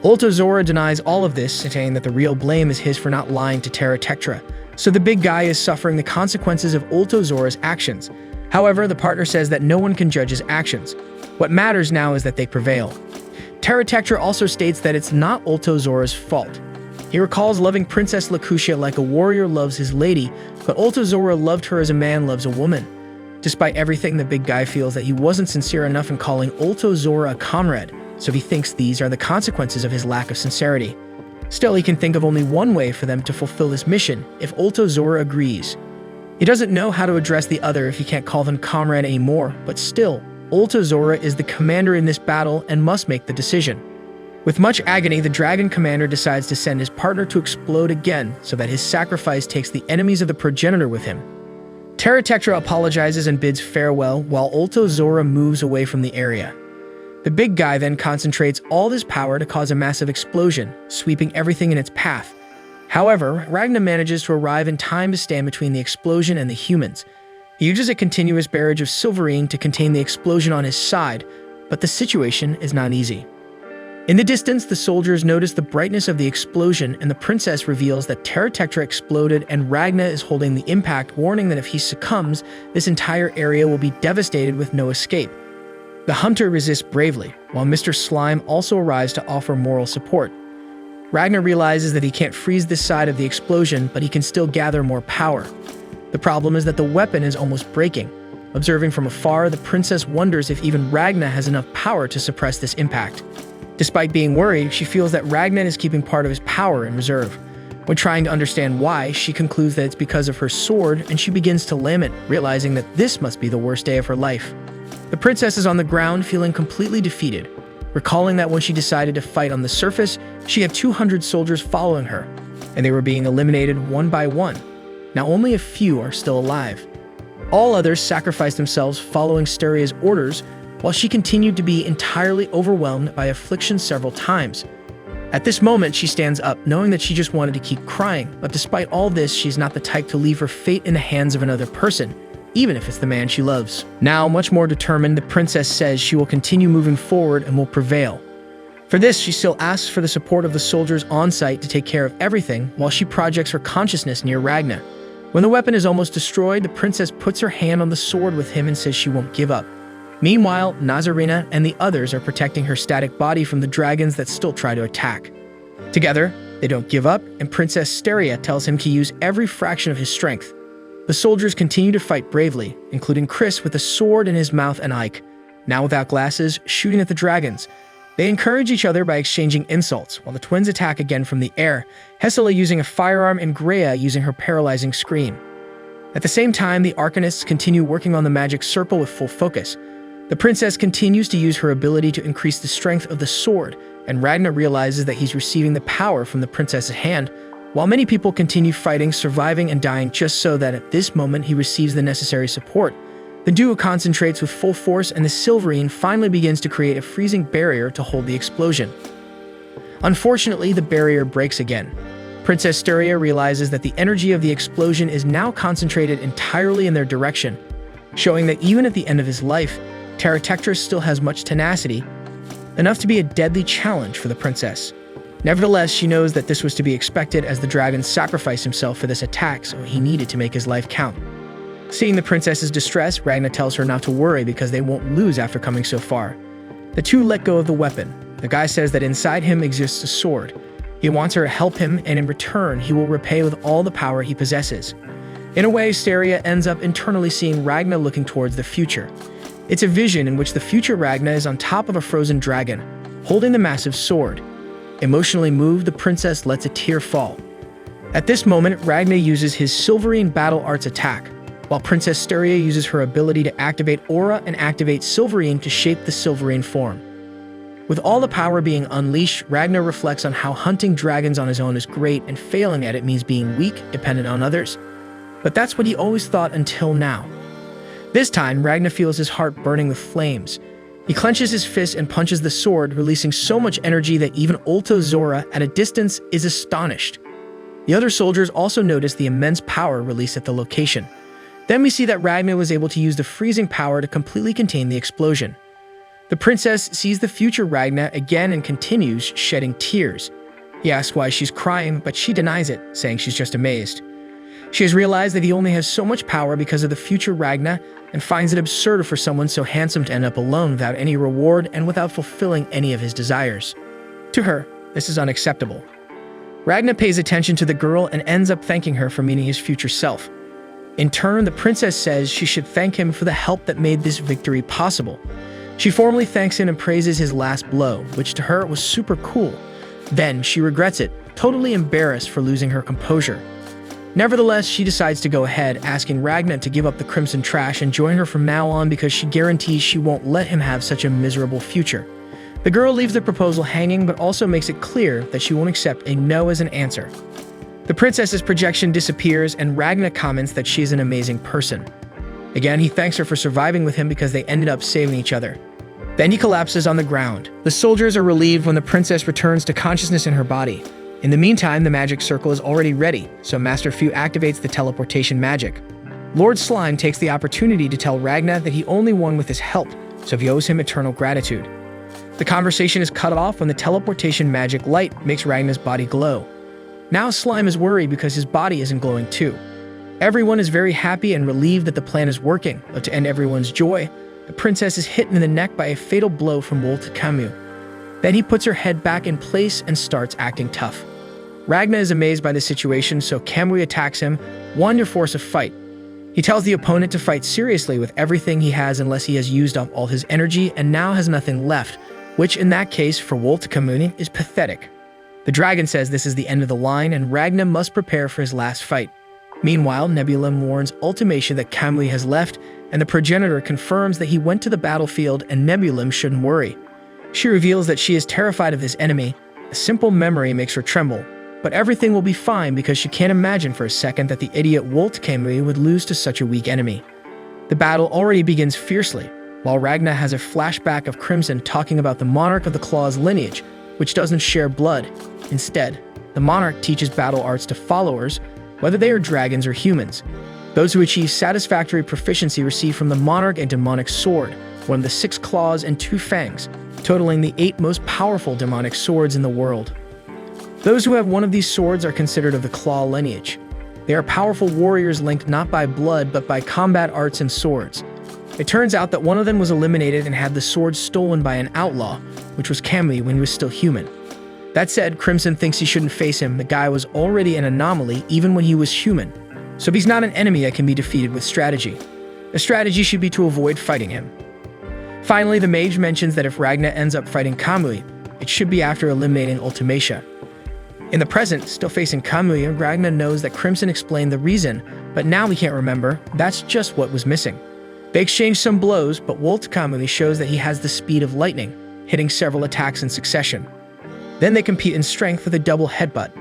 [SPEAKER 1] Ultozora denies all of this, saying that the real blame is his for not lying to Terra Tectra, so the big guy is suffering the consequences of Zora's actions. However, the partner says that no one can judge his actions. What matters now is that they prevail. Terratectra also states that it's not Zora's fault. He recalls loving Princess Lacutia like a warrior loves his lady, but Zora loved her as a man loves a woman. Despite everything, the big guy feels that he wasn't sincere enough in calling Zora a comrade, so he thinks these are the consequences of his lack of sincerity. Still, he can think of only one way for them to fulfill this mission, if Zora agrees. He doesn't know how to address the other if he can't call them comrade anymore, but still, Zora is the commander in this battle and must make the decision. With much agony, the dragon commander decides to send his partner to explode again so that his sacrifice takes the enemies of the progenitor with him. Terratectra apologizes and bids farewell while Zora moves away from the area. The big guy then concentrates all his power to cause a massive explosion, sweeping everything in its path. However, Ragna manages to arrive in time to stand between the explosion and the humans. He uses a continuous barrage of silverine to contain the explosion on his side, but the situation is not easy. In the distance, the soldiers notice the brightness of the explosion, and the princess reveals that Terratectra exploded and Ragna is holding the impact, warning that if he succumbs, this entire area will be devastated with no escape. The hunter resists bravely, while Mr. Slime also arrives to offer moral support. Ragna realizes that he can't freeze this side of the explosion, but he can still gather more power. The problem is that the weapon is almost breaking. Observing from afar, the princess wonders if even Ragna has enough power to suppress this impact. Despite being worried, she feels that Ragna is keeping part of his power in reserve. When trying to understand why, she concludes that it's because of her sword, and she begins to lament, realizing that this must be the worst day of her life. The princess is on the ground, feeling completely defeated, recalling that when she decided to fight on the surface, she had 200 soldiers following her, and they were being eliminated one by one. Now only a few are still alive. All others sacrificed themselves following Steria's orders, while she continued to be entirely overwhelmed by affliction several times. At this moment, she stands up, knowing that she just wanted to keep crying, but despite all this, she's not the type to leave her fate in the hands of another person, even if it's the man she loves. Now, much more determined, the princess says she will continue moving forward and will prevail. For this, she still asks for the support of the soldiers on site to take care of everything, while she projects her consciousness near Ragna. When the weapon is almost destroyed, the princess puts her hand on the sword with him and says she won't give up. Meanwhile, Nazarena and the others are protecting her static body from the dragons that still try to attack. Together, they don't give up, and Princess Steria tells him to use every fraction of his strength. The soldiers continue to fight bravely, including Chris with a sword in his mouth and Ike, now without glasses, shooting at the dragons. They encourage each other by exchanging insults, while the twins attack again from the air, Hesela using a firearm and Greya using her paralyzing scream. At the same time, the Arcanists continue working on the magic circle with full focus. The princess continues to use her ability to increase the strength of the sword, and Ragna realizes that he's receiving the power from the princess's hand, while many people continue fighting, surviving, and dying just so that at this moment he receives the necessary support. The duo concentrates with full force, and the Silverine finally begins to create a freezing barrier to hold the explosion. Unfortunately, the barrier breaks again. Princess Steria realizes that the energy of the explosion is now concentrated entirely in their direction, showing that even at the end of his life, Terratectra still has much tenacity, enough to be a deadly challenge for the princess. Nevertheless, she knows that this was to be expected as the dragon sacrificed himself for this attack, so he needed to make his life count. Seeing the princess's distress, Ragna tells her not to worry because they won't lose after coming so far. The two let go of the weapon. The guy says that inside him exists a sword. He wants her to help him, and in return, he will repay with all the power he possesses. In a way, Steria ends up internally seeing Ragna looking towards the future. It's a vision in which the future Ragna is on top of a frozen dragon, holding the massive sword. Emotionally moved, the princess lets a tear fall. At this moment, Ragna uses his Silverine Battle Arts attack, while Princess Steria uses her ability to activate Aura and activate Silverine to shape the Silverine form. With all the power being unleashed, Ragna reflects on how hunting dragons on his own is great and failing at it means being weak, dependent on others. But that's what he always thought until now. This time, Ragna feels his heart burning with flames. He clenches his fist and punches the sword, releasing so much energy that even Zora, at a distance, is astonished. The other soldiers also notice the immense power released at the location. Then we see that Ragna was able to use the freezing power to completely contain the explosion. The princess sees the future Ragna again and continues shedding tears. He asks why she's crying, but she denies it, saying she's just amazed. She has realized that he only has so much power because of the future Ragna and finds it absurd for someone so handsome to end up alone without any reward and without fulfilling any of his desires. To her, this is unacceptable. Ragna pays attention to the girl and ends up thanking her for meeting his future self. In turn, the princess says she should thank him for the help that made this victory possible. She formally thanks him and praises his last blow, which to her was super cool. Then she regrets it, totally embarrassed for losing her composure. Nevertheless, she decides to go ahead, asking Ragna to give up the crimson trash and join her from now on because she guarantees she won't let him have such a miserable future. The girl leaves the proposal hanging but also makes it clear that she won't accept a no as an answer. The princess's projection disappears and Ragna comments that she is an amazing person. Again, he thanks her for surviving with him because they ended up saving each other. Then he collapses on the ground. The soldiers are relieved when the princess returns to consciousness in her body. In the meantime, the magic circle is already ready, so Master Fu activates the teleportation magic. Lord Slime takes the opportunity to tell Ragna that he only won with his help, so he owes him eternal gratitude. The conversation is cut off when the teleportation magic light makes Ragna's body glow. Now Slime is worried because his body isn't glowing too. Everyone is very happy and relieved that the plan is working, but to end everyone's joy, the princess is hit in the neck by a fatal blow from Wolf Camus. Then he puts her head back in place and starts acting tough. Ragna is amazed by the situation, so Kamui attacks him, wanting to force a fight. He tells the opponent to fight seriously with everything he has unless he has used up all his energy and now has nothing left, which in that case for Wolf Kamui is pathetic. The dragon says this is the end of the line and Ragna must prepare for his last fight. Meanwhile, Nebula warns Ultimacia that Kamui has left, and the progenitor confirms that he went to the battlefield and Nebula shouldn't worry. She reveals that she is terrified of this enemy. A simple memory makes her tremble. But everything will be fine because she can't imagine for a second that the idiot Wolf Kamui would lose to such a weak enemy. The battle already begins fiercely, while Ragna has a flashback of Crimson talking about the Monarch of the Claw's lineage, which doesn't share blood. Instead, the Monarch teaches battle arts to followers, whether they are dragons or humans. Those who achieve satisfactory proficiency receive from the Monarch a demonic sword, one of the 6 claws and 2 fangs, totaling the 8 most powerful demonic swords in the world. Those who have one of these swords are considered of the Claw lineage. They are powerful warriors linked not by blood but by combat arts and swords. It turns out that one of them was eliminated and had the sword stolen by an outlaw, which was Kamui when he was still human. That said, Crimson thinks he shouldn't face him. The guy was already an anomaly even when he was human. So he's not an enemy that can be defeated with strategy. The strategy should be to avoid fighting him. Finally, the mage mentions that if Ragna ends up fighting Kamui, it should be after eliminating Ultimacia. In the present, still facing Kamui, Ragna knows that Crimson explained the reason, but now he can't remember. That's just what was missing. They exchange some blows, but Wolf Kamui shows that he has the speed of lightning, hitting several attacks in succession. Then they compete in strength with a double headbutt.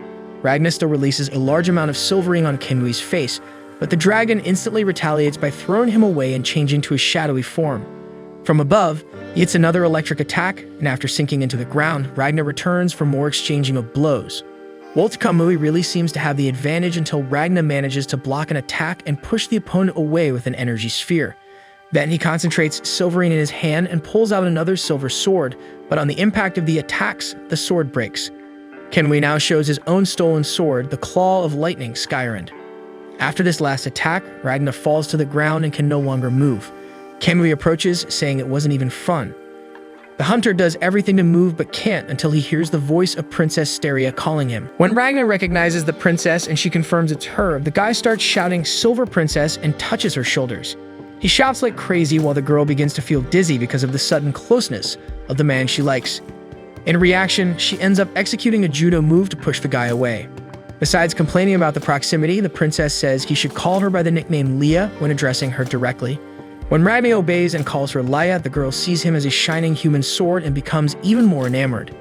[SPEAKER 1] Ragna still releases a large amount of silvering on Kamui's face, but the dragon instantly retaliates by throwing him away and changing to a shadowy form. From above, he hits another electric attack, and after sinking into the ground, Ragna returns for more exchanging of blows. Wolf Kamui really seems to have the advantage until Ragna manages to block an attack and push the opponent away with an energy sphere. Then he concentrates silvering in his hand and pulls out another silver sword, but on the impact of the attacks, the sword breaks. Kamui now shows his own stolen sword, the Claw of Lightning Skyrend. After this last attack, Ragna falls to the ground and can no longer move. Kamui approaches, saying it wasn't even fun. The hunter does everything to move but can't until he hears the voice of Princess Steria calling him. When Ragna recognizes the princess and she confirms it's her, the guy starts shouting "Silver Princess" and touches her shoulders. He shouts like crazy while the girl begins to feel dizzy because of the sudden closeness of the man she likes. In reaction, she ends up executing a judo move to push the guy away. Besides complaining about the proximity, the princess says he should call her by the nickname Leah when addressing her directly. When Ragna obeys and calls her Leia, the girl sees him as a shining human sword and becomes even more enamored.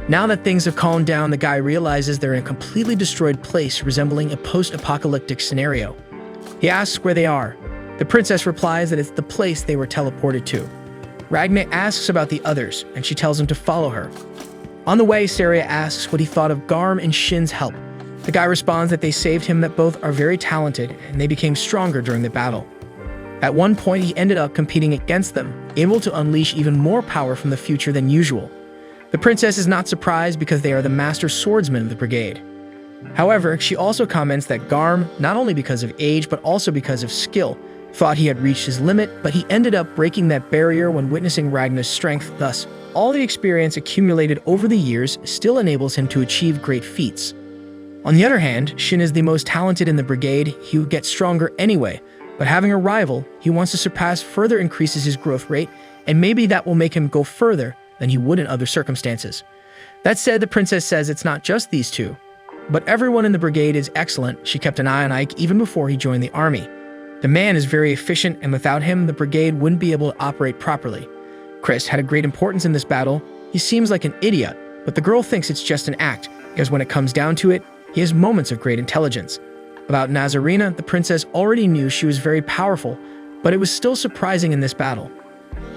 [SPEAKER 1] Now that things have calmed down, the guy realizes they're in a completely destroyed place resembling a post-apocalyptic scenario. He asks where they are. The princess replies that it's the place they were teleported to. Ragna asks about the others, and she tells him to follow her. On the way, Steria asks what he thought of Garm and Shin's help. The guy responds that they saved him, that both are very talented, and they became stronger during the battle. At one point, he ended up competing against them, able to unleash even more power from the future than usual. The princess is not surprised because they are the master swordsmen of the brigade. However, she also comments that Garm, not only because of age but also because of skill, thought he had reached his limit, but he ended up breaking that barrier when witnessing Ragnar's strength. Thus, all the experience accumulated over the years still enables him to achieve great feats. On the other hand, Shin is the most talented in the brigade. He would get stronger anyway, but having a rival he wants to surpass further increases his growth rate, and maybe that will make him go further than he would in other circumstances. That said, the princess says it's not just these two, but everyone in the brigade is excellent. She kept an eye on Ike even before he joined the army. The man is very efficient, and without him, the brigade wouldn't be able to operate properly. Chris had a great importance in this battle. He seems like an idiot, but the girl thinks it's just an act, because when it comes down to it, he has moments of great intelligence. About Nazarena, the princess already knew she was very powerful, but it was still surprising in this battle.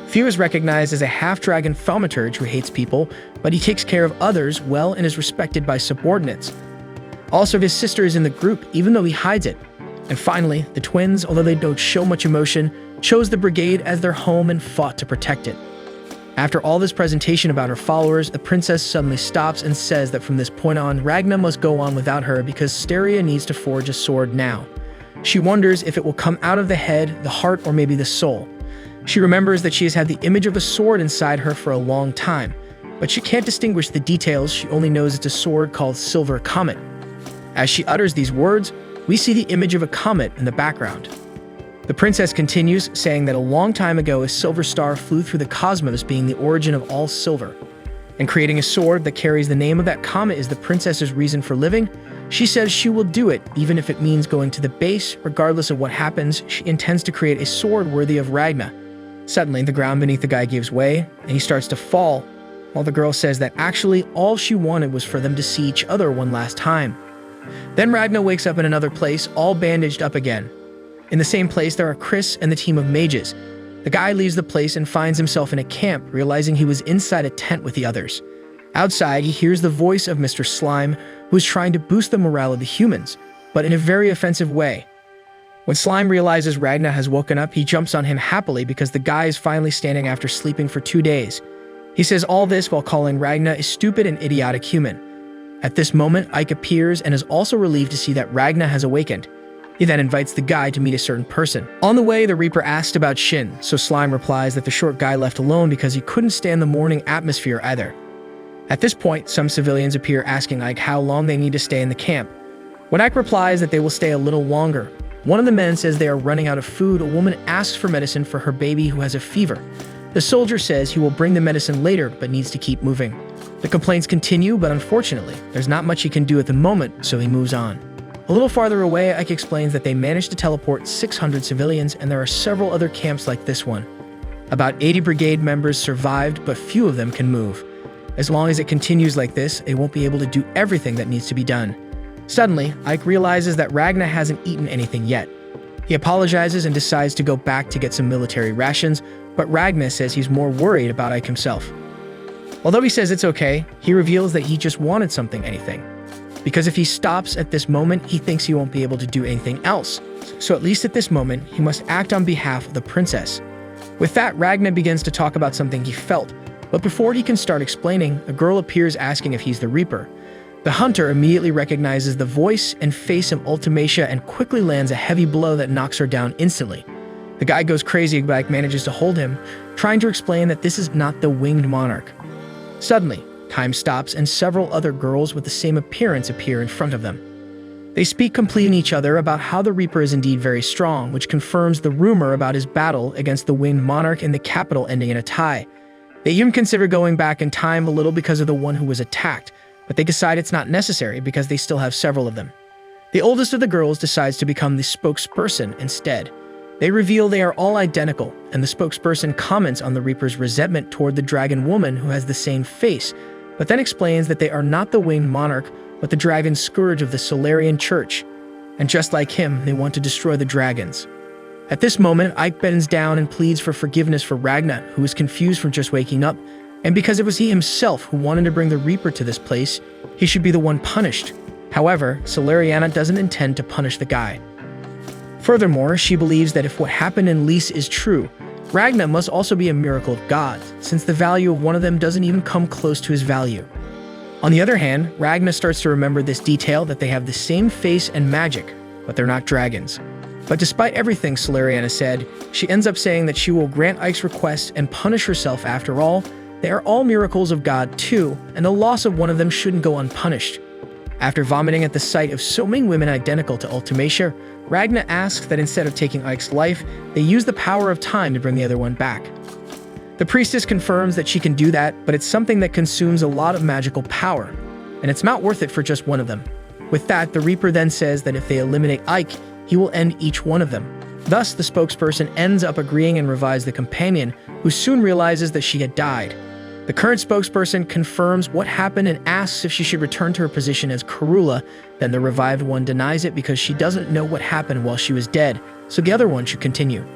[SPEAKER 1] Few is recognized as a half-dragon thaumaturge who hates people, but he takes care of others well and is respected by subordinates. Also, his sister is in the group, even though he hides it. And finally, the twins, although they don't show much emotion, chose the brigade as their home and fought to protect it. After all this presentation about her followers, the princess suddenly stops and says that from this point on, Ragna must go on without her because Steria needs to forge a sword now. She wonders if it will come out of the head, the heart, or maybe the soul. She remembers that she has had the image of a sword inside her for a long time, but she can't distinguish the details. She only knows it's a sword called Silver Comet. As she utters these words, we see the image of a comet in the background. The princess continues, saying that a long time ago a silver star flew through the cosmos, being the origin of all silver. And creating a sword that carries the name of that comet is the princess's reason for living. She says she will do it, even if it means going to the base. Regardless of what happens, she intends to create a sword worthy of Ragna. Suddenly, the ground beneath the guy gives way, and he starts to fall, while the girl says that actually all she wanted was for them to see each other one last time. Then Ragna wakes up in another place, all bandaged up again. In the same place, there are Chris and the team of mages. The guy leaves the place and finds himself in a camp, realizing he was inside a tent with the others. Outside, he hears the voice of Mr. Slime, who is trying to boost the morale of the humans, but in a very offensive way. When Slime realizes Ragna has woken up, he jumps on him happily because the guy is finally standing after sleeping for 2 days. He says all this while calling Ragna a stupid and idiotic human. At this moment, Ike appears and is also relieved to see that Ragna has awakened. He then invites the guy to meet a certain person. On the way, the Reaper asked about Shin, so Slime replies that the short guy left alone because he couldn't stand the morning atmosphere either. At this point, some civilians appear asking Ike how long they need to stay in the camp. When Ike replies that they will stay a little longer, one of the men says they are running out of food. A woman asks for medicine for her baby who has a fever. The soldier says he will bring the medicine later but needs to keep moving. The complaints continue, but unfortunately, there's not much he can do at the moment, so he moves on. A little farther away, Ike explains that they managed to teleport 600 civilians, and there are several other camps like this one. About 80 brigade members survived, but few of them can move. As long as it continues like this, they won't be able to do everything that needs to be done. Suddenly, Ike realizes that Ragna hasn't eaten anything yet. He apologizes and decides to go back to get some military rations, but Ragna says he's more worried about Ike himself. Although he says it's okay, he reveals that he just wanted anything. Because if he stops at this moment, he thinks he won't be able to do anything else. So at least at this moment, he must act on behalf of the princess. With that, Ragna begins to talk about something he felt, but before he can start explaining, a girl appears asking if he's the Reaper. The hunter immediately recognizes the voice and face of Ultimacia and quickly lands a heavy blow that knocks her down instantly. The guy goes crazy, but Ike manages to hold him, trying to explain that this is not the winged monarch. Suddenly, time stops and several other girls with the same appearance appear in front of them. They speak completing each other about how the Reaper is indeed very strong, which confirms the rumor about his battle against the winged monarch in the capital ending in a tie. They even consider going back in time a little because of the one who was attacked, but they decide it's not necessary because they still have several of them. The oldest of the girls decides to become the spokesperson instead. They reveal they are all identical, and the spokesperson comments on the Reaper's resentment toward the dragon woman who has the same face, but then explains that they are not the winged monarch, but the dragon scourge of the Solarian Church. And just like him, they want to destroy the dragons. At this moment, Ike bends down and pleads for forgiveness for Ragna, who is confused from just waking up, and because it was he himself who wanted to bring the Reaper to this place, he should be the one punished. However, Solariana doesn't intend to punish the guy. Furthermore, she believes that if what happened in Lys is true, Ragna must also be a miracle of God, since the value of one of them doesn't even come close to his value. On the other hand, Ragna starts to remember this detail that they have the same face and magic, but they're not dragons. But despite everything Solariana said, she ends up saying that she will grant Ike's request and punish herself. After all, they are all miracles of God too, and the loss of one of them shouldn't go unpunished. After vomiting at the sight of so many women identical to Ultimacia, Ragna asks that instead of taking Ike's life, they use the power of time to bring the other one back. The priestess confirms that she can do that, but it's something that consumes a lot of magical power, and it's not worth it for just one of them. With that, the Reaper then says that if they eliminate Ike, he will end each one of them. Thus, the spokesperson ends up agreeing and revives the companion, who soon realizes that she had died. The current spokesperson confirms what happened and asks if she should return to her position as Karula. Then the revived one denies it because she doesn't know what happened while she was dead, so the other one should continue.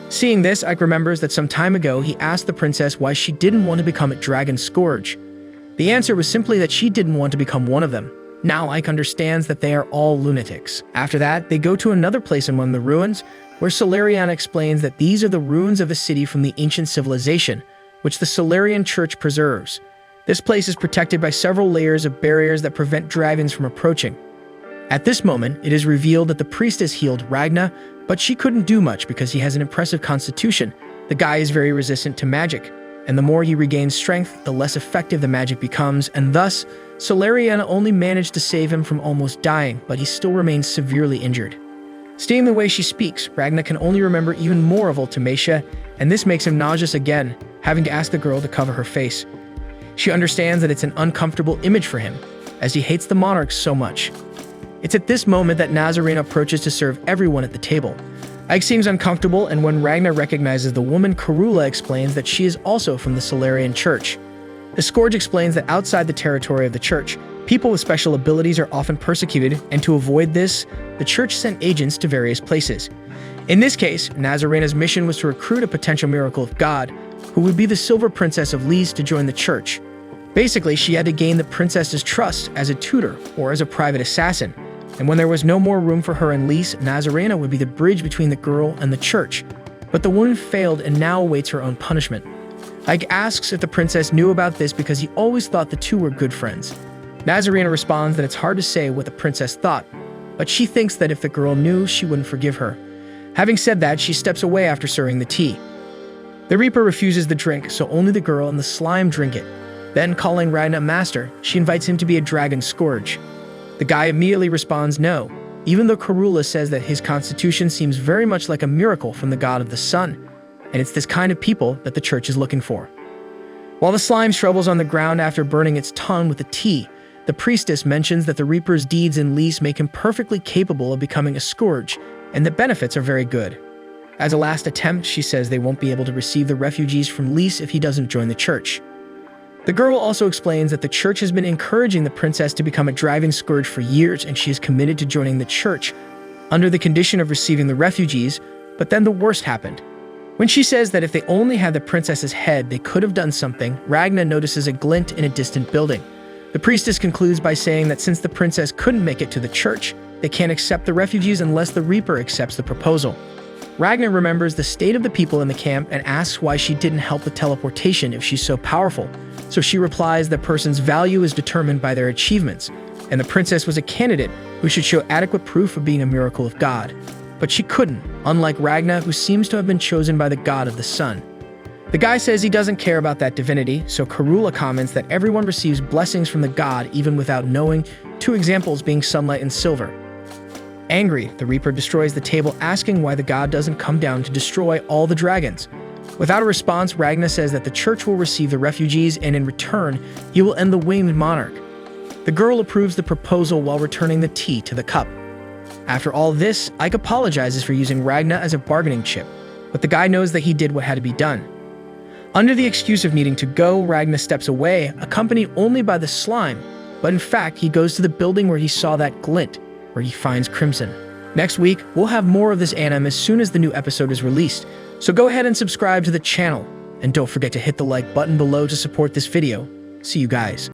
[SPEAKER 1] Seeing this, Ike remembers that some time ago he asked the princess why she didn't want to become a dragon scourge. The answer was simply that she didn't want to become one of them. Now Ike understands that they are all lunatics. After that, they go to another place in one of the ruins, where Solariana explains that these are the ruins of a city from the ancient civilization, which the Solarian Church preserves. This place is protected by several layers of barriers that prevent dragons from approaching. At this moment, it is revealed that the priestess healed Ragna, but she couldn't do much because he has an impressive constitution. The guy is very resistant to magic, and the more he regains strength, the less effective the magic becomes, and thus, Solariana only managed to save him from almost dying, but he still remains severely injured. Seeing the way she speaks, Ragna can only remember even more of Ultimacia, and this makes him nauseous again, having to ask the girl to cover her face. She understands that it's an uncomfortable image for him, as he hates the monarch so much. It's at this moment that Nazarena approaches to serve everyone at the table. Ike seems uncomfortable, and when Ragna recognizes the woman, Karula explains that she is also from the Solarian Church. The Scourge explains that outside the territory of the church, people with special abilities are often persecuted, and to avoid this, the church sent agents to various places. In this case, Nazarena's mission was to recruit a potential miracle of God, who would be the Silver Princess of Lys, to join the church. Basically, she had to gain the princess's trust as a tutor or as a private assassin, and when there was no more room for her in Lys, Nazarena would be the bridge between the girl and the church. But the woman failed and now awaits her own punishment. Ike asks if the princess knew about this because he always thought the two were good friends. Nazarena responds that it's hard to say what the princess thought, but she thinks that if the girl knew, she wouldn't forgive her. Having said that, she steps away after serving the tea. The Reaper refuses the drink, so only the girl and the slime drink it. Then, calling Ragna master, she invites him to be a dragon scourge. The guy immediately responds no, even though Karula says that his constitution seems very much like a miracle from the god of the sun, and it's this kind of people that the church is looking for. While the slime shrubbles on the ground after burning its tongue with the tea, the priestess mentions that the Reaper's deeds in Lys make him perfectly capable of becoming a scourge, and the benefits are very good. As a last attempt, she says they won't be able to receive the refugees from Lys if he doesn't join the church. The girl also explains that the church has been encouraging the princess to become a dragon scourge for years, and she is committed to joining the church under the condition of receiving the refugees, but then the worst happened. When she says that if they only had the princess's head, they could have done something, Ragna notices a glint in a distant building. The priestess concludes by saying that since the princess couldn't make it to the church, they can't accept the refugees unless the Reaper accepts the proposal. Ragna remembers the state of the people in the camp and asks why she didn't help with teleportation if she's so powerful. So she replies that person's value is determined by their achievements, and the princess was a candidate who should show adequate proof of being a miracle of God. But she couldn't, unlike Ragna, who seems to have been chosen by the god of the sun. The guy says he doesn't care about that divinity, so Karula comments that everyone receives blessings from the god even without knowing, two examples being sunlight and silver. Angry, the Reaper destroys the table, asking why the god doesn't come down to destroy all the dragons. Without a response, Ragna says that the church will receive the refugees, and in return, he will end the winged monarch. The girl approves the proposal while returning the tea to the cup. After all this, Ike apologizes for using Ragna as a bargaining chip, but the guy knows that he did what had to be done. Under the excuse of needing to go, Ragna steps away, accompanied only by the slime, but in fact, he goes to the building where he saw that glint, where he finds Crimson. Next week, we'll have more of this anime as soon as the new episode is released, so go ahead and subscribe to the channel, and don't forget to hit the like button below to support this video. See you guys.